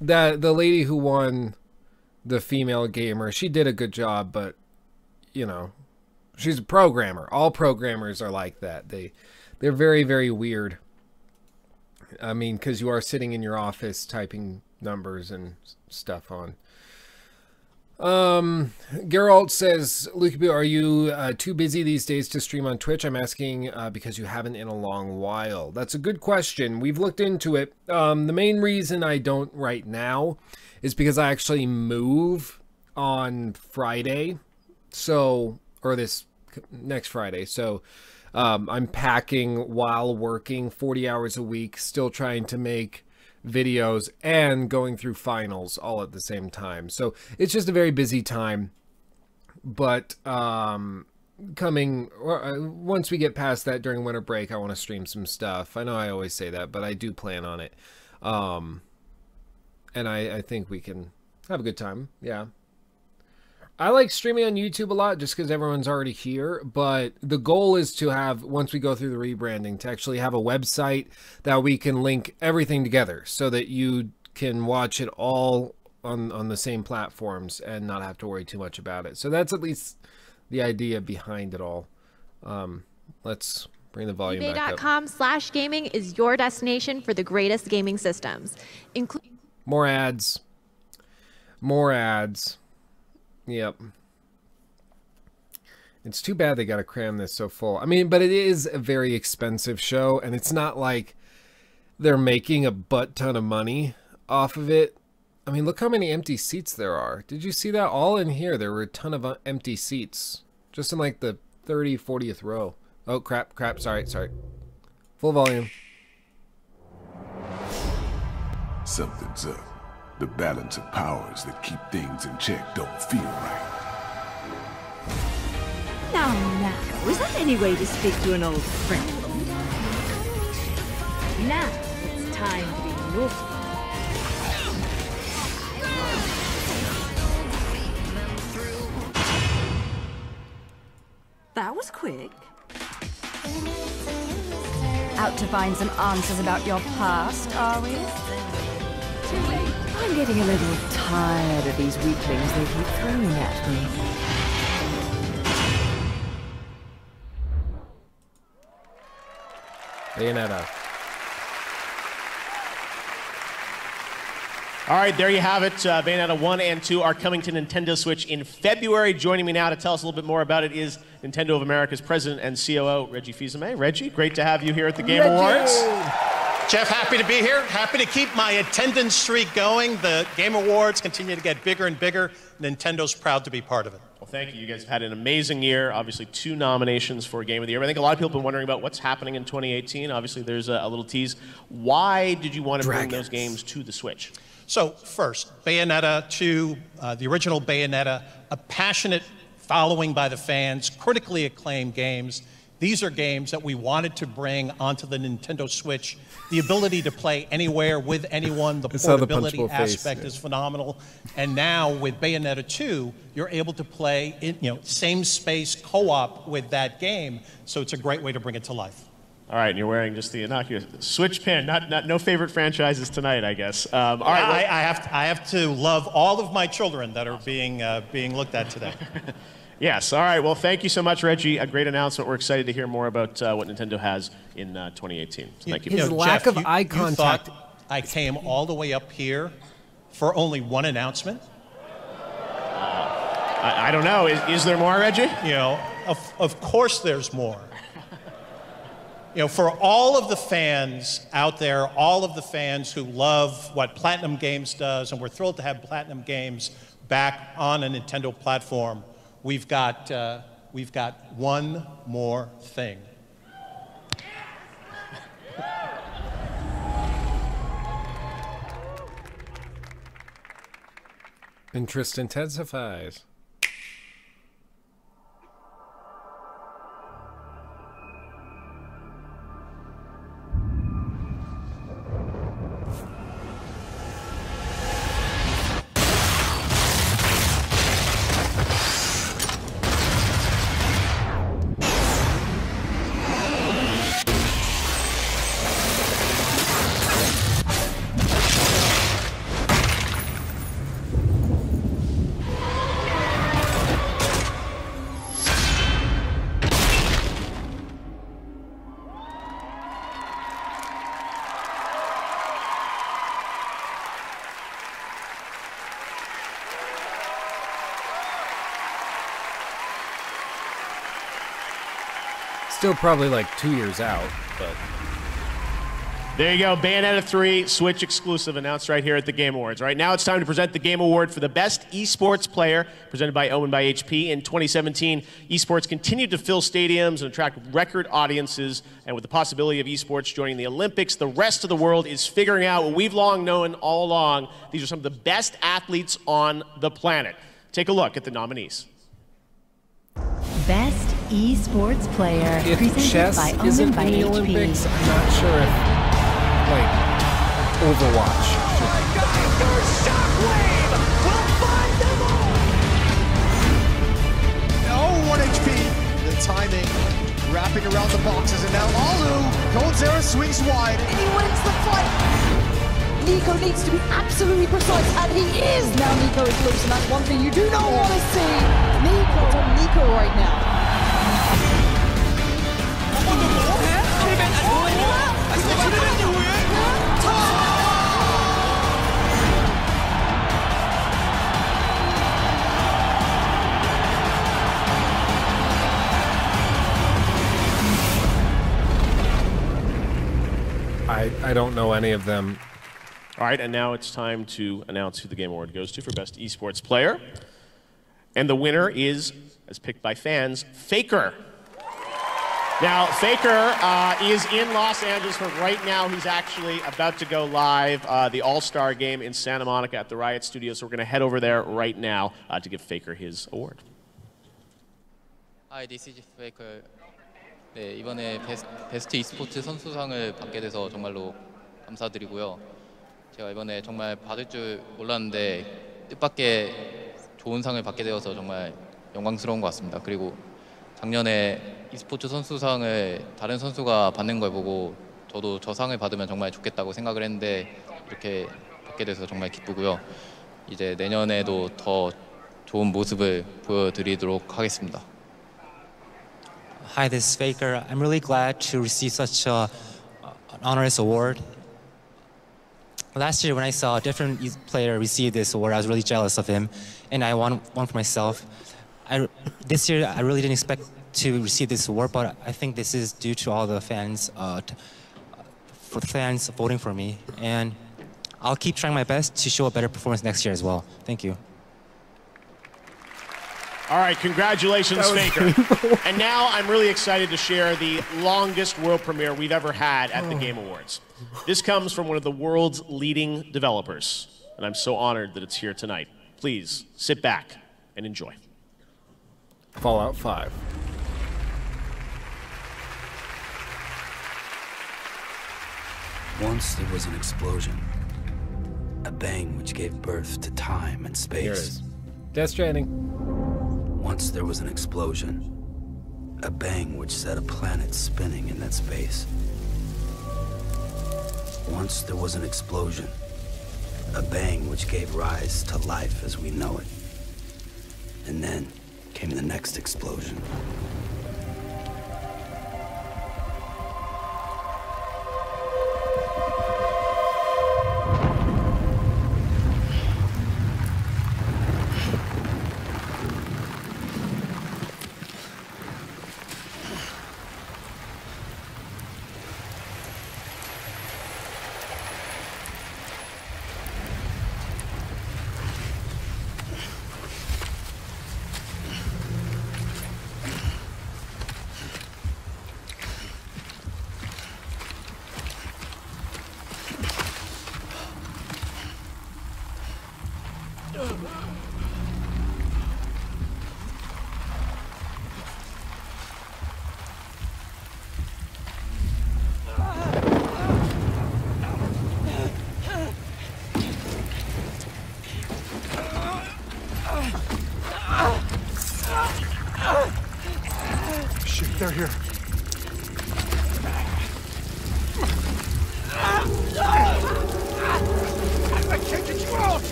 the lady who won the female gamer, she did a good job, but you know, she's a programmer. All programmers are like that. They're very, very weird. I mean, because you are sitting in your office typing numbers and stuff on. Geralt says, Luke, are you too busy these days to stream on Twitch? I'm asking because you haven't in a long while. That's a good question. We've looked into it. The main reason I don't right now is because I actually move on Friday. So, or this next Friday. So, I'm packing while working 40 hours a week, still trying to make videos and going through finals all at the same time. So it's just a very busy time. But once we get past that during winter break, I want to stream some stuff. I know I always say that, but I do plan on it. And I think we can have a good time. Yeah. I like streaming on YouTube a lot just because everyone's already here, but the goal is to have, once we go through the rebranding, to actually have a website that we can link everything together so that you can watch it all on the same platforms and not have to worry too much about it. So that's at least the idea behind it all. Let's bring the volume back up. eBay.com/gaming is your destination for the greatest gaming systems. More ads. More ads. Yep. It's too bad they got to cram this so full. I mean, but it is a very expensive show, and it's not like they're making a butt ton of money off of it. I mean, look how many empty seats there are. Did you see that? All in here, there were a ton of empty seats. Just in like the 30th, 40th row. Oh, crap. Sorry. Full volume. Something's up. The balance of powers that keep things in check don't feel right. Now, is that any way to speak to an old friend? Now, it's time to be naughty. That was quick. Out to find some answers about your past, are we? I'm getting a little tired of these weaklings they keep throwing at me. Bayonetta. All right, there you have it. Bayonetta 1 and 2 are coming to Nintendo Switch in February. Joining me now to tell us a little bit more about it is Nintendo of America's president and COO, Reggie Fils-Aimé. Reggie, great to have you here at the Game Awards. Geoff, happy to be here. Happy to keep my attendance streak going. The Game Awards continue to get bigger and bigger. Nintendo's proud to be part of it. Well, thank you. You guys have had an amazing year. Obviously, 2 nominations for Game of the Year. I think a lot of people have been wondering about what's happening in 2018. Obviously, there's a little tease. Why did you want to bring those games to the Switch? So, first, Bayonetta 2, the original Bayonetta, a passionate following by the fans, critically acclaimed games. These are games that we wanted to bring onto the Nintendo Switch. The ability to play anywhere with anyone, the portability aspect is phenomenal. And now with Bayonetta 2, you're able to play in, same space co-op with that game. So it's a great way to bring it to life. All right, and you're wearing just the innocuous Switch pin. No favorite franchises tonight, I guess. All right, well, I have to love all of my children that are being looked at today. Yes. All right. Well, thank you so much, Reggie. A great announcement. We're excited to hear more about what Nintendo has in 2018. So thank you. His lack of eye contact. You thought I came all the way up here for only one announcement? I don't know. Is there more, Reggie? Of course there's more. You know, for all of the fans out there, all of the fans who love what Platinum Games does, and we're thrilled to have Platinum Games back on a Nintendo platform, we've got one more thing. Interest intensifies. Still probably like 2 years out, but... There you go, Bayonetta 3, Switch exclusive, announced right here at the Game Awards. Right now it's time to present the Game Award for the Best Esports Player, presented by owned by HP. In 2017, esports continued to fill stadiums and attract record audiences, and with the possibility of esports joining the Olympics, the rest of the world is figuring out what we've long known all along. These are some of the best athletes on the planet. Take a look at the nominees. Best Esports Player, If presented chess by isn't owned by in the HP. Olympics, I'm not sure if, like, Overwatch. Oh, 1 HP. The timing, wrapping around the boxes, and now Alu, Gold Zera swings wide. And he wins the fight. Nico needs to be absolutely precise, and he is. Now Nico is loose, and that's one thing you do not want to see. Nico right now. I don't know any of them. All right, and now it's time to announce who the Game Award goes to for Best Esports Player. And the winner is, as picked by fans, Faker. Now, Faker is in Los Angeles, but right now he's actually about to go live, the All-Star game in Santa Monica at the Riot Studio, so we're going to head over there right now to give Faker his award. Hi, this is Faker. 네, 이번에 베스트 e스포츠 선수상을 받게 돼서 정말로 감사드리고요. 제가 이번에 정말 받을 줄 몰랐는데 뜻밖의 좋은 상을 받게 되어서 정말 영광스러운 것 같습니다. 그리고 작년에 e스포츠 선수상을 다른 선수가 받는 걸 보고 저도 저 상을 받으면 정말 좋겠다고 생각을 했는데 이렇게 받게 돼서 정말 기쁘고요. 이제 내년에도 더 좋은 모습을 보여드리도록 하겠습니다. Hi, this is Faker. I'm really glad to receive such an honorous award. Last year when I saw a different player receive this award, I was really jealous of him, and I want one for myself. This year I really didn't expect to receive this award, but I think this is due to all the fans, for the fans voting for me, and I'll keep trying my best to show a better performance next year as well. Thank you. All right, congratulations, Faker. And now I'm really excited to share the longest world premiere we've ever had at the Game Awards. This comes from one of the world's leading developers, and I'm so honored that it's here tonight. Please sit back and enjoy. Fallout 5. Once there was an explosion, a bang which gave birth to time and space. Here it is. Death Stranding. Once there was an explosion, a bang which set a planet spinning in that space. Once there was an explosion, a bang which gave rise to life as we know it. And then came the next explosion.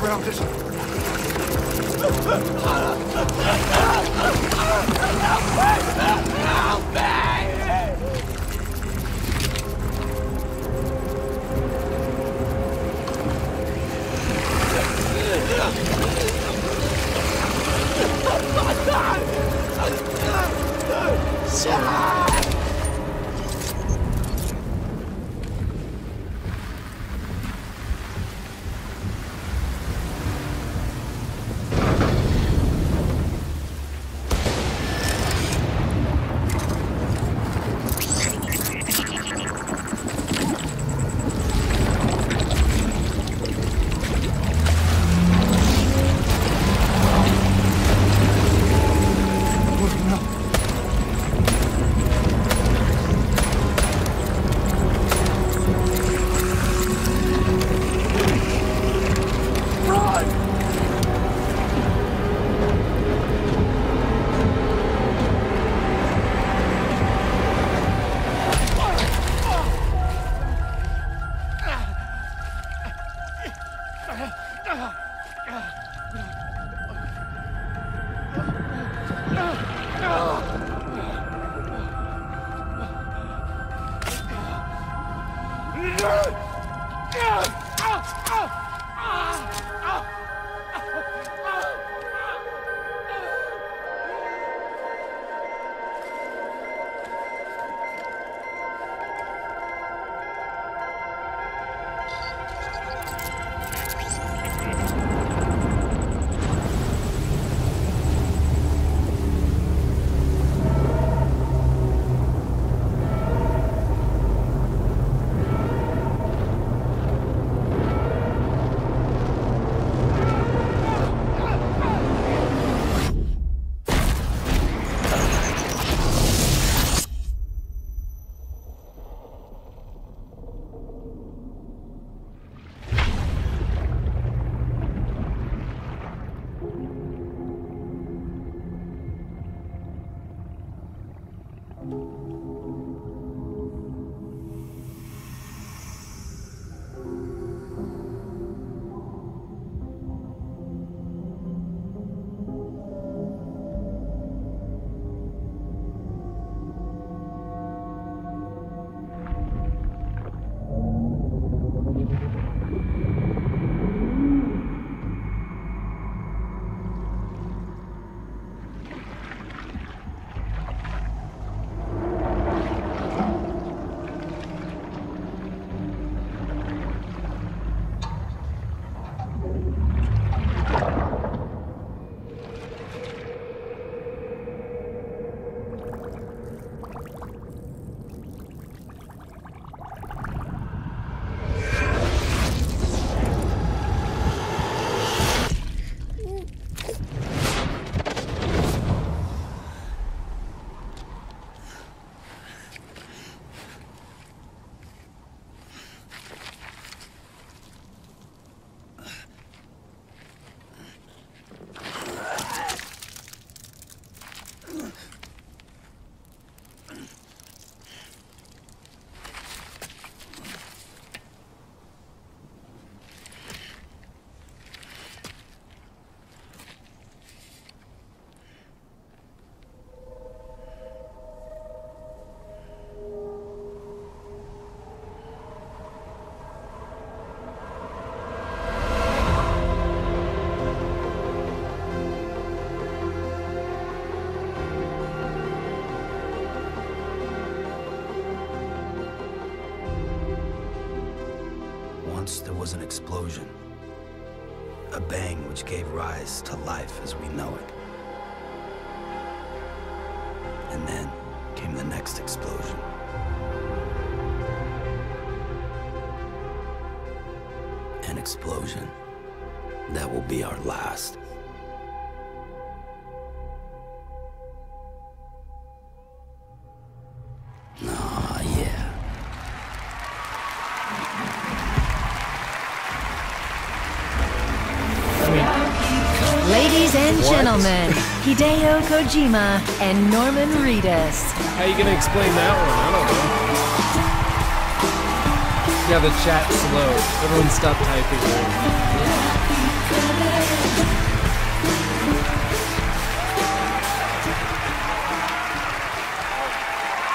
around it. Help me! Once there was an explosion. A bang which gave rise to life as we know it. And then came the next explosion. An explosion that will be our last. Ah, yeah. Ladies and gentlemen, Hideo Kojima and Norman Reedus. How you gonna explain that one? I don't know. Yeah, the chat slowed. Everyone stop typing.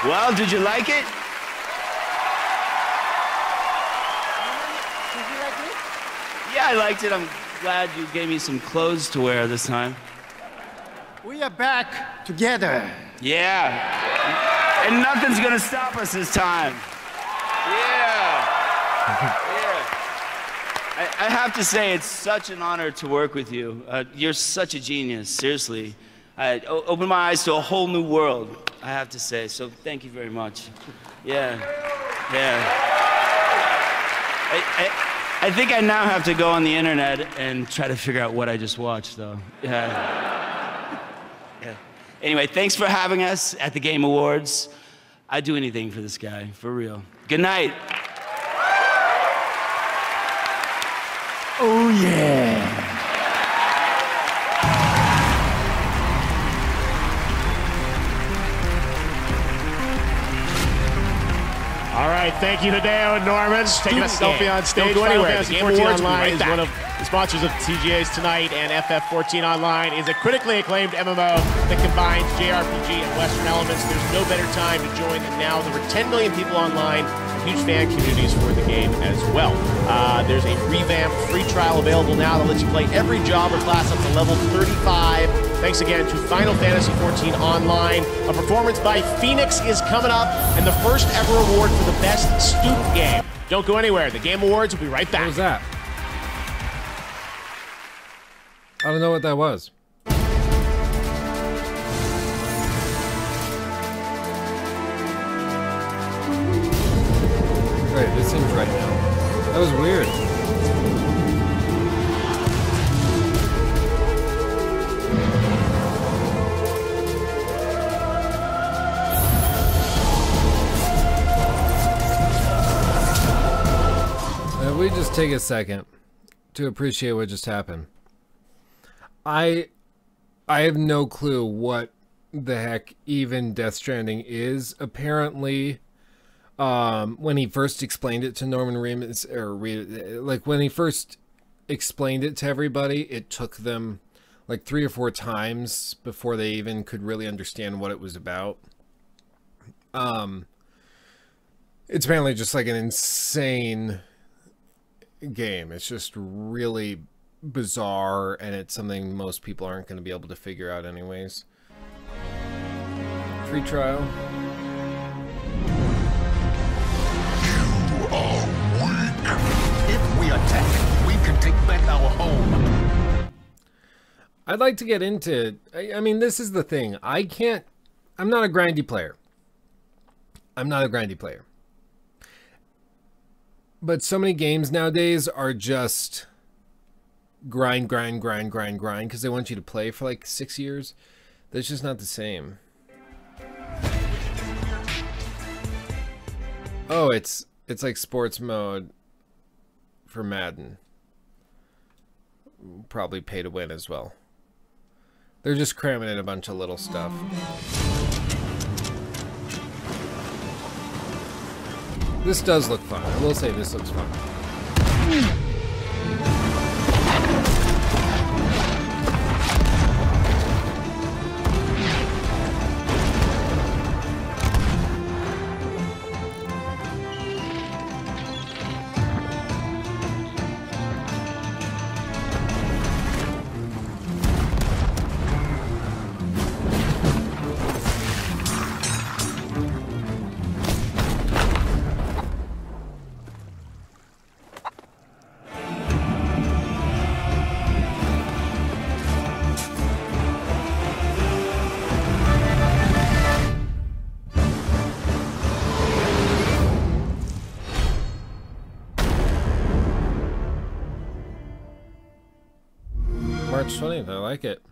Well, did you like it? Did you like it? Yeah, I liked it. I'm glad you gave me some clothes to wear this time. We are back together. Yeah. And nothing's gonna stop us this time. Yeah. I have to say, it's such an honor to work with you. You're such a genius, seriously. Opened my eyes to a whole new world, I have to say. So thank you very much. Yeah. I think I now have to go on the internet and try to figure out what I just watched, though. Yeah. Anyway, thanks for having us at the Game Awards. I'd do anything for this guy, for real. Good night. Oh, yeah. All right, thank you, Hideo and Norman. Taking a selfie on stage. Don't go anywhere. The Game Awards Online is one of the sponsors of TGAs tonight, and FF14 Online is a critically acclaimed MMO that combines JRPG and Western elements. There's no better time to join than now. There were 10 million people online, and huge fan communities for the game as well. There's a revamped free trial available now that lets you play every job or class up to level 35. Thanks again to Final Fantasy XIV Online. A performance by Phoenix is coming up, and the first ever award for the best student game. Don't go anywhere. The Game Awards will be right back. What was that? I don't know what that was. Wait, this seems right now. That was weird. We just take a second to appreciate what just happened. I have no clue what the heck even Death Stranding is. Apparently, when he first explained it to Norman Reedus, like when he first explained it to everybody, it took them like 3 or 4 times before they even could really understand what it was about. It's apparently just like an insane game. It's just really bizarre, and it's something most people aren't going to be able to figure out anyways. Free trial. You are weak. If we attack, we can take back our home. I'd like to get into... I mean, this is the thing. I'm not a grindy player. But so many games nowadays are just grind, because they want you to play for like 6 years. That's just not the same. Oh, it's like sports mode for Madden. Probably pay to win as well. They're just cramming in a bunch of little stuff. This does look fun. I will say this looks fun. March 20th, I like it.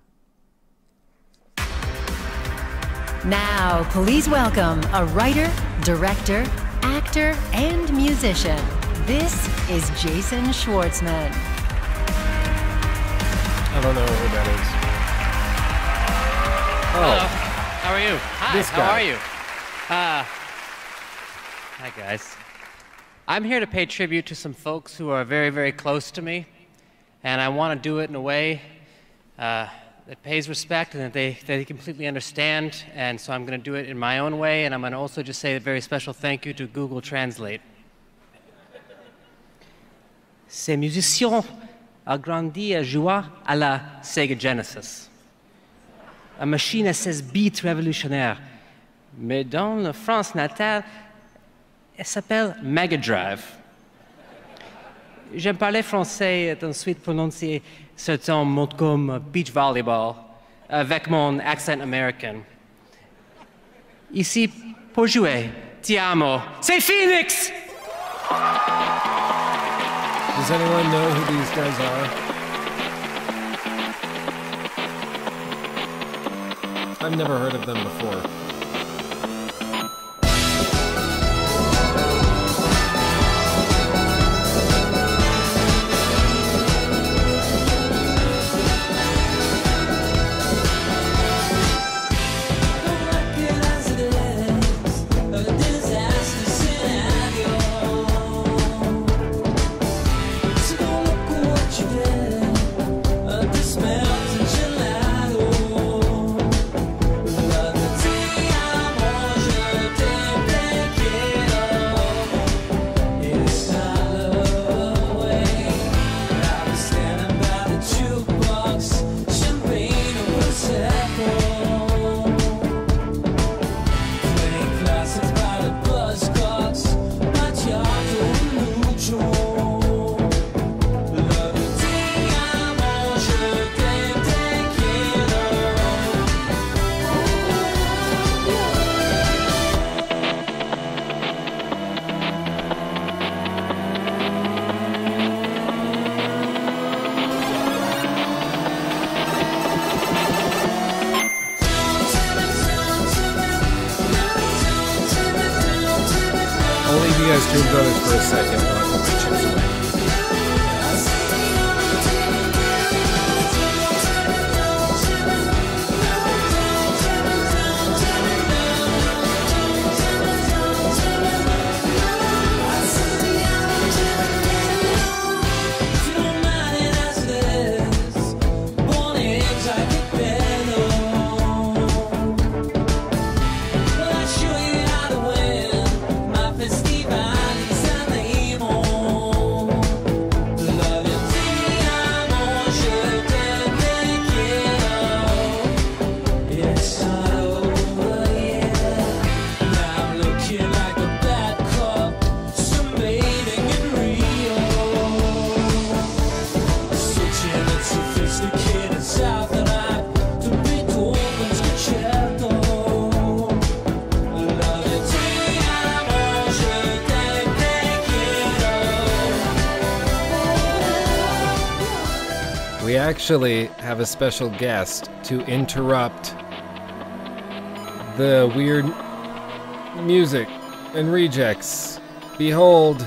Now, please welcome a writer, director, actor, and musician. This is Jason Schwartzman. I don't know who that is. Hello. How are you? Hi, This how guy. are you? Hi, guys. I'm here to pay tribute to some folks who are very, very close to me. and I want to do it in a way that pays respect and that they completely understand, and so I'm going to do it in my own way, and I'm going to also just say a very special thank you to Google Translate. Ces musiciens ont grandi à jouer à la Sega Genesis, une machine à 16 bits révolutionnaire, mais dans la France natale, elle s'appelle Mega Drive. J'aime parler français et ensuite prononcer certains mots comme beach volleyball avec mon accent américain. Ici, pour jouer, ti amo, c'est Phoenix! Does anyone know who these guys are? I've never heard of them before. Two brothers for a second while I put my chips away. We actually have a special guest to interrupt the weird music and rejects. Behold.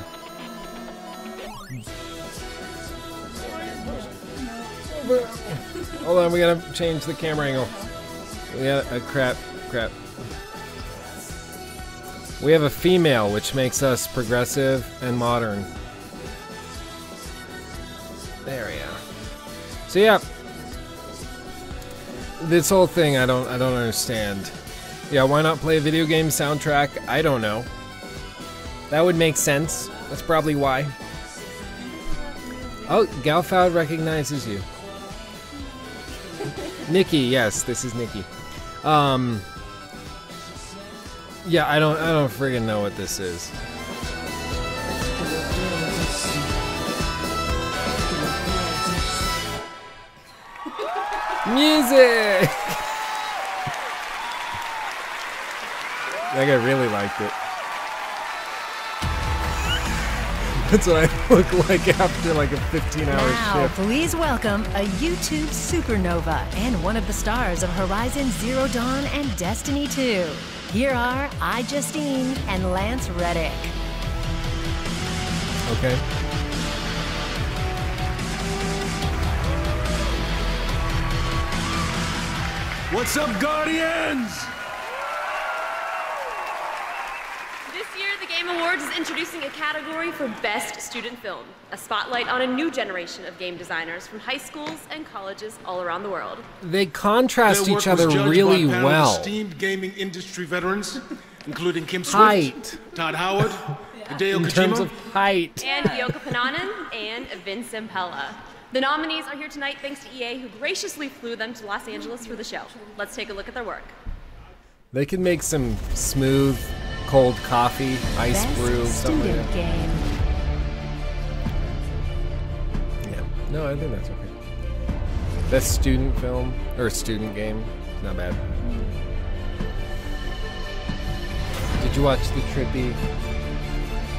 Hold on, we gotta change the camera angle. We got a crap. We have a female, which makes us progressive and modern. There we go. So yeah, this whole thing I don't understand. Yeah, why not play a video game soundtrack? I don't know. That would make sense. That's probably why. Oh, Galfoud recognizes you. Nikki, yes, this is Nikki. Yeah, I don't friggin' know what this is. Music! That guy really liked it. That's what I look like after like a 15-hour shift. Please welcome a YouTube supernova and one of the stars of Horizon Zero Dawn and Destiny 2. Here are iJustine and Lance Reddick. Okay. What's up, Guardians? This year, the Game Awards Awards is introducing a category for Best Student Film, a spotlight on a new generation of game designers from high schools and colleges all around the world. They contrast each other really well. Esteemed gaming industry veterans, including Kim Swift, Todd Howard, Hideo Kojima, in terms of height, and Yoko Pananen and Vince Impella. The nominees are here tonight thanks to EA, who graciously flew them to Los Angeles for the show. Let's take a look at their work. They could make some smooth, cold coffee, ice brew, something like that. Game. Yeah, no, I think that's okay. Best student film, or student game, not bad. Did you watch the trippy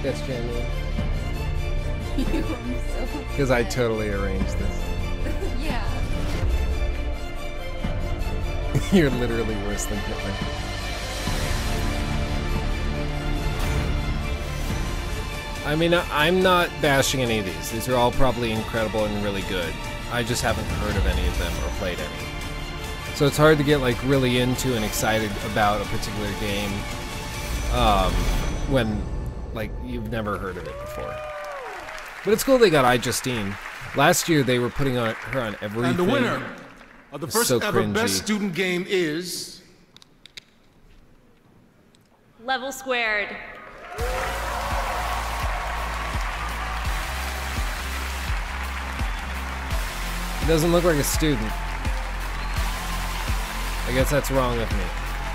Death Stranding? Because I totally arranged this. Yeah. You're literally worse than Hitler. I mean, I'm not bashing any of these. These are all probably incredible and really good. I just haven't heard of any of them or played any. So it's hard to get like really into and excited about a particular game when like you've never heard of it before. But it's cool they got iJustine. Last year they were putting her on everything. And the winner of the first ever Best Student Game is... Level Squared. He doesn't look like a student. I guess that's wrong with me.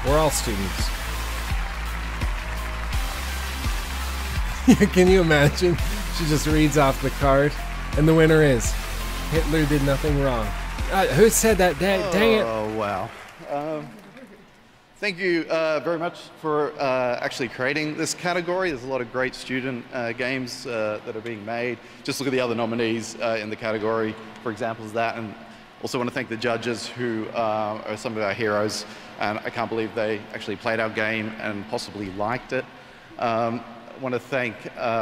We're all students. Can you imagine? She just reads off the card, and the winner is Hitler did nothing wrong. Who said that? Dang it. Oh, wow. Thank you very much for actually creating this category. There's a lot of great student games that are being made. Just look at the other nominees in the category, for examples of that. And also want to thank the judges who are some of our heroes. And I can't believe they actually played our game and possibly liked it. I want to thank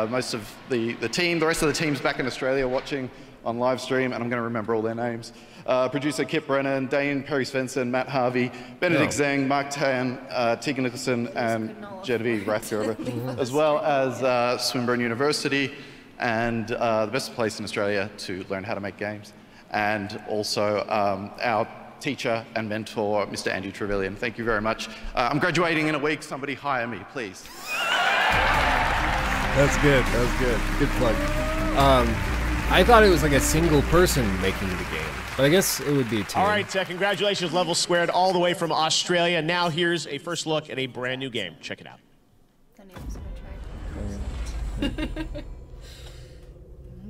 most of the team, the rest of the teams back in Australia watching on live stream, and I'm going to remember all their names. Producer Kip Brennan, Dane Perry-Svensson, Matt Harvey, Benedict Zeng, Mark Tan, Tegan Nicholson, and Genevieve Rathgurber, as well as Swinburne University, and the best place in Australia to learn how to make games. And also our teacher and mentor, Mr. Andrew Trevelyan. Thank you very much. I'm graduating in a week. Somebody hire me, please. That's good. That was good. Good plug. I thought it was like a single person making the game, but I guess it would be a team. All right, congratulations, Level Squared, all the way from Australia. Now here's a first look at a brand new game. Check it out.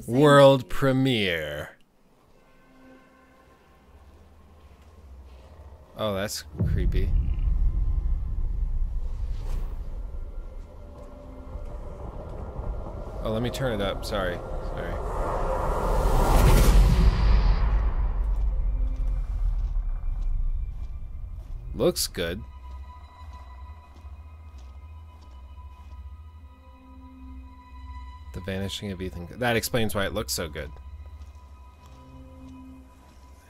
World premiere. Oh, that's creepy. Oh, let me turn it up. Sorry. Looks good. The vanishing of Ethan. That explains why it looks so good.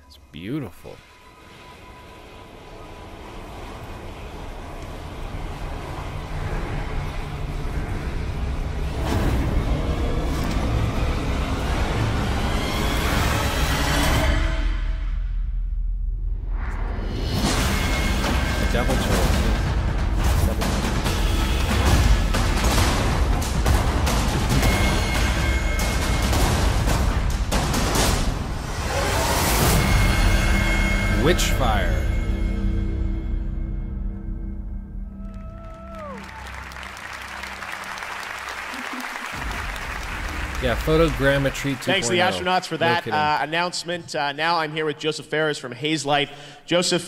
It's beautiful. Double choice. Witchfire. Yeah, photogrammetry 2.0. Thanks to the astronauts for that announcement. Now I'm here with Joseph Ferris from Hazelight. Joseph,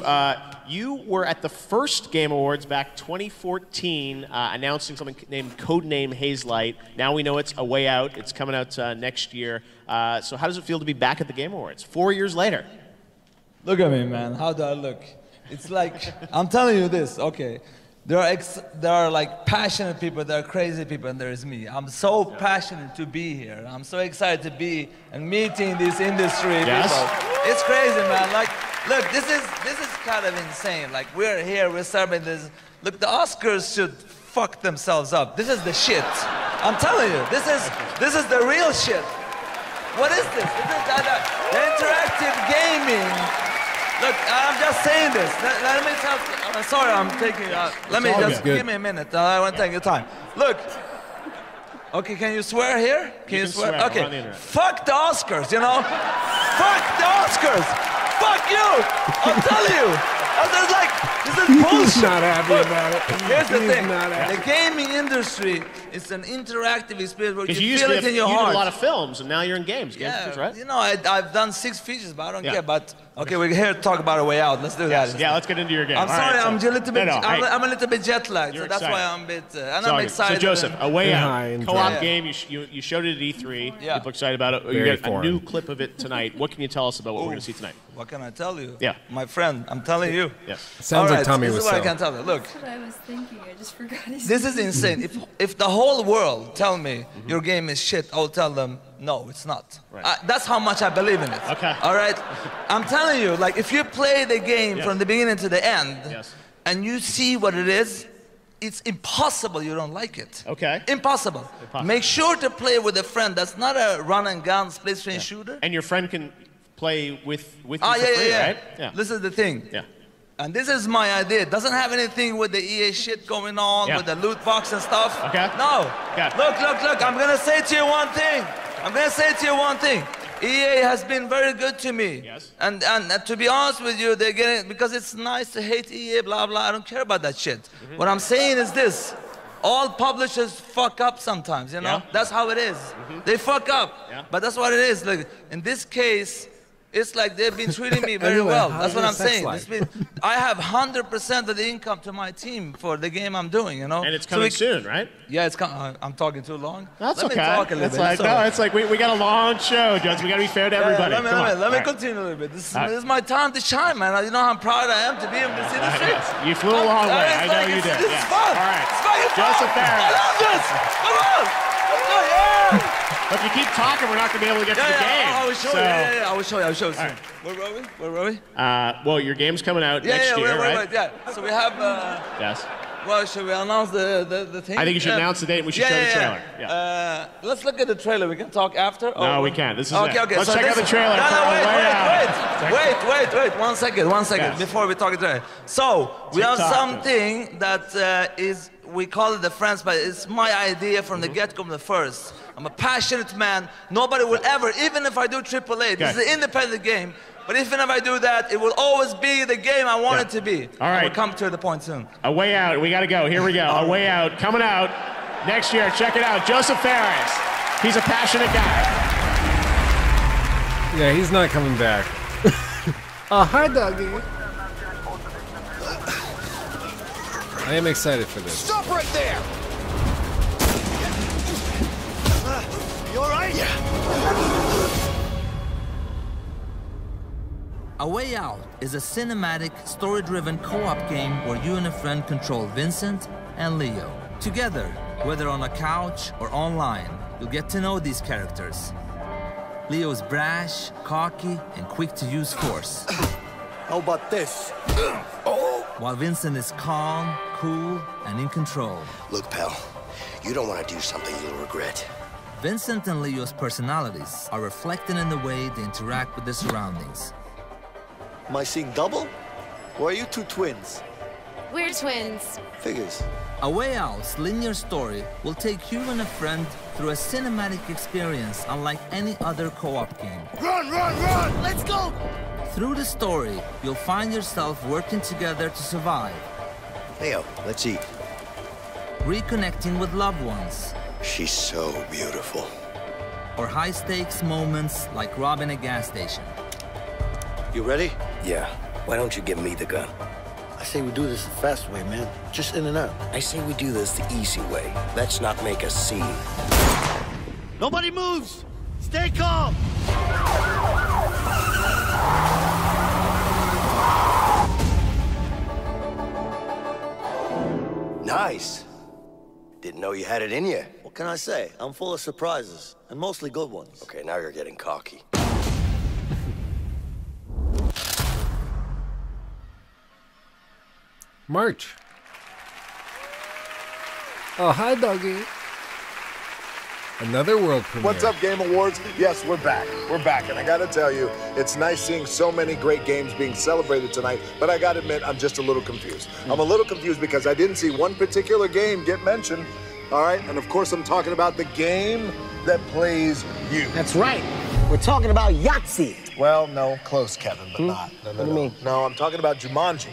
you were at the first Game Awards back 2014 announcing something named Codename Hazelight. Now we know it's a way out. It's coming out next year. So how does it feel to be back at the Game Awards 4 years later? Look at me, man. How do I look? It's like, I'm telling you this, okay. There are like passionate people, there are crazy people, and there is me. I'm so passionate to be here. I'm so excited to be and meeting these industry people. It's crazy, man. Like, look, this is kind of insane. Like, we're here, we're celebrating this. Look, the Oscars should fuck themselves up. This is the shit. I'm telling you, this is the real shit. What is this? The interactive gaming. Look, I'm just saying this. Let me tell. Sorry, I'm taking. Let me just give me a minute. I want to take your time. Look. Okay, can you swear here? Can you swear? Okay. Fuck the Oscars, you know? Fuck the Oscars! Fuck you! I'll tell you! This is bullshit! He's not happy about it. Here's the thing. The gaming industry is an interactive experience where you feel it in your heart. You did a lot of films, and now you're in games. Yeah, right? You know, I've done 6 features, but I don't care. But okay, we're here to talk about a way out. Let's do that. Yeah, let's get into your game. I'm sorry, I'm a little bit. I'm a little bit jet lagged, so that's why I'm a bit. And I'm excited. So Joseph, a way out, co-op game. You showed it at E3. Yeah. People excited about it. You got a new clip of it tonight. What can you tell us about what we're going to see tonight? What can I tell you? Yeah, my friend, I'm telling you. Yeah. Sounds like Tommy was. This is what I can tell you. Look. That's what I was thinking. I just forgot his This is insane. If the whole world tell me your game is shit, I'll tell them no, it's not. Right. That's how much I believe in it. Okay. All right. I'm telling you, like if you play the game from the beginning to the end, and you see what it is, it's impossible you don't like it. Okay. Impossible. Make sure to play with a friend. That's not a run and gun split screen shooter. And your friend can play with you for free, right? Yeah. This is the thing. Yeah. And this is my idea. It doesn't have anything with the EA shit going on, with the loot box and stuff. Okay. No. Look. I'm going to say to you one thing. EA has been very good to me. Yes. And to be honest with you, they're getting, because it's nice to hate EA, blah, blah. I don't care about that shit. What I'm saying is this. All publishers fuck up sometimes, you know? Yeah. That's how it is. They fuck up. Yeah. But that's what it is. Like, in this case, it's like they've been treating me very well. That's what I'm saying. I have 100% of the income to my team for the game I'm doing, you know? And it's coming soon, right? Yeah, it's coming. I'm talking too long. That's Let okay. me talk a little bit. It's like we got a long show, Jones. We got to be fair to everybody. Let me continue a little bit. This is my time to shine, man. You know how proud I am to be in this industry? You flew a long way. I know you did. This is fun. All right. It's fucking fun. Joseph Ferris. I love this. Come on. Let's go. Yeah. But if you keep talking, we're not going to be able to get to the game. I will show you. I will show you. All right. Where were we? Well, your game's coming out next year, right? Yeah. So we have. Yes. Well, should we announce the thing? I think you should announce the date and we should show the trailer. Yeah. Let's look at the trailer. We can talk after. No, we can't. This is okay. Let's check out the trailer. Wait. 1 second. Yes. Before we talk the trailer. So we have something that is. We call it the Friends, but it's my idea from the get-go, the first. I'm a passionate man. Nobody will ever, even if I do AAA, this is an independent game, but even if I do that, it will always be the game I want it to be. All right. We'll come to the point soon. A Way Out. We got to go. Here we go. A Way Out. Coming out next year. Check it out. Joseph Ferris. He's a passionate guy. Yeah, he's not coming back. Hi, doggy. I am excited for this. Stop right there! You all right? Yeah. A Way Out is a cinematic, story-driven co-op game where you and a friend control Vincent and Leo. Together, whether on a couch or online, you'll get to know these characters. Leo is brash, cocky, and quick to use force. How about this? While Vincent is calm, cool, and in control. Look, pal, you don't want to do something you'll regret. Vincent and Leo's personalities are reflected in the way they interact with their surroundings. Am I seeing double? Or are you two twins? We're twins. Figures. A Way Out's linear story will take you and a friend through a cinematic experience unlike any other co-op game. Run! Let's go! Through the story, you'll find yourself working together to survive. Leo, let's eat. Reconnecting with loved ones. She's so beautiful. Or high-stakes moments like robbing a gas station. You ready? Yeah. Why don't you give me the gun? I say we do this the fast way, man. Just in and out. I say we do this the easy way. Let's not make a scene. Nobody moves! Stay calm! Nice. Didn't know you had it in you. What can I say? I'm full of surprises, and mostly good ones. Okay, now you're getting cocky. March. Oh, hi, doggy. Another world premiere. What's up, Game Awards? Yes, we're back. We're back, and I gotta tell you, it's nice seeing so many great games being celebrated tonight, but I gotta admit, I'm just a little confused. I'm a little confused because I didn't see one particular game get mentioned, all right? And of course, I'm talking about the game that plays you. That's right. We're talking about Yahtzee. Well, no, close, Kevin, but not. No, What do you mean? No, I'm talking about Jumanji.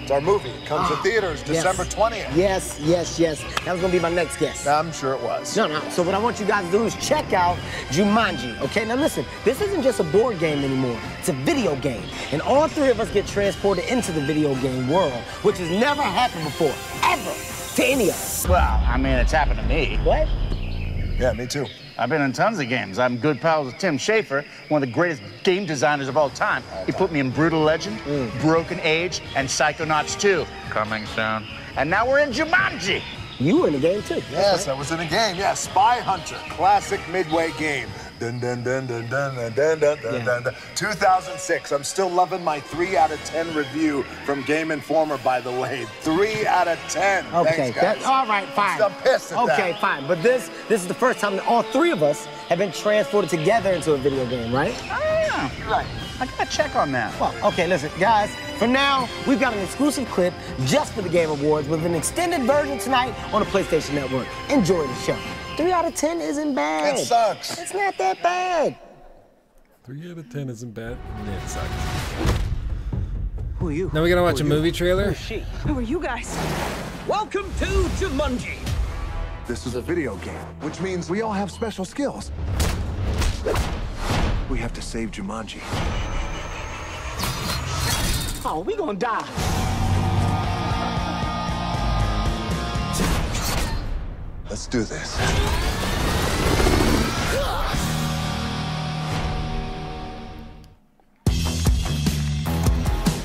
It's our movie. It comes to theaters December 20th. Yes, yes, yes. That was gonna be my next guess. I'm sure it was. No. So what I want you guys to do is check out Jumanji, okay? Now listen, this isn't just a board game anymore. It's a video game. And all three of us get transported into the video game world, which has never happened before, ever, to any of us. Well, I mean, it's happened to me. What? Yeah, me too. I've been in tons of games. I'm good pals with Tim Schafer, one of the greatest game designers of all time. He put me in Brutal Legend, Broken Age, and Psychonauts 2. Coming soon. And now we're in Jumanji. You were in the game too. Yes, I was in a game. Yeah, Spy Hunter, classic Midway game. Dun, dun, dun, dun, dun, dun, dun, dun, dun, dun, dun. 2006. I'm still loving my 3 out of 10 review from Game Informer, by the way. 3 out of 10. Okay, Thanks, guys. all right, fine. I'm pissed at that. Okay, fine. But this is the first time that all three of us have been transported together into a video game, right? Oh, yeah. Right. I gotta check on that. Well, okay, listen, guys. For now, we've got an exclusive clip just for the Game Awards with an extended version tonight on the PlayStation Network. Enjoy the show. 3 out of 10 isn't bad. It sucks. It's not that bad. 3 out of 10 isn't bad. It sucks. Who are you? Now we gotta watch a movie trailer. Who are you guys? Welcome to Jumanji. This is a video game, which means we all have special skills. We have to save Jumanji. Oh, we gonna die. Let's do this.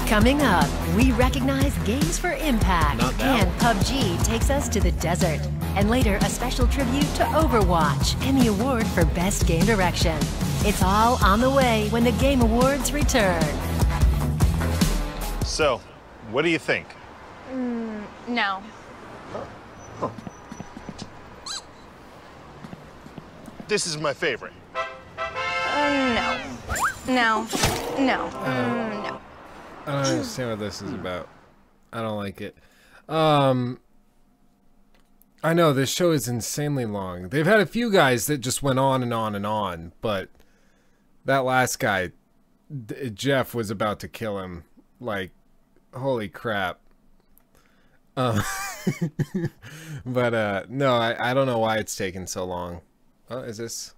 Coming up, we recognize Games for Impact, and PUBG takes us to the desert. And later, a special tribute to Overwatch and the award for Best Game Direction. It's all on the way when the Game Awards return. So, what do you think? No. This is my favorite. No. No. No. No. I don't understand what this is about. I don't like it. I know this show is insanely long. They've had a few guys that just went on and on and on, but that last guy, Geoff, was about to kill him. Like, holy crap. But no, I don't know why it's taken so long. Oh, is this?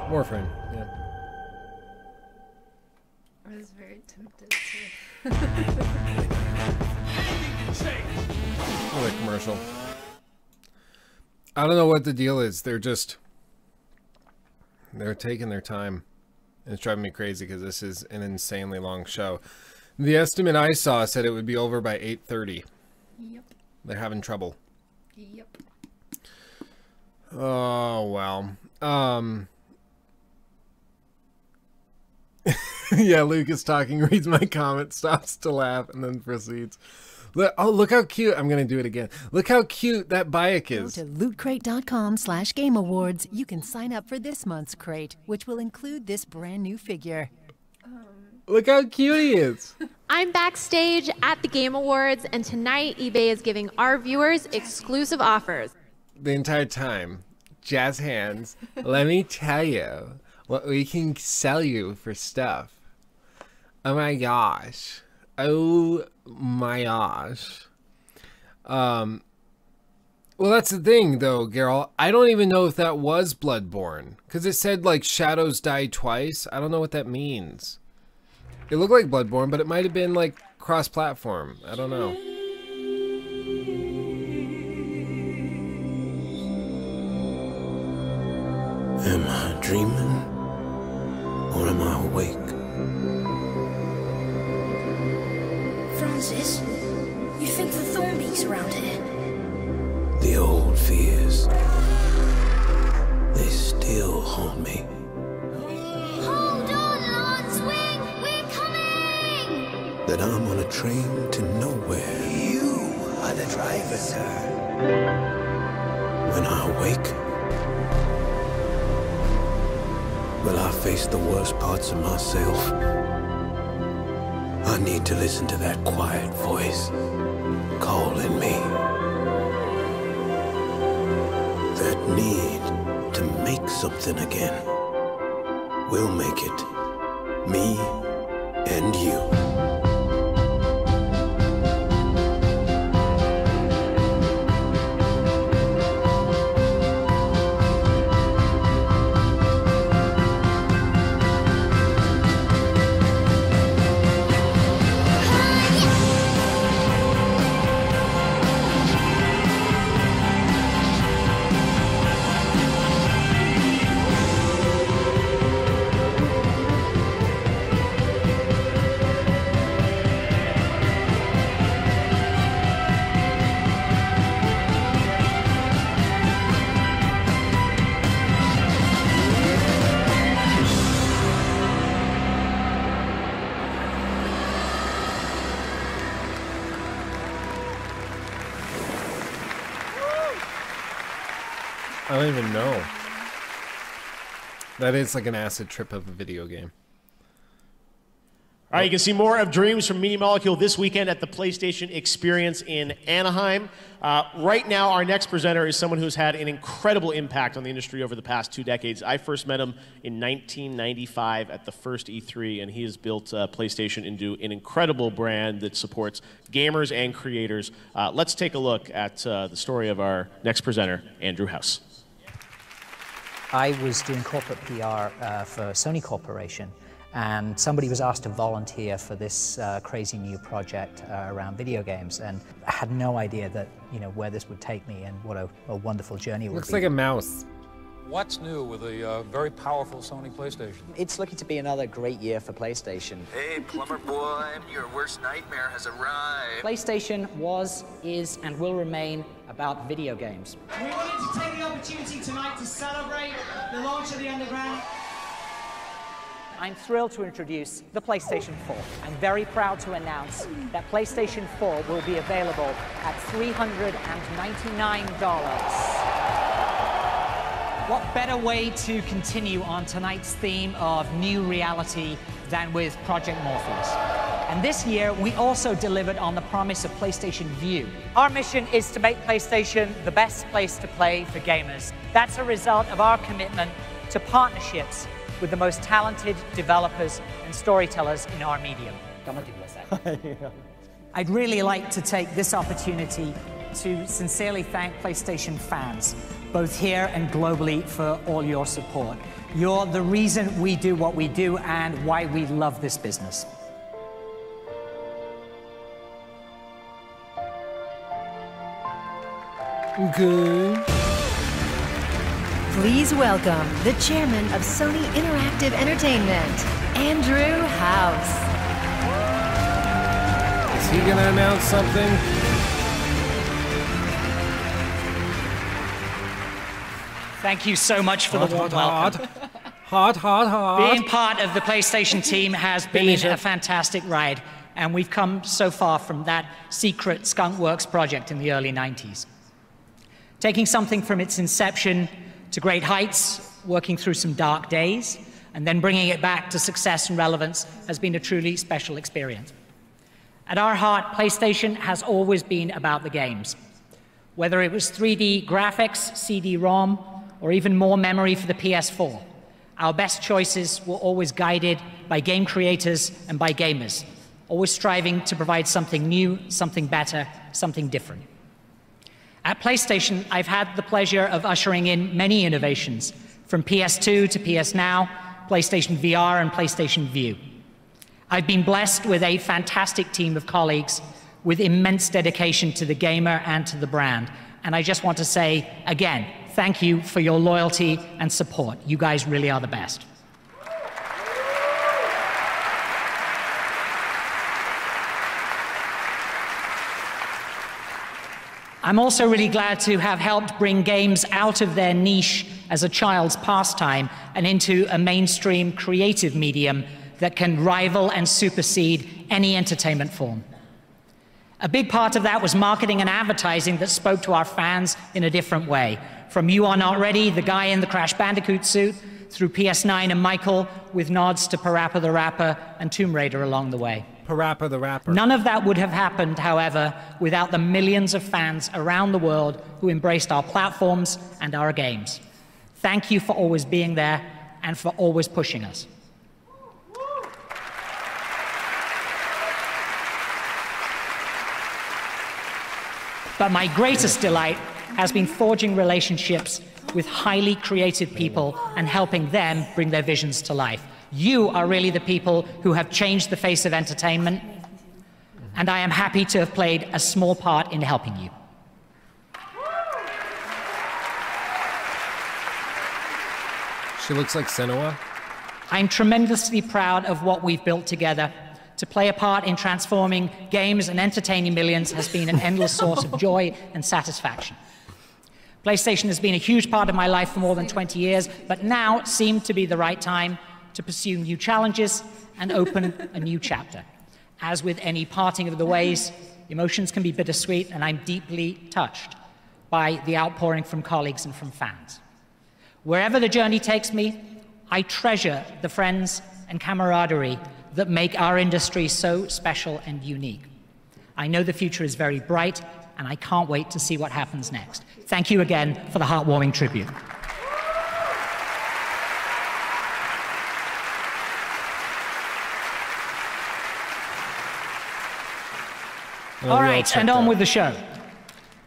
Warframe, yeah. I was very tempted to. What a commercial. I don't know what the deal is. They're taking their time. And it's driving me crazy because this is an insanely long show. The estimate I saw said it would be over by 8:30. Yep. They're having trouble. Yep. Oh, well. Yeah, Luke is talking, reads my comment, stops to laugh, and then proceeds. Oh, look how cute. I'm going to do it again. Look how cute that Bayek is. Go to lootcrate.com/Game Awards. You can sign up for this month's crate, which will include this brand new figure. Look how cute he is. I'm backstage at the Game Awards, and tonight eBay is giving our viewers exclusive offers. The entire time. Jazz hands. Let me tell you what we can sell you for stuff. Oh my gosh. Oh my gosh. Well, that's the thing, though, Geralt. I don't even know if that was Bloodborne. Because it said, like, shadows die twice. I don't know what that means. It looked like Bloodborne, but it might have been, like, cross-platform. I don't know. Am I dreaming? Or am I awake? Francis, You think the Thornbeak's around here? The old fears, they still haunt me. Hold on, Lance Wing! We're coming! That I'm on a train to nowhere. You are the driver, sir. When I awake, will I face the worst parts of myself? I need to listen to that quiet voice calling me. That need to make something again. We'll make it. Me and you. I don't even know. That is like an acid trip of a video game. All right, you can see more of Dreams from Media Molecule this weekend at the PlayStation Experience in Anaheim. Right now, our next presenter is someone who's had an incredible impact on the industry over the past 2 decades. I first met him in 1995 at the first E3, and he has built PlayStation into an incredible brand that supports gamers and creators. Let's take a look at the story of our next presenter, Andrew House. I was doing corporate PR for Sony Corporation, and somebody was asked to volunteer for this crazy new project around video games, and I had no idea that, you know, where this would take me and what a wonderful journey it would be. Looks like a mouse. What's new with a very powerful Sony PlayStation? It's looking to be another great year for PlayStation. Hey, plumber boy, your worst nightmare has arrived. PlayStation was, is, and will remain about video games. We wanted to take the opportunity tonight to celebrate the launch of the Underground. I'm thrilled to introduce the PlayStation 4. I'm very proud to announce that PlayStation 4 will be available at $399. What better way to continue on tonight's theme of new reality than with Project Morpheus? And this year, we also delivered on the promise of PlayStation Vue. Our mission is to make PlayStation the best place to play for gamers. That's a result of our commitment to partnerships with the most talented developers and storytellers in our medium. I'd really like to take this opportunity to sincerely thank PlayStation fans, both here and globally, for all your support. You're the reason we do what we do and why we love this business. Good. Please welcome the chairman of Sony Interactive Entertainment, Andrew House. Is he gonna announce something? Thank you so much for the warm welcome. Hot. Being part of the PlayStation team has been a fantastic ride, and we've come so far from that secret Skunkworks project in the early 90s. Taking something from its inception to great heights, working through some dark days, and then bringing it back to success and relevance has been a truly special experience. At our heart, PlayStation has always been about the games. Whether it was 3D graphics, CD-ROM, or even more memory for the PS4, our best choices were always guided by game creators and by gamers, always striving to provide something new, something better, something different. At PlayStation, I've had the pleasure of ushering in many innovations, from PS2 to PS Now, PlayStation VR, and PlayStation Vue. I've been blessed with a fantastic team of colleagues with immense dedication to the gamer and to the brand. And I just want to say, again, thank you for your loyalty and support. You guys really are the best. I'm also really glad to have helped bring games out of their niche as a child's pastime and into a mainstream creative medium that can rival and supersede any entertainment form. A big part of that was marketing and advertising that spoke to our fans in a different way. From You Are Not Ready, the guy in the Crash Bandicoot suit, through PS9 and Michael, with nods to Parappa the Rapper and Tomb Raider along the way. Parappa the Rapper. None of that would have happened, however, without the millions of fans around the world who embraced our platforms and our games. Thank you for always being there and for always pushing us. But my greatest delight has been forging relationships with highly creative people and helping them bring their visions to life. You are really the people who have changed the face of entertainment, and I am happy to have played a small part in helping you. She looks like Senua. I'm tremendously proud of what we've built together. To play a part in transforming games and entertaining millions has been an endless source of joy and satisfaction. PlayStation has been a huge part of my life for more than 20 years, but now seemed to be the right time to pursue new challenges and open a new chapter. As with any parting of the ways, emotions can be bittersweet, and I'm deeply touched by the outpouring from colleagues and from fans. Wherever the journey takes me, I treasure the friends and camaraderie that make our industry so special and unique. I know the future is very bright, and I can't wait to see what happens next. Thank you again for the heartwarming tribute. All right, and on with the show.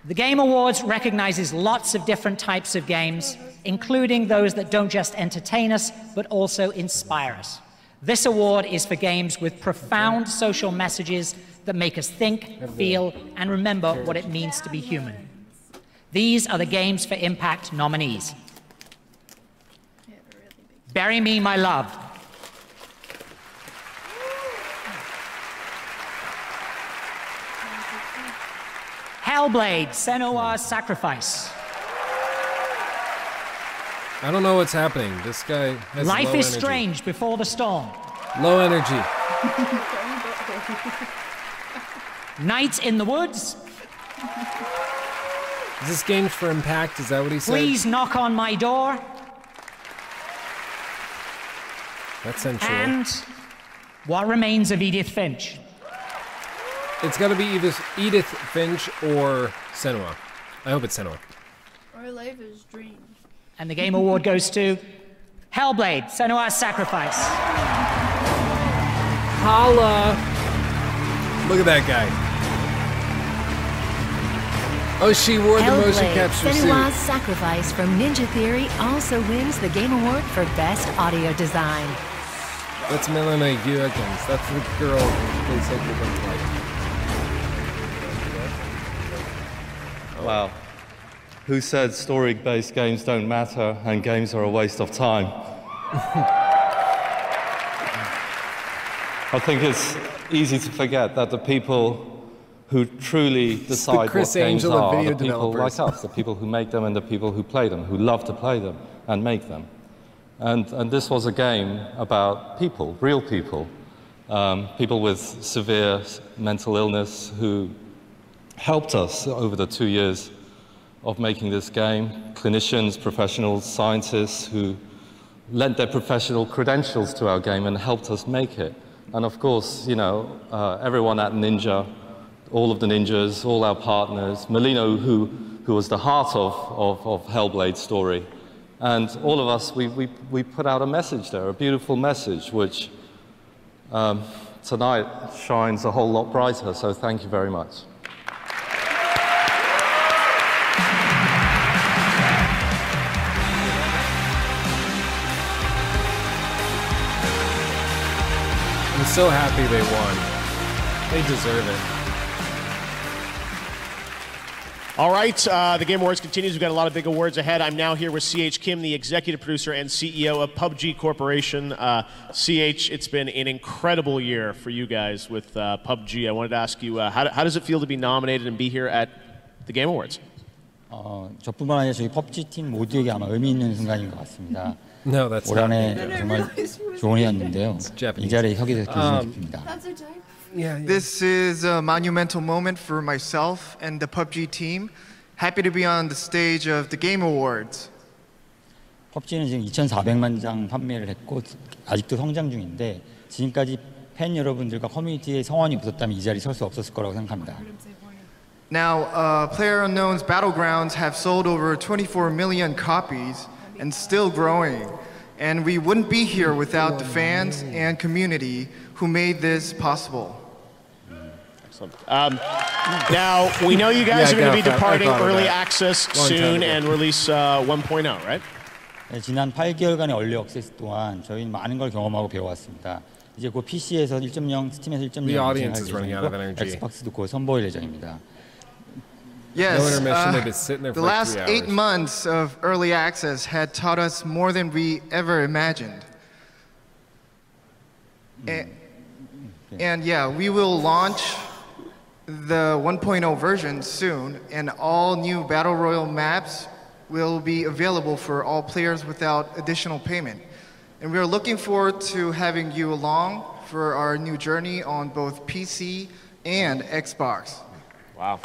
The Game Awards recognizes lots of different types of games, including those that don't just entertain us, but also inspire us. This award is for games with profound social messages that make us think, feel, and remember what it means to be human. These are the Games for Impact nominees. Bury Me, My Love. Hellblade, Senua's Sacrifice. I don't know what's happening. This guy has Life low is energy. Strange Before the Storm. Low energy. Night in the Woods. Is this Games for Impact? Is that what he said? Please Knock on My Door. That's sensual. And What Remains of Edith Finch. It's got to be Edith Finch or Senua. I hope it's Senua. Or Life is Dream. And the Game Award goes to Hellblade, Senua's Sacrifice. Holla! Look at that guy. Oh, she wore the motion capture suit. Senua's Sacrifice from Ninja Theory also wins the Game Award for Best Audio Design. That's Melanie Guikins. That's the girl they said you looked like. Wow. Who said story-based games don't matter and games are a waste of time? I think it's easy to forget that the people who truly decide what games are the people like us, the people who make them and the people who play them, who love to play them and make them. And this was a game about people, real people, people with severe mental illness who helped us over the 2 years of making this game, clinicians, professionals, scientists who lent their professional credentials to our game and helped us make it. And of course, you know, everyone at Ninja, all of the ninjas, all our partners, Molino, who was the heart of Hellblade's story. And all of us, we put out a message there, a beautiful message, which tonight shines a whole lot brighter, so thank you very much. I'm so happy they won. They deserve it. All right, the Game Awards continues. We've got a lot of big awards ahead. I'm now here with CH Kim, the executive producer and CEO of PUBG Corporation. CH, it's been an incredible year for you guys with PUBG. I wanted to ask you, how does it feel to be nominated and be here at the Game Awards. 저뿐만 아니라 저희 PUBG 팀 모두에게 아마 의미 있는 순간인 것 같습니다. No, that's 올 한해 정말 좋은 해였는데요. 이 자리에 서게 돼서 기분이 기쁩니다. This is a monumental moment for myself and the PUBG team. Happy to be on the stage of the Game Awards. PUBG는 지금 2,400만 장 판매를 했고 아직도 성장 중인데 지금까지 팬 여러분들과 커뮤니티의 성원이 없었다면 이 자리에 설 수 없었을 거라고 생각합니다. Now, PlayerUnknown's Battlegrounds have sold over 24 million copies and still growing. And we wouldn't be here without the fans and community who made this possible. Excellent. Now, we know you guys are going to be departing early access soon and release 1.0, right? 네, 지난 8개월간의 얼리 액세스 동안 저희는 많은 걸 경험하고 배워왔습니다. 이제 곧 PC에서 1.0, 스팀에서 1.0, 엑스박스도 곧 선보일 예정입니다. Yes, the last 8 months of early access had taught us more than we ever imagined. And yeah, we will launch the 1.0 version soon, and all new Battle Royale maps will be available for all players without additional payment. And we are looking forward to having you along for our new journey on both PC and Xbox. Wow.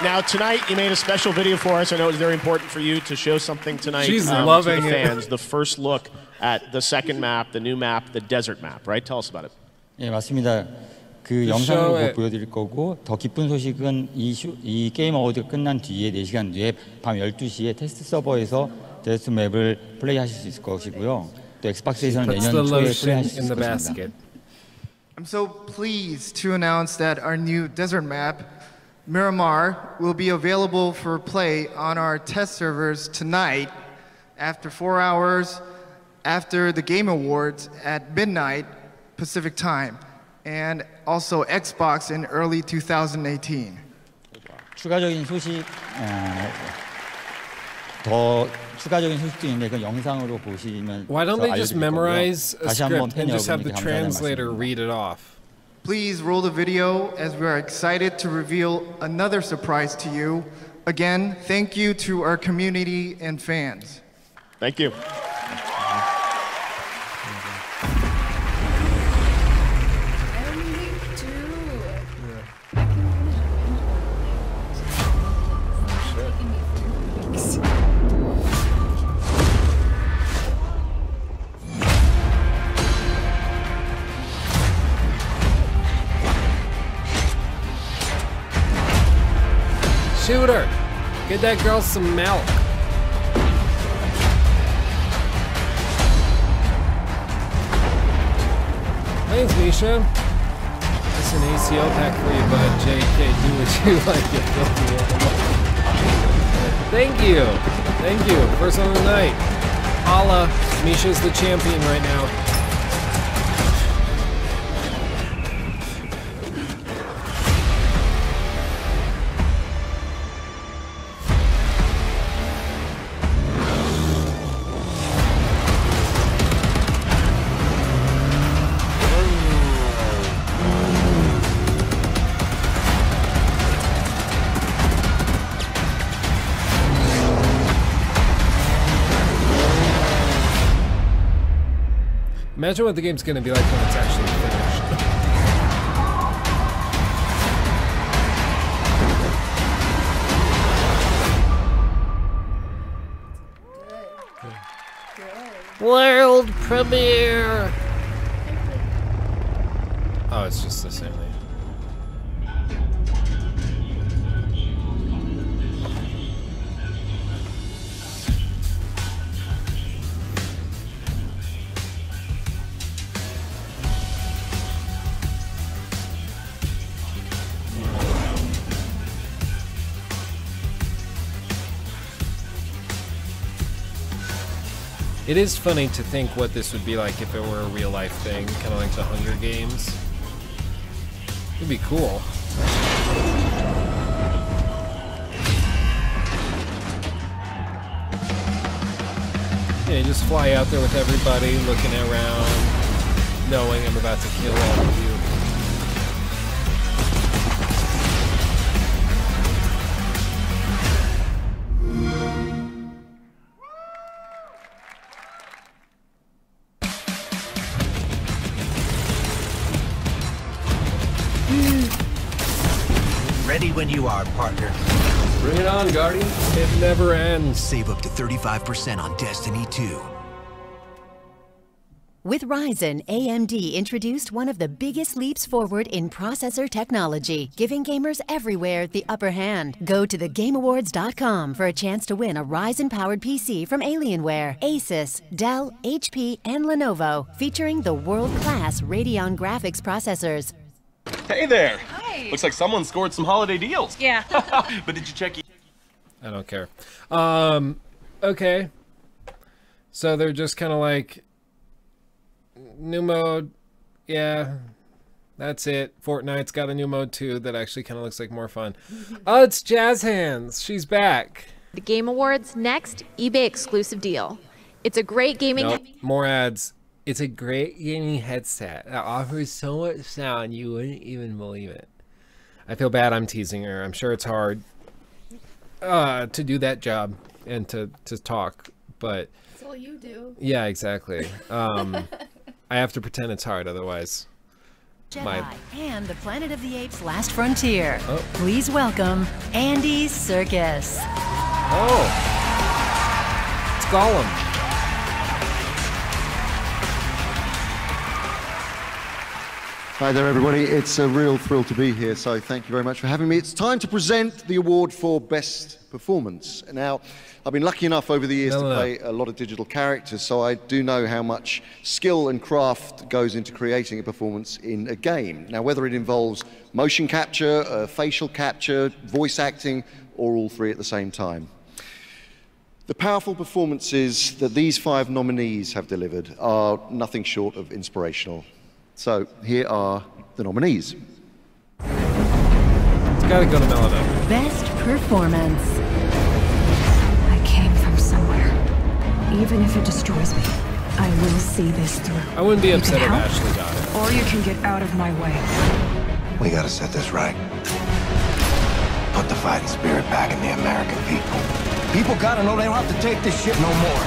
Now tonight you made a special video for us. I know it was very important for you to show something tonight She's loving to the fans. The first look at the second map, the new map, the desert map, right? Tell us about it. 네, 맞습니다. 그 영상을 보여드릴 거고 더 기쁜 소식은 이 게임 어워드가 끝난 뒤에 4시간 뒤에 밤 12시에 테스트 서버에서 데스트 맵을 플레이하실 수 있을 것이고요. 또 엑스박스에서는 내년 초에 플레이하실 수 있을 것입니다. I'm so pleased to announce that our new desert map, Miramar, will be available for play on our test servers tonight after 4 hours after the Game Awards at midnight Pacific time, and also Xbox in early 2018. 추가적인 소식 더 추가적인 소식도 있는데 그 영상으로 보시면 Why don't they just memorize a script and just have the translator read it off? Please roll the video as we are excited to reveal another surprise to you. Again, thank you to our community and fans. Thank you. Shoot her! Get that girl some milk. Thanks, Misha. It's an ACL pack for you, bud. JK, do what you like, you filthy animal. Thank you. Thank you. First on the night. Holla. Misha's the champion right now. Imagine what the game's gonna be like when it's actually finished. World premiere! Oh, it's just the same thing. It is funny to think what this would be like if it were a real-life thing, kind of like the Hunger Games. It'd be cool. Yeah, you just fly out there with everybody, looking around, knowing I'm about to kill all of you. when you are, partner. Bring it on, Guardian. It never ends. Save up to 35% on Destiny 2. With Ryzen, AMD introduced one of the biggest leaps forward in processor technology, giving gamers everywhere the upper hand. Go to thegameawards.com for a chance to win a Ryzen-powered PC from Alienware, Asus, Dell, HP, and Lenovo, featuring the world-class Radeon graphics processors. Hey there! Hi! Looks like someone scored some holiday deals. Yeah. But did you check? I don't care. Okay. So they're just kind of like, new mode, yeah, that's it. Fortnite's got a new mode too that actually kind of looks like more fun. Oh, it's Jazz Hands. She's back. The Game Awards next eBay exclusive deal. It's a great gaming. Nope, more ads. It's a great gaming headset that offers so much sound you wouldn't even believe it. I feel bad I'm teasing her. I'm sure it's hard to do that job and to talk, but That's all you do. yeah, exactly. I have to pretend it's hard, otherwise. Jedi and the Planet of the Apes Last Frontier. Oh. Please welcome Andy Serkis. Oh, it's Gollum. Hi there, everybody. It's a real thrill to be here, so thank you very much for having me. It's time to present the award for Best Performance. Now, I've been lucky enough over the years to play a lot of digital characters, so I do know how much skill and craft goes into creating a performance in a game. Now, whether it involves motion capture, facial capture, voice acting, or all three at the same time. The powerful performances that these 5 nominees have delivered are nothing short of inspirational. So, here are the nominees. It's gotta go to Melody. Best Performance. I came from somewhere. Even if it destroys me, I will see this through. I wouldn't be upset if Ashley got it. Or you can get out of my way. We gotta set this right. Put the fighting spirit back in the American people. People gotta know they don't have to take this shit no more.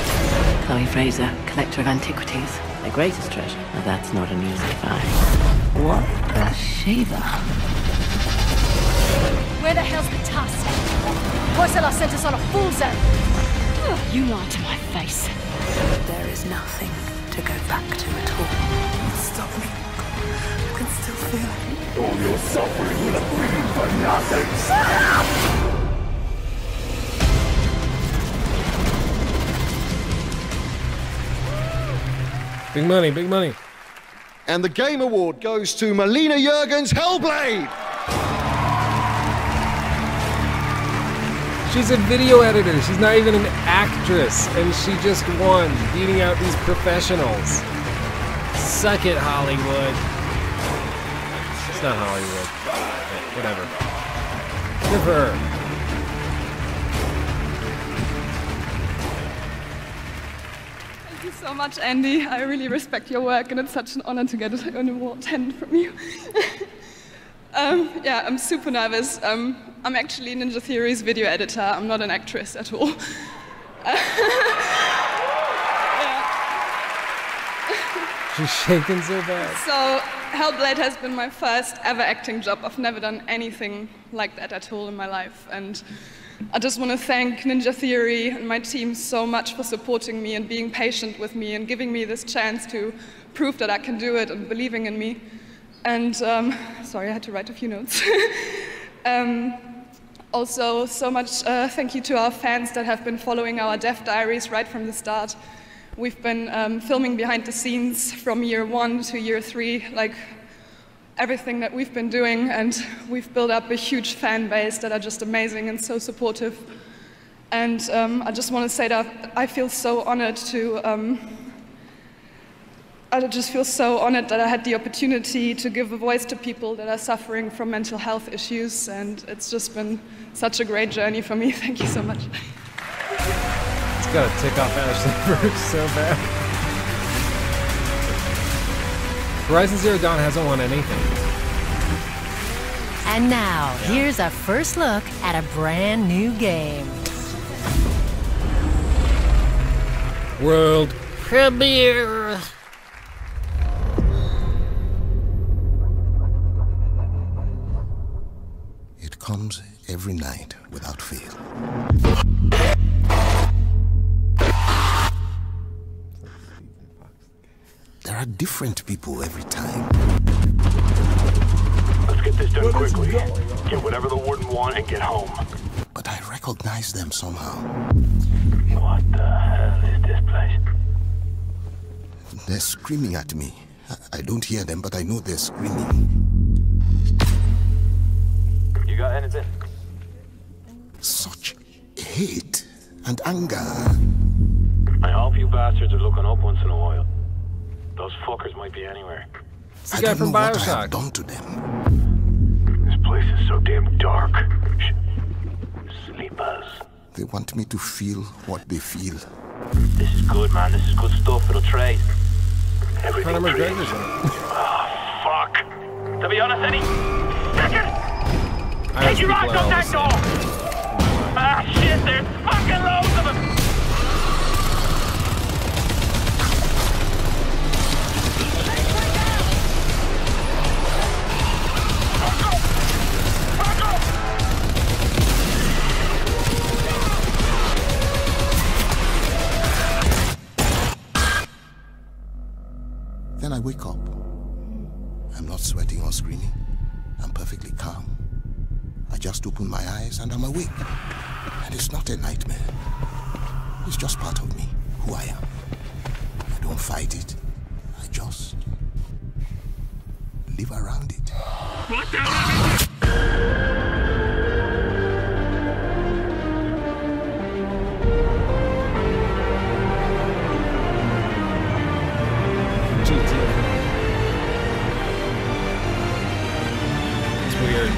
Chloe Fraser, collector of antiquities. The greatest treasure. Now that's not an easy find. What a shaver. Where the hell's the tusk? Marcella sent us on a fool's errand. You lied to my face. There is nothing to go back to at all. Stop me. I can still feel it. All your suffering will have been for nothing. Big money, big money. And the Game Award goes to Melina Jurgens' Hellblade. She's a video editor. She's not even an actress, and she just won, beating out these professionals. Suck it, Hollywood. It's not Hollywood. Whatever. Good for her. Thank you so much, Andy. I really respect your work, and it's such an honor to get an award handed from you. Yeah, I'm super nervous. I'm actually Ninja Theory's video editor. I'm not an actress at all. She's shaking so bad. So, Hellblade has been my first ever acting job. I've never done anything like that at all in my life. And I just want to thank Ninja Theory and my team so much for supporting me and being patient with me and giving me this chance to prove that I can do it and believing in me. And, sorry, I had to write a few notes. Also, so much thank you to our fans that have been following our dev diaries right from the start. We've been filming behind the scenes from year 1 to year 3, like everything that we've been doing, and we've built up a huge fan base that are just amazing and so supportive. And I just want to say that I feel so honored to I just feel so honored that I had the opportunity to give a voice to people that are suffering from mental health issues, and it's just been such a great journey for me. Thank you so much. It's got to tick off Ashley first so bad. Horizon Zero Dawn hasn't won anything. And now, here's a first look at a brand new game. World premiere! It comes every night without fail. There are different people every time. Let's get this done quickly. Get whatever the warden want and get home. But I recognize them somehow. What the hell is this place? They're screaming at me. I don't hear them, but I know they're screaming. You got anything? Such hate and anger. I hope you bastards are looking up once in a while. Those fuckers might be anywhere. It's the guy from What I have Bioshock. done to them. This place is so damn dark. Sleepers. They want me to feel what they feel. This is good, man. This is good stuff. It'll trade. Everything Conor trades. McGregor's in it. Oh, fuck. To be honest, Eddie. Second! I Take your eyes off that door! Ah, shit, there's fucking loads of them! Then I wake up. I'm not sweating or screaming. I'm perfectly calm. I just open my eyes and I'm awake. And it's not a nightmare. It's just part of me, who I am. I don't fight it. I just live around it. What the hell? It's weird.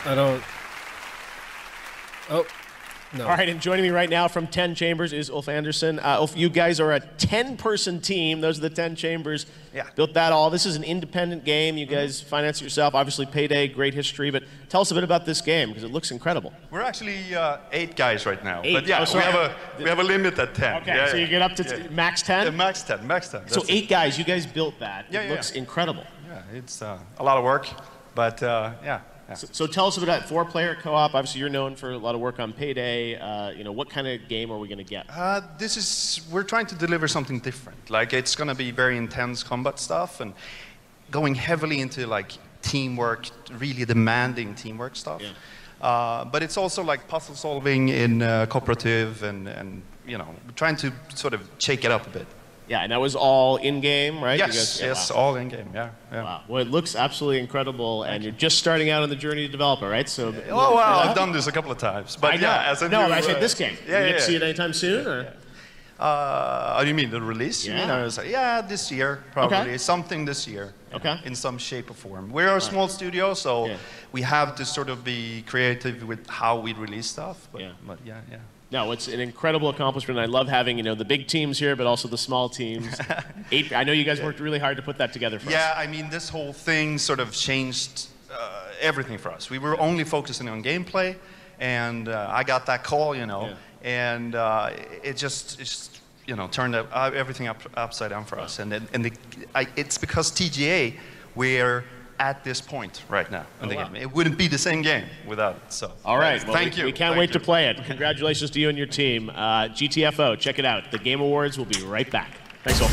I don't. Oh, no. All right, and joining me right now from 10 Chambers is Ulf Anderson. Ulf, you guys are a 10-person team. Those are the 10 Chambers. Yeah. Built that all. This is an independent game. You guys finance it yourself. Obviously, Payday, great history. But tell us a bit about this game, because it looks incredible. We're actually 8 guys right now. 8? But yeah, Oh, we have a limit at 10. Okay, Yeah, so yeah. you get up to max 10? Yeah, max 10, max 10. So That's 8 it. guys, you guys built that. Yeah, It yeah, looks incredible. Yeah, it's a lot of work, but yeah. Yeah. So tell us about that 4-player co-op. Obviously, you're known for a lot of work on Payday. What kind of game are we going to get? We're trying to deliver something different. Like, it's going to be very intense combat stuff and going heavily into like teamwork, really demanding teamwork stuff. Yeah. But it's also like puzzle solving in cooperative and trying to sort of shake it up a bit. Yeah, and that was all in-game, right? Yes, yes, all in-game, yeah. Wow. Well, it looks absolutely incredible, and you're just starting out on the journey to develop it, right? So. Oh, well, I've done this a couple of times, but I know. yeah, as a No, new, I said this game. Yeah, You get to see it anytime soon, or? Oh, you mean the release? Yeah. You mean, I was like, yeah, this year, probably. Okay. Something this year. Okay. In some shape or form. We're a small studio, so we have to sort of be creative with how we release stuff. But yeah. No, it's an incredible accomplishment. I love having, the big teams here, but also the small teams. 8, I know you guys worked really hard to put that together for us. Yeah, I mean, this whole thing sort of changed everything for us. We were only focusing on gameplay, and I got that call, and it just turned everything upside down for us. And it's because TGA, we're at this point right now in the game. It wouldn't be the same game without it. So, all right. Well, thank you. We can't wait to play it. Congratulations to you and your team. GTFO, check it out. The Game Awards will be right back. Thanks all.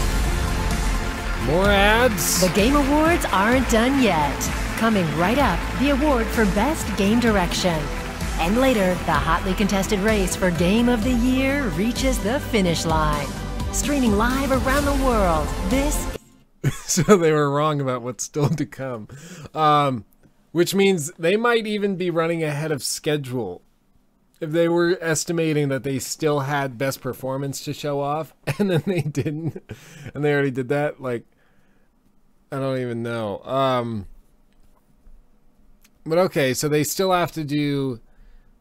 More ads? The Game Awards aren't done yet. Coming right up, the award for Best Game Direction. And later, the hotly contested race for Game of the Year reaches the finish line. Streaming live around the world, this So they were wrong about what's still to come. Which means they might even be running ahead of schedule. If they were estimating that they still had best performance to show off, and then they didn't, and they already did that, like, I don't even know. But okay, so they still have to do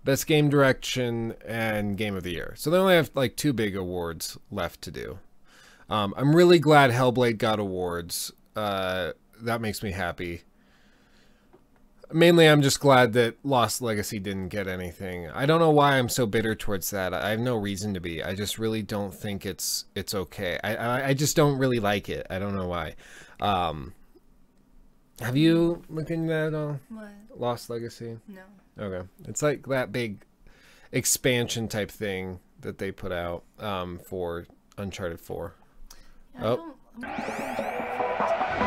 Best Game Direction and Game of the Year. So they only have like 2 big awards left to do. I'm really glad Hellblade got awards. That makes me happy. Mainly, I'm just glad that Lost Legacy didn't get anything. I don't know why I'm so bitter towards that. I have no reason to be. I just really don't think it's okay. I just don't really like it. I don't know why. Have you looked into that at all? What? Lost Legacy? No. Okay. It's like that big expansion type thing that they put out for Uncharted 4. Oh.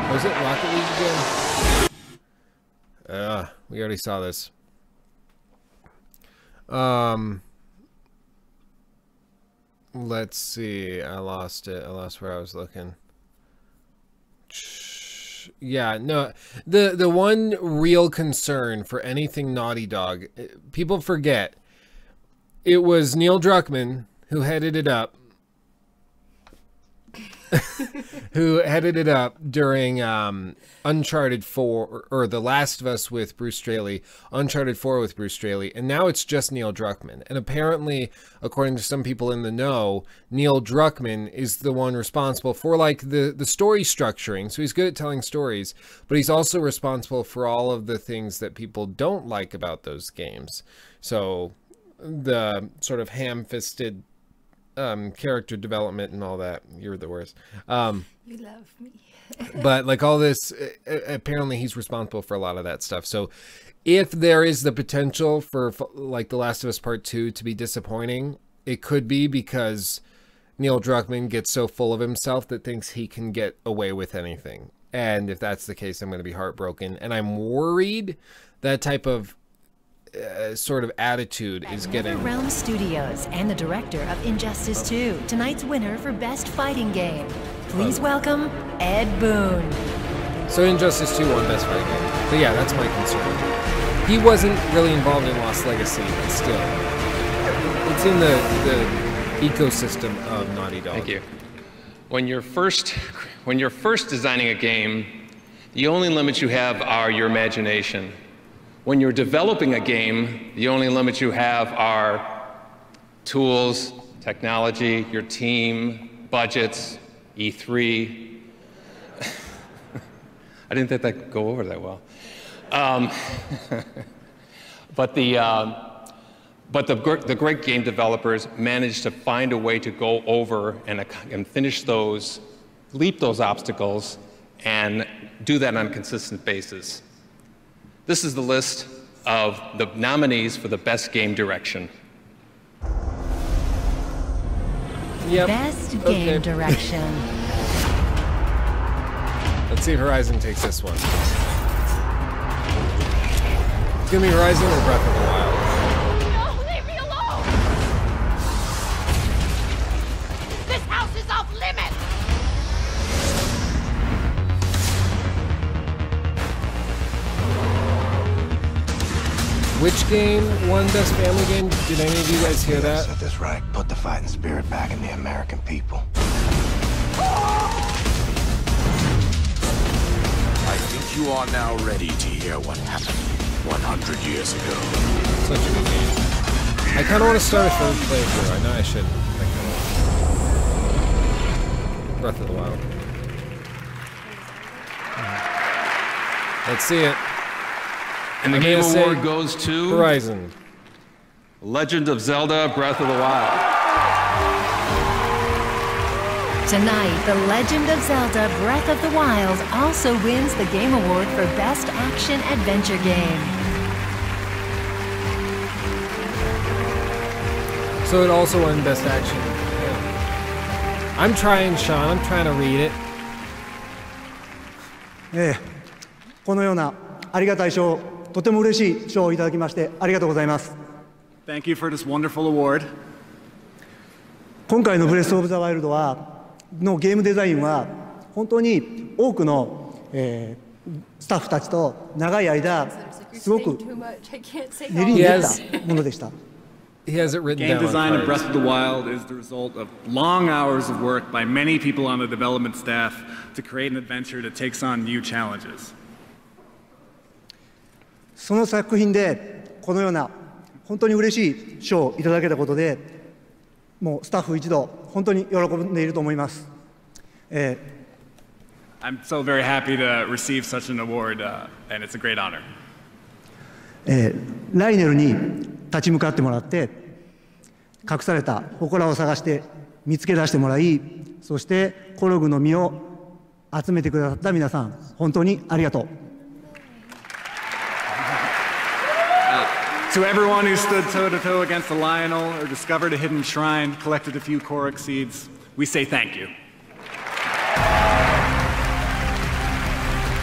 Was it Rocket League again? We already saw this. Let's see. I lost it. I lost where I was looking. Yeah, no. The one real concern for anything Naughty Dog, people forget, it was Neil Druckmann who headed it up. Who headed it up during Uncharted 4 or The Last of Us with Bruce Straley, Uncharted 4 with Bruce Straley, and now it's just Neil Druckmann. And apparently, according to some people in the know, Neil Druckmann is the one responsible for like the story structuring. So he's good at telling stories, but he's also responsible for all of the things that people don't like about those games. So the sort of ham-fisted character development and all that. You're the worst. You love me. But like all this, apparently he's responsible for a lot of that stuff. So if there is the potential for like The Last of Us Part 2 to be disappointing, it could be because Neil Druckmann gets so full of himself that thinks he can get away with anything. And if that's the case, I'm going to be heartbroken. And I'm worried that type of sort of attitude is getting... Realm Studios and the director of Injustice 2, tonight's winner for Best Fighting Game. Please welcome Ed Boon. So Injustice 2 won Best Fighting Game. But yeah, that's my concern. He wasn't really involved in Lost Legacy, but still. It's in the ecosystem of Naughty Dog. Thank you. When you're first designing a game, the only limits you have are your imagination. When you're developing a game, the only limits you have are tools, technology, your team, budgets, E3. I didn't think that could go over that well. But the great game developers managed to find a way to go over and finish those, leap those obstacles, and do that on a consistent basis. This is the list of the nominees for the Best Game Direction. Yep. Best Game Direction. Let's see if Horizon takes this one. It's gonna be Horizon or Breath of the Wild. No, leave me alone! This house is off limits! Which game won Best Family Game? Did any of you guys hear that? Set this right. Put the fighting spirit back in the American people. I think you are now ready to hear what happened 100 years ago. Such a good game. I kind of want to start a third playthrough. I know I should. Breath of the Wild. Let's see it. And the Game Award goes to Horizon. Legend of Zelda: Breath of the Wild. Tonight, The Legend of Zelda Breath of the Wild also wins the Game Award for Best Action Adventure Game. So it also won Best Action. Yeah. I'm trying, Sean. I'm trying to read it. このようなありがたい賞、とても嬉しい賞をいただきましてありがとうございます。Thank you for this wonderful award. 今回のブレスオブザワイルドのゲームデザインは本当に多くの、スタッフたちと長い間すごく練りに練ったものでした。He has it written Game down. design of Breath of the Wild is the result of long hours of work by many people on the development staff to create an adventure that takes on new challenges. その作品でこのような本当に嬉しい賞をいただけたことで、もうスタッフ一同本当に喜んでいると思います。I'm so very happy to receive such an award, and it's a great honor. ライネルに立ち向かってもらって隠された祠を探して見つけ出してもらい、そしてコログの実を集めてくださった皆さん、本当にありがとう。To everyone who stood toe-to-toe against the Lionel or discovered a hidden shrine, collected a few Korok seeds, we say thank you.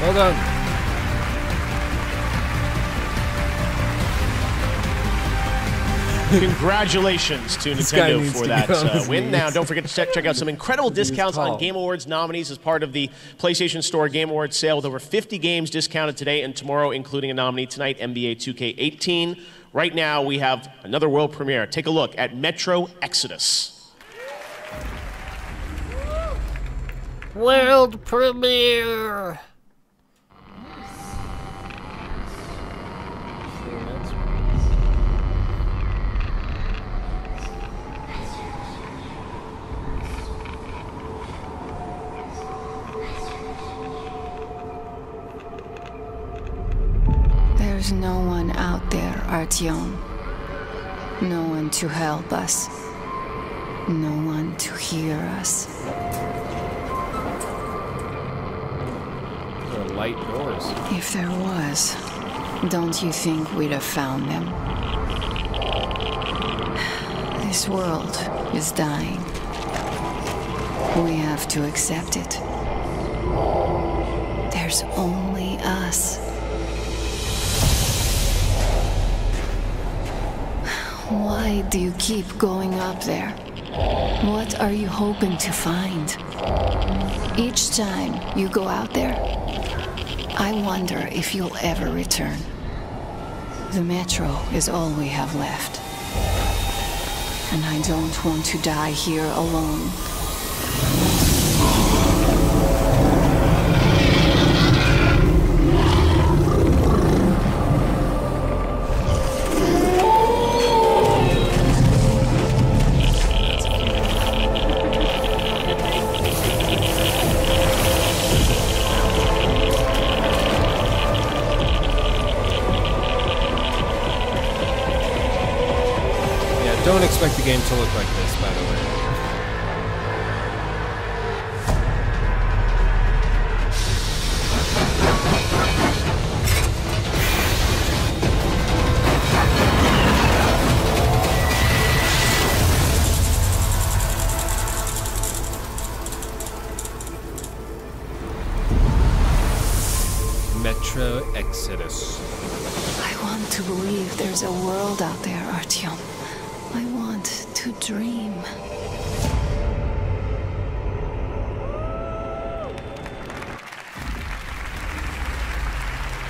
Well done. Congratulations to Nintendo for that win. Now, don't forget to check out some incredible discounts on Game Awards nominees as part of the PlayStation Store Game Awards sale, with over 50 games discounted today and tomorrow, including a nominee tonight, NBA 2K18. Right now, we have another world premiere. Take a look at Metro Exodus. World premiere! There's no one out there, Artyom. No one to help us. No one to hear us. There are light doors. If there was, don't you think we'd have found them? This world is dying. We have to accept it. There's only us. Why do you keep going up there? What are you hoping to find? Each time you go out there, I wonder if you'll ever return. The metro is all we have left. And I don't want to die here alone. Don't expect the game to look like this, by the way. Metro Exodus. I want to believe there's a world out there, Artyom. I want to dream.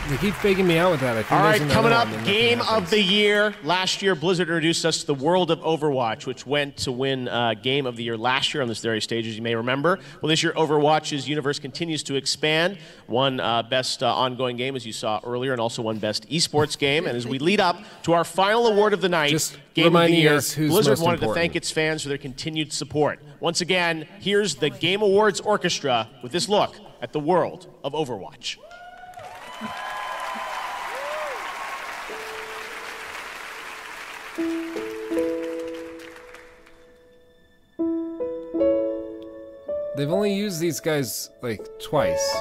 They keep faking me out with that. I think all right, coming up, Game of the Year. Last year, Blizzard introduced us to the world of Overwatch, which went to win Game of the Year last year on this very stage, as you may remember. Well, this year, Overwatch's universe continues to expand. One best ongoing game, as you saw earlier, and also one best esports game. And as we lead up to our final award of the night, Game of the Year, Blizzard wanted to thank its fans for their continued support. Once again, here's the Game Awards Orchestra with this look at the world of Overwatch. They've only used these guys, like, twice.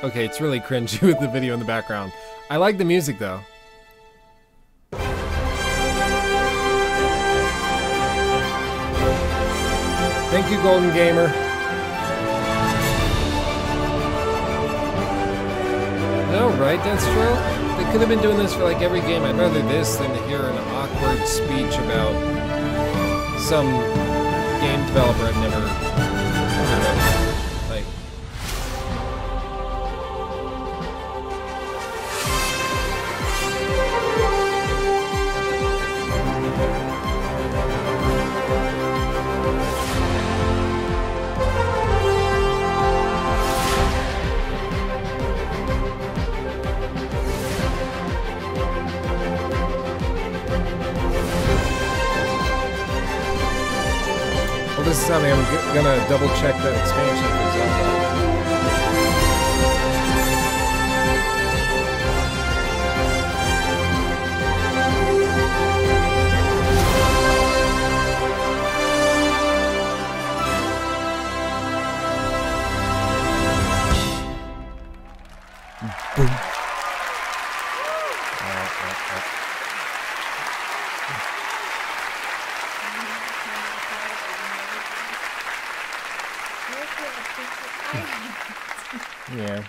Okay, it's really cringy with the video in the background. I like the music, though. Thank you, Golden Gamer. No, right, Deathstroke? They could have been doing this for like every game. I'd rather this than to hear an awkward speech about some game developer I've never heard of. Like, this is something I'm gonna double check that expansion for Zelda. Yeah.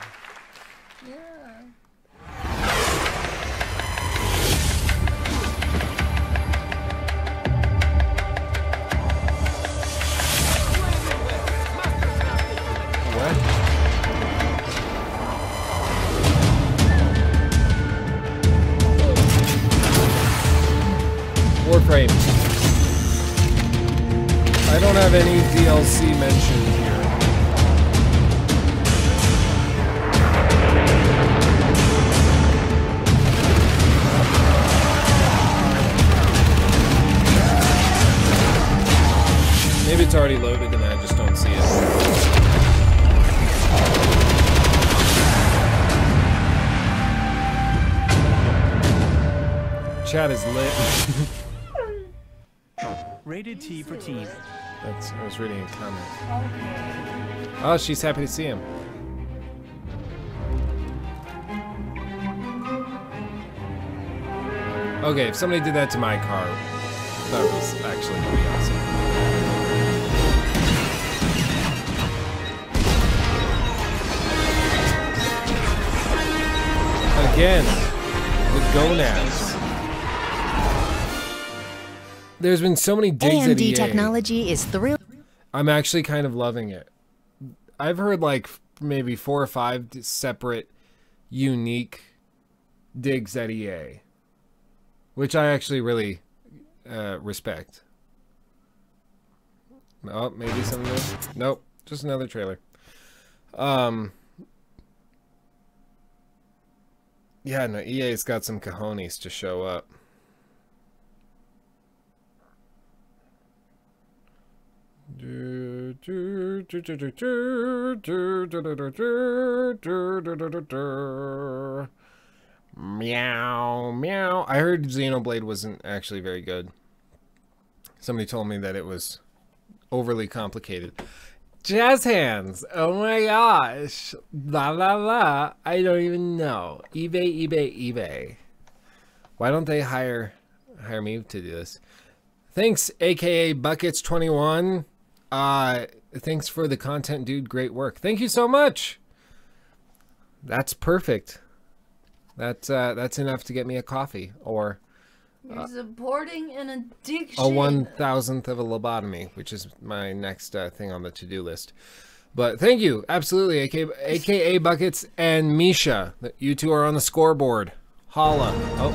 Warframe. I don't have any DLC mentioned here. Maybe it's already loaded and I just don't see it. Chat is lit. Rated T for teen. That's, I was reading a comment. Oh, she's happy to see him. Okay, if somebody did that to my car, that was actually going to be awesome. Again, the gonads. There's been so many digs at EA. AMD technology is thrilled. I'm actually kind of loving it. I've heard like maybe 4 or 5 separate, unique digs at EA, which I actually really respect. Oh, maybe something new? Nope, just another trailer. Yeah, no, EA's got some cojones to show up. Meow, meow. I heard Xenoblade wasn't actually very good. Somebody told me that it was overly complicated. Jazz hands. Oh my gosh. La la la. I don't even know. eBay. Why don't they hire me to do this? Thanks, aka Buckets21. Thanks for the content, dude. Great work. Thank you so much. That's perfect. That's enough to get me a coffee or You're supporting an addiction. a 1,000th of a lobotomy, which is my next thing on the to-do list. But thank you, absolutely, aka Buckets and Misha. You two are on the scoreboard. Holla. Oh.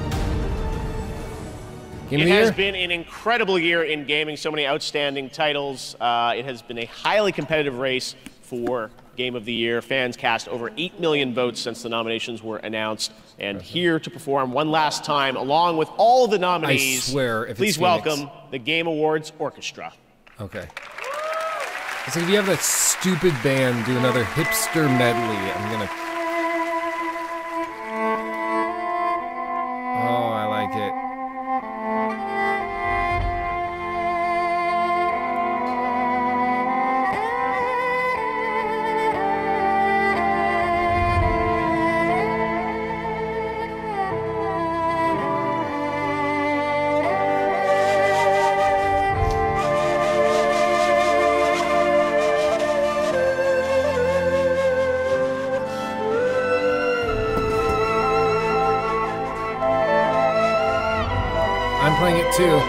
It has been an incredible year in gaming. So many outstanding titles. It has been a highly competitive race for Game of the Year. Fans cast over 8 million votes since the nominations were announced. And here to perform one last time, along with all of the nominees, I swear, if please it's welcome the Game Awards Orchestra. Okay. It's like if you have that stupid band do another hipster medley, I'm gonna... Oh, I like it. I'm playing it too.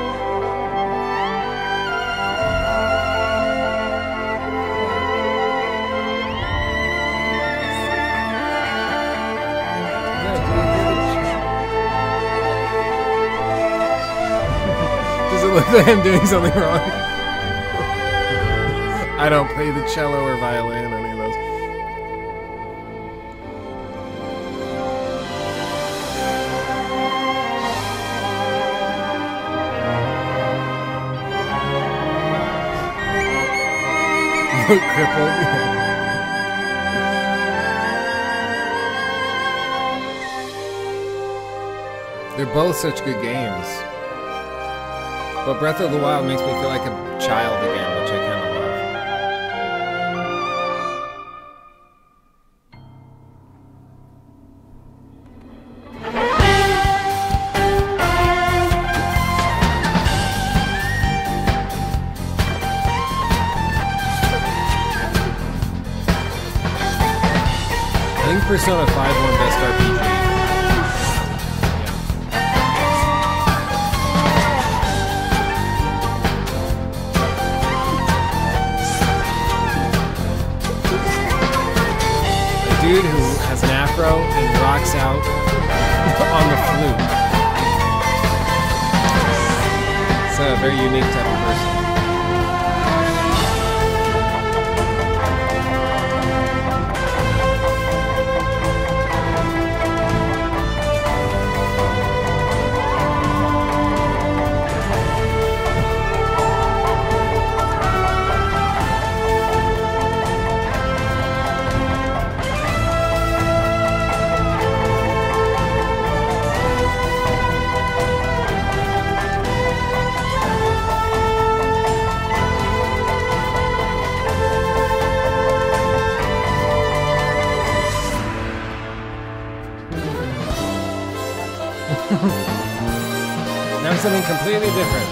Does it look like I'm doing something wrong? I don't play the cello or violin, any of those. Crippled. They're both such good games. But Breath of the Wild makes me feel like a child again, which I kind of love. think Persona 5 won Best RPG. Dude who has an afro and rocks out on the flute. It's a very unique type of person. Now something completely different.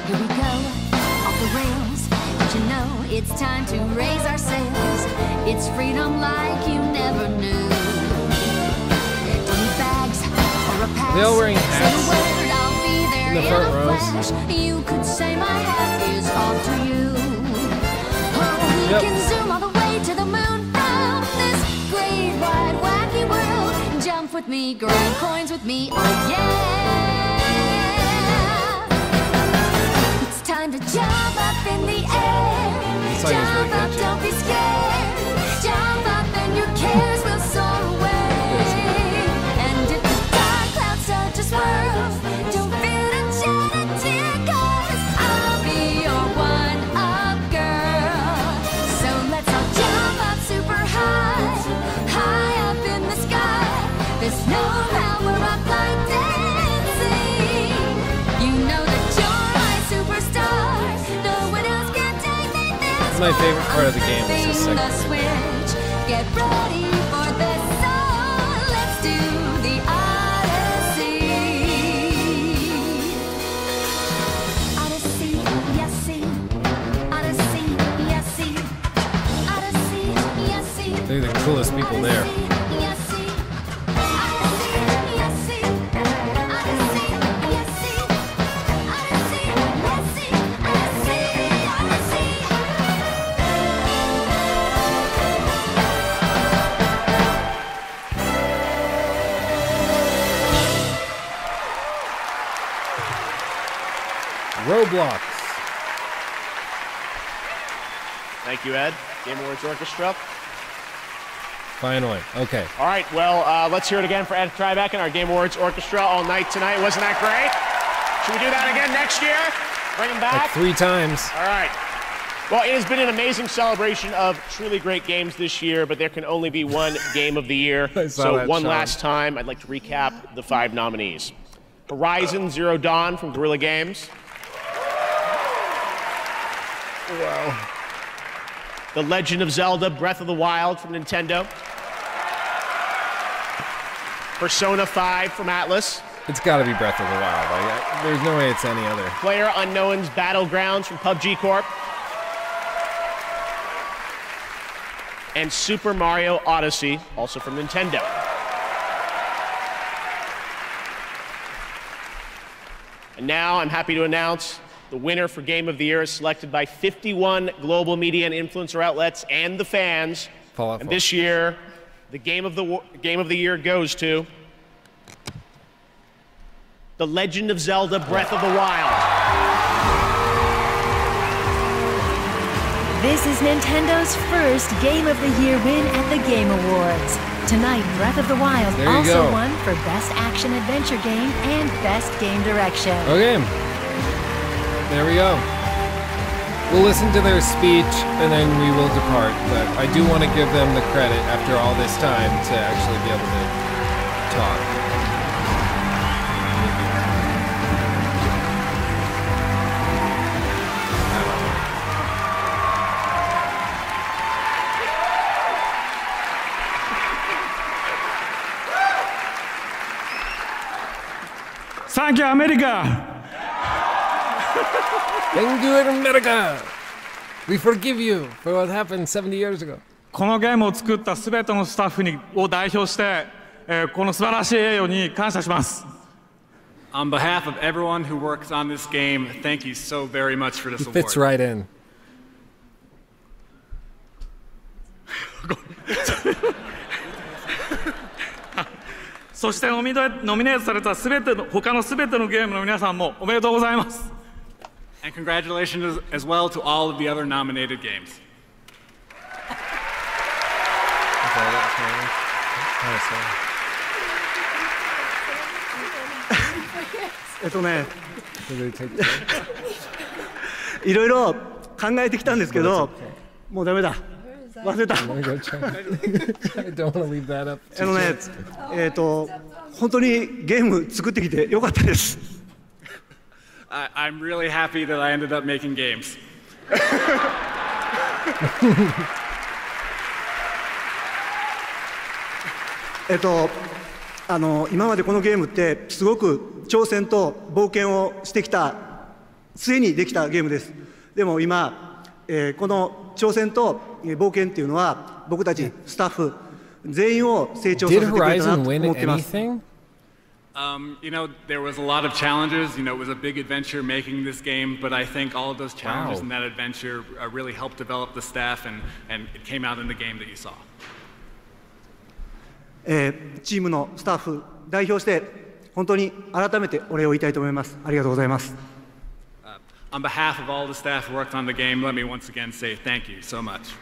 Here we go, off the rails. But you know it's time to raise our sails. It's freedom like you never knew. Don't need bags or a pass. They all wearing hats Say the word, I'll be there in the front rows. flash. You could say my hat is off to you. Oh, we can zoom all the way to the moon from this great wide wacky world. Jump with me, grind coins with me, oh yeah. It's time to jump up in the air. This song is really Jump up, catchy. don't be scared. Jump up and your cares will soar away. And if the dark clouds start to swirl, don't feel a shed a tear, 'cause I'll be your one-up girl. So let's all jump up super high, high up in the sky. There's no power up like dancing. You know that you're my superstar. No one else can take me this. That's my favorite part of the game. Is this Flipping the segment. switch. Get ready for this song. Let's do the Odyssey. Odyssey, yes, see. Odyssey, yes, see. Odyssey, yes, see. They're the coolest people there. Roblox. Thank you, Ed. Game Awards Orchestra. Finally. Okay. All right, well, let's hear it again for Ed Tribeck and our Game Awards Orchestra all night tonight. Wasn't that great? Should we do that again next year? Bring them back? Like 3 times. All right. Well, it has been an amazing celebration of truly great games this year, but there can only be one Game of the Year. So that, one Sean. last time, I'd like to recap the 5 nominees. Horizon Zero Dawn from Guerrilla Games. Wow. The Legend of Zelda Breath of the Wild from Nintendo. Persona 5 from Atlas. It's got to be Breath of the Wild. Like, there's no way it's any other. PlayerUnknown's Battlegrounds from PUBG Corp. And Super Mario Odyssey, also from Nintendo. And now I'm happy to announce the winner for Game of the Year is selected by 51 global media and influencer outlets and the fans. Fallout 4. And this year, the Game of the Year goes to The Legend of Zelda Breath of the Wild. This is Nintendo's first Game of the Year win at the Game Awards. Tonight, Breath of the Wild There you also go. won for Best Action Adventure Game and Best Game Direction. Okay. There we go. We'll listen to their speech and then we will depart. But I do want to give them the credit after all this time to actually be able to talk. Thank you, America. Thank you, America. We forgive you for what happened 70 years ago. このゲームを作ったすべてのスタッフを代表して、この素晴らしい栄誉に感謝します。On behalf of everyone who works on this game, thank you so very much for this award. Fits right in. そしてノミネートされた他のすべてのゲームの皆さんもおめでとうございます。And congratulations as well to all of the other nominated games. いろいろ考えてきたんですけど、もうダメだ。忘れた。本当にゲーム作ってきてよかったです。I'm really happy that I ended up making games. 今までこのゲームってすごく挑戦と冒険をしてきた末にできたゲームです。でも今、この挑戦と冒険っていうのは僕たちスタッフ全員を成長させてくれたなと思っています。You know, there was a lot of challenges. You know, it was a big adventure making this game, but I think all of those challenges and that adventure really helped develop the staff, and it came out in the game that you saw. チームのスタッフ代表して本当に改めてお礼を言いたいと思います。ありがとうございます。On behalf of all the staff who worked on the game, let me once again say thank you so much.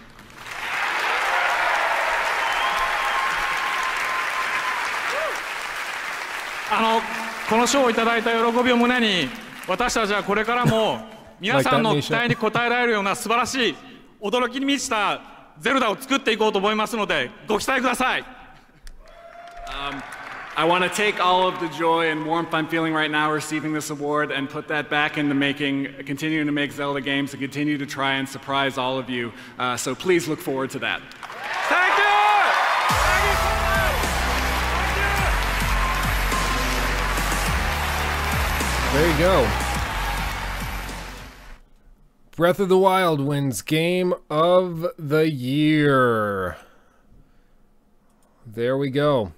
この賞をいただいた喜びを胸に、私たちはこれからも皆さんの期待に応えられるような素晴らしい驚きに満ちたゼルダを作っていこうと思いますので、ご期待ください。I want to take all of the joy and warmth I'm feeling right now receiving this award and put that back into continuing to make Zelda games and continue to try and surprise all of you. So please look forward to that. Thank you! Thank you so much! There you go. Breath of the Wild wins Game of the Year. There we go.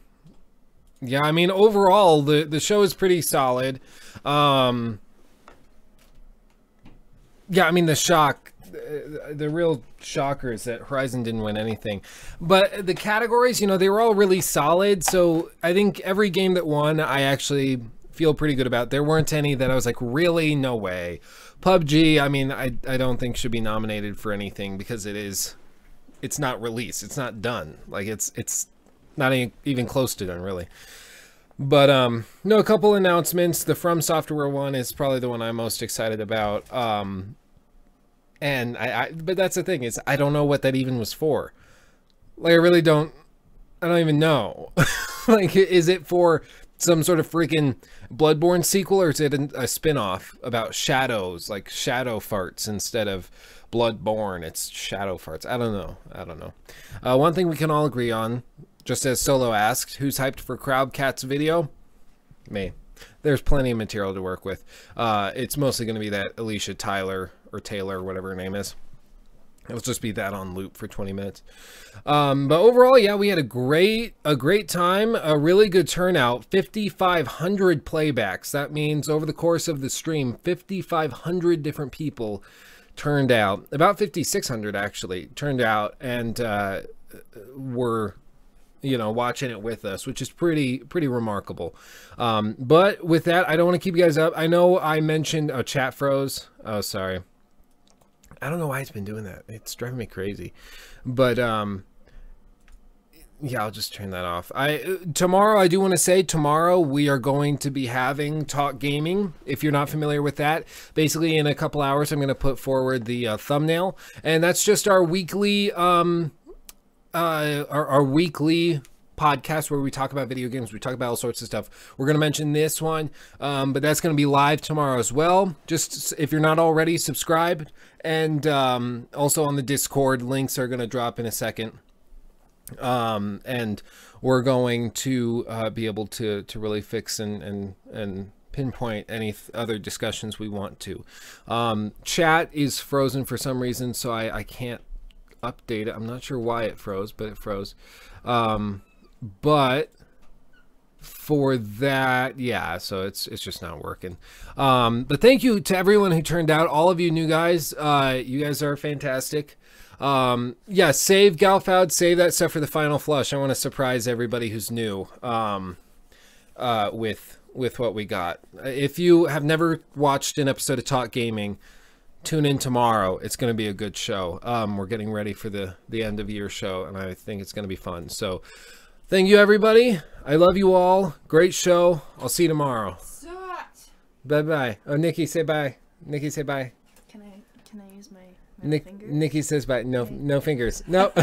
Yeah, I mean, overall, the show is pretty solid. Yeah, I mean, the real shocker is that Horizon didn't win anything. But the categories, you know, they were all really solid. So I think every game that won, I actually feel pretty good about. There weren't any that I was like, really? No way. PUBG, I mean, I don't think should be nominated for anything because it's not released. It's not done. Like, it's not even close to done, really. But no, a couple announcements. The From Software one is probably the one I'm most excited about. And but that's the thing, is I don't know what that even was for. Like, I don't even know. Like, is it for some sort of freaking Bloodborne sequel, or is it a spin-off about shadows, like shadow farts instead of Bloodborne? It's shadow farts. I don't know. One thing we can all agree on, just as Solo asked, who's hyped for Crowdcat's video? Me. There's plenty of material to work with. It's mostly going to be that Alicia Tyler, or Taylor, whatever her name is. It'll just be that on loop for 20 minutes. But overall, yeah, we had a great time, a really good turnout, 5,500 playbacks. That means over the course of the stream, 5,500 different people turned out. About 5,600 actually turned out and were, you know, watching it with us, which is pretty remarkable. But with that, I don't want to keep you guys up. I know I mentioned chat froze. Oh, sorry. I don't know why it's been doing that. It's driving me crazy. But yeah, I'll just turn that off. Tomorrow, I do want to say, tomorrow we are going to be having Talk Gaming. If you're not familiar with that, basically in a couple hours, I'm going to put forward the thumbnail, and that's just our weekly our weekly podcast where we talk about video games. We talk about all sorts of stuff. We're going to mention this one, but that's going to be live tomorrow as well. Just if you're not already subscribed, and also on the Discord, links are going to drop in a second. And we're going to be able to really fix and pinpoint any other discussions we want to. Chat is frozen for some reason, so I can't update it. I'm not sure why it froze, but it froze. But for that, yeah, so it's just not working. But thank you to everyone who turned out, all of you new guys. You guys are fantastic. Yeah, save Galfoud, save that stuff for the final flush. I want to surprise everybody who's new with what we got. If you have never watched an episode of Talk Gaming, tune in tomorrow. It's going to be a good show. We're getting ready for the end of year show, and I think it's going to be fun. So thank you, everybody. I love you all. Great show. I'll see you tomorrow. Bye-bye. Oh, Nikki, say bye. Nikki, say bye. Can I use my Nikki says bye. No fingers. No.